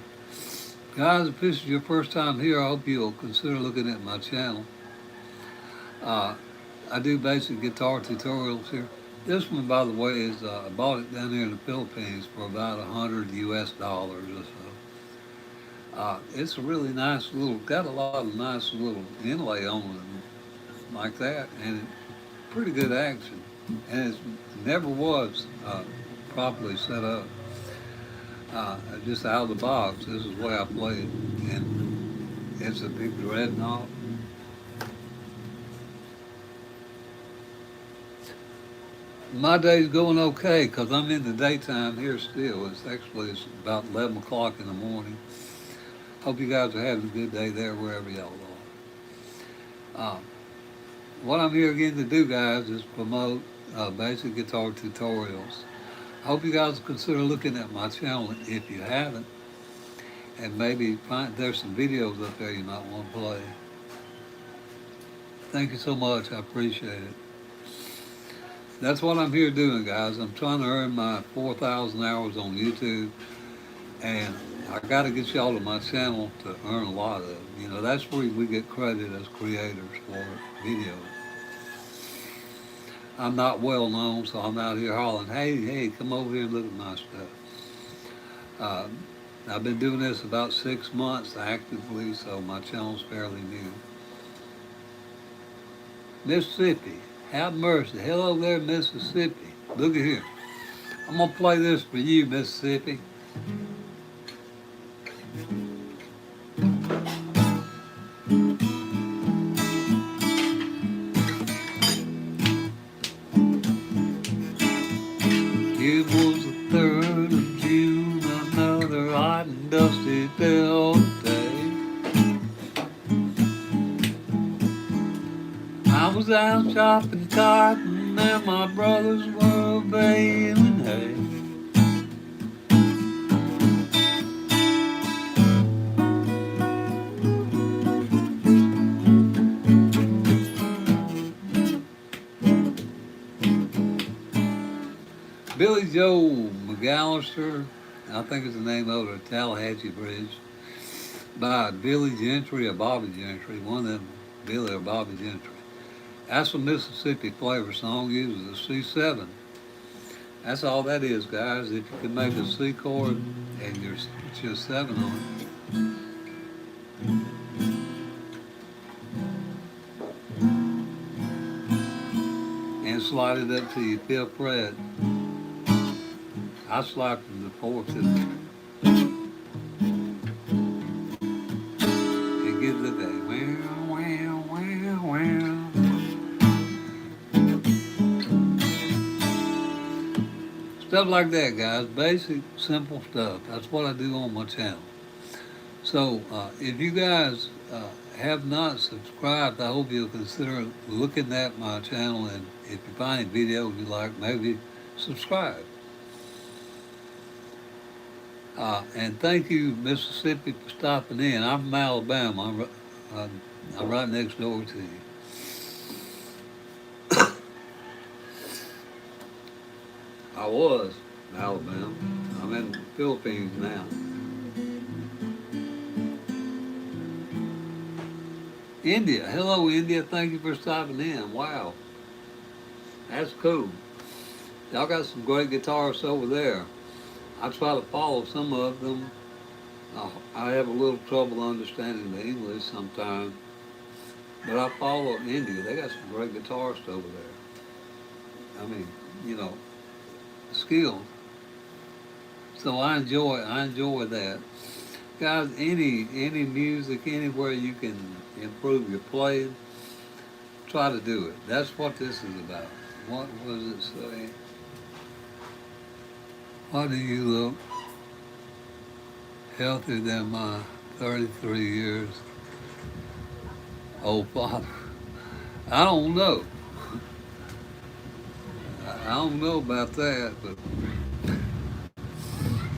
Guys, if this is your first time here, I hope you'll consider looking at my channel. I do basic guitar tutorials here. This one, by the way, is I bought it down here in the Philippines for about $100 US or so. It's a really nice little, got a lot of nice little inlay on it like that, and pretty good action. And it never was properly set up. Just out of the box, this is the way I play it. And it's a big dreadnought. My day's going okay because I'm in the daytime here still. It's about 11 o'clock in the morning. Hope you guys are having a good day there wherever y'all are. What I'm here again to do, guys, is promote basic guitar tutorials. I hope you guys consider looking at my channel if you haven't, and maybe there's some videos up there you might want to play. Thank you so much. I appreciate it. That's what I'm here doing, guys. I'm trying to earn my 4,000 hours on YouTube, and I got to get y'all to my channel to earn a lot of it. You know, that's where we get credit as creators for videos. I'm not well known, so I'm out here hollering, hey, hey, come over here and look at my stuff. Uh, I've been doing this about 6 months actively, so my channel's fairly new. Mississippi, have mercy. Hello there, Mississippi. Look at here. I'm going to play this for you, Mississippi. It was the 3rd of June, another hot and dusty Delta day. I was out chopping cotton and my brothers were baling hay. Billy Joe McAllister, I think is the name of the Tallahatchie Bridge, by Billy Gentry or Bobby Gentry, one of them, Billy or Bobby Gentry. That's a Mississippi flavor song, uses a C7. That's all that is, guys. If you can make a C chord and put your 7 on it, and slide it up to your 5th fret. I slide from the 4th to the, and get the day. Wow, wow, wow, wow. Stuff like that, guys. Basic, simple stuff. That's what I do on my channel. So, if you guys have not subscribed, I hope you'll consider looking at my channel, and if you find any videos you like, maybe subscribe. And thank you, Mississippi, for stopping in. I'm from Alabama. I'm right next door to you. I was in Alabama. I'm in the Philippines now. India. Hello, India. Thank you for stopping in. Wow. That's cool. Y'all got some great guitarists over there. I try to follow some of them. I have a little trouble understanding the English sometimes, but I follow India. They got some great guitarists over there. I mean, you know, skill. So I enjoy that. Guys, any music, anywhere you can improve your playing, try to do it. That's what this is about. What was it say? Why do you look healthier than my 33 years old father? I don't know. I don't know about that, but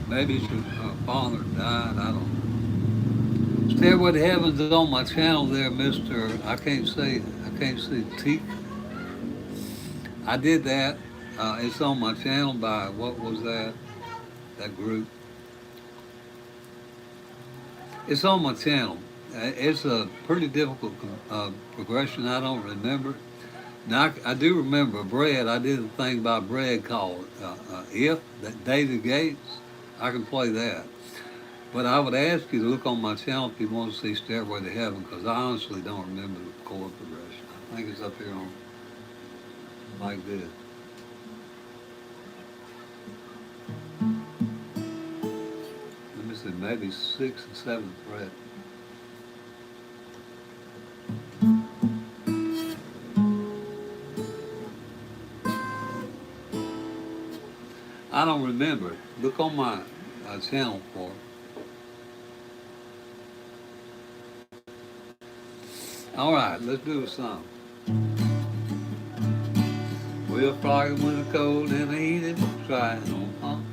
maybe your father died. I don't know. Stairway to Heaven's on my channel there, Mr. I can't see Teak. I did that. It's on my channel by, what was that? That group. It's on my channel. It's a pretty difficult progression. I don't remember. Now, I do remember Bread. I did a thing by Bread called If, that David Gates. I can play that. But I would ask you to look on my channel if you want to see Stairway to Heaven, because I honestly don't remember the chord progression. I think it's up here on like this. Let me see, maybe 6th and 7th fret. I don't remember it. Look on my channel for it. All right, let's do a song. We'll fly when the cold and the heat is trying on.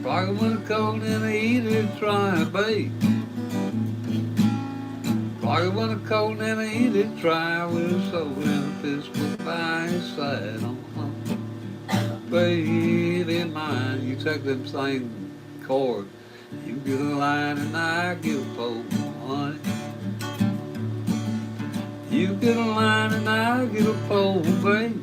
Fly when the cold and the heat is trying, babe. Fly when the cold and the heat is trying. With a soul and a pistol by his side on. Baby mine, you take them same chords. You get a line and I get a pole, honey. You get a line and I get a pole, baby.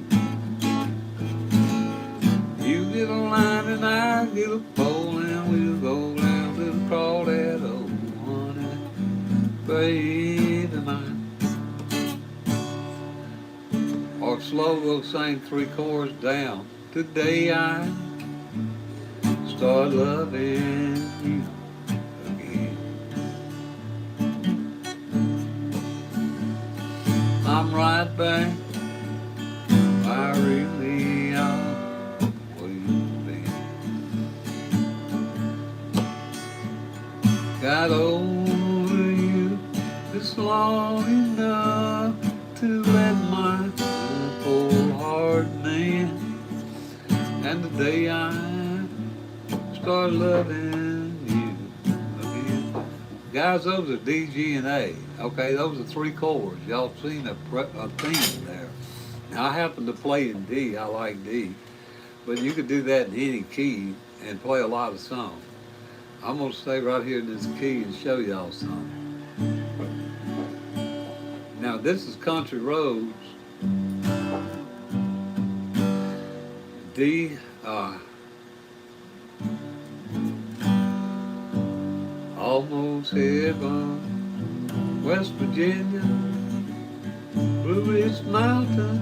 You get a line and I get a pole, and we'll go down to the crawdad, oh, honey, baby mine. Or slow, we'll sing 3 chords down. Today I start loving you again. I'm right back where I really always been. Got over you just long enough to let my poor heart mend. And today I start loving you again. Guys, those are D, G, and A. Okay, those are 3 chords. Y'all seen a theme there. Now, I happen to play in D. I like D. But you could do that in any key and play a lot of songs. I'm going to stay right here in this key and show y'all something. Now, this is Country Roads. D, almost heaven, West Virginia, Blue Ridge Mountain,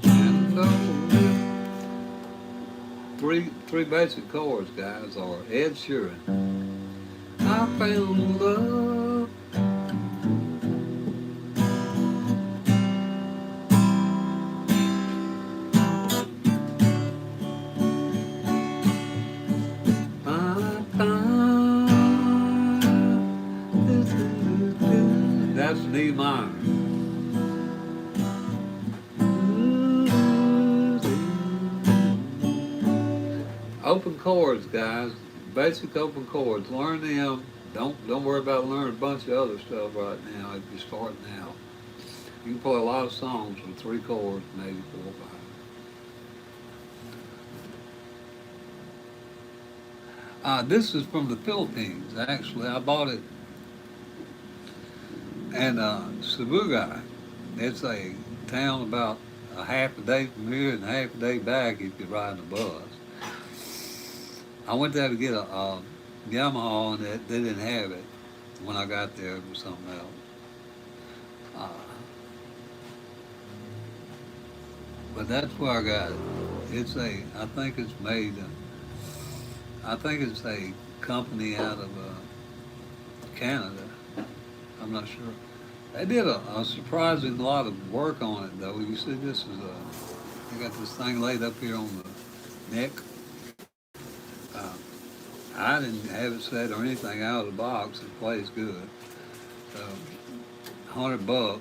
and over. Three basic chords, guys, are Ed Sheeran. I found love. That's D minor. Open chords, guys. Basic open chords. Learn them. Don't worry about learning a bunch of other stuff right now if you're starting out. You can play a lot of songs with 3 chords, maybe 4 or 5. This is from the Philippines, actually. I bought it in Cebu. It's a town about a half a day from here and a half a day back if you're riding a bus. I went there to get a Yamaha, and they didn't have it. When I got there, it was something else. But that's where I got it. I think it's made, I think it's a company out of Canada. I'm not sure. They did a surprising lot of work on it, though. You see, this is they got this thing laid up here on the neck. I didn't have it set or anything out of the box. It plays good. So, $100.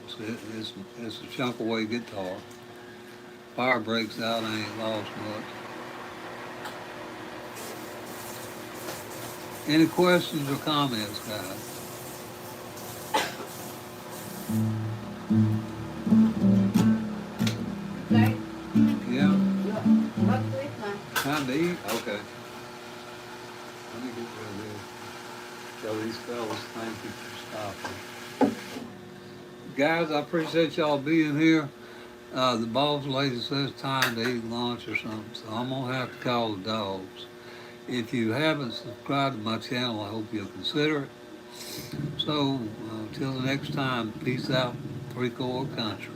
It's a chunk away guitar. Fire breaks out, I ain't lost much. Any questions or comments, guys? Okay? Yeah? What to eat now? Time to eat? Okay. Let me get rid of this. Tell these fellas thank you for stopping. Guys, I appreciate y'all being here. The boss lady says time to eat lunch or something, so I'm going to have to call the dogs. If you haven't subscribed to my channel, I hope you'll consider it. So, until the next time, peace out, 3 chord country.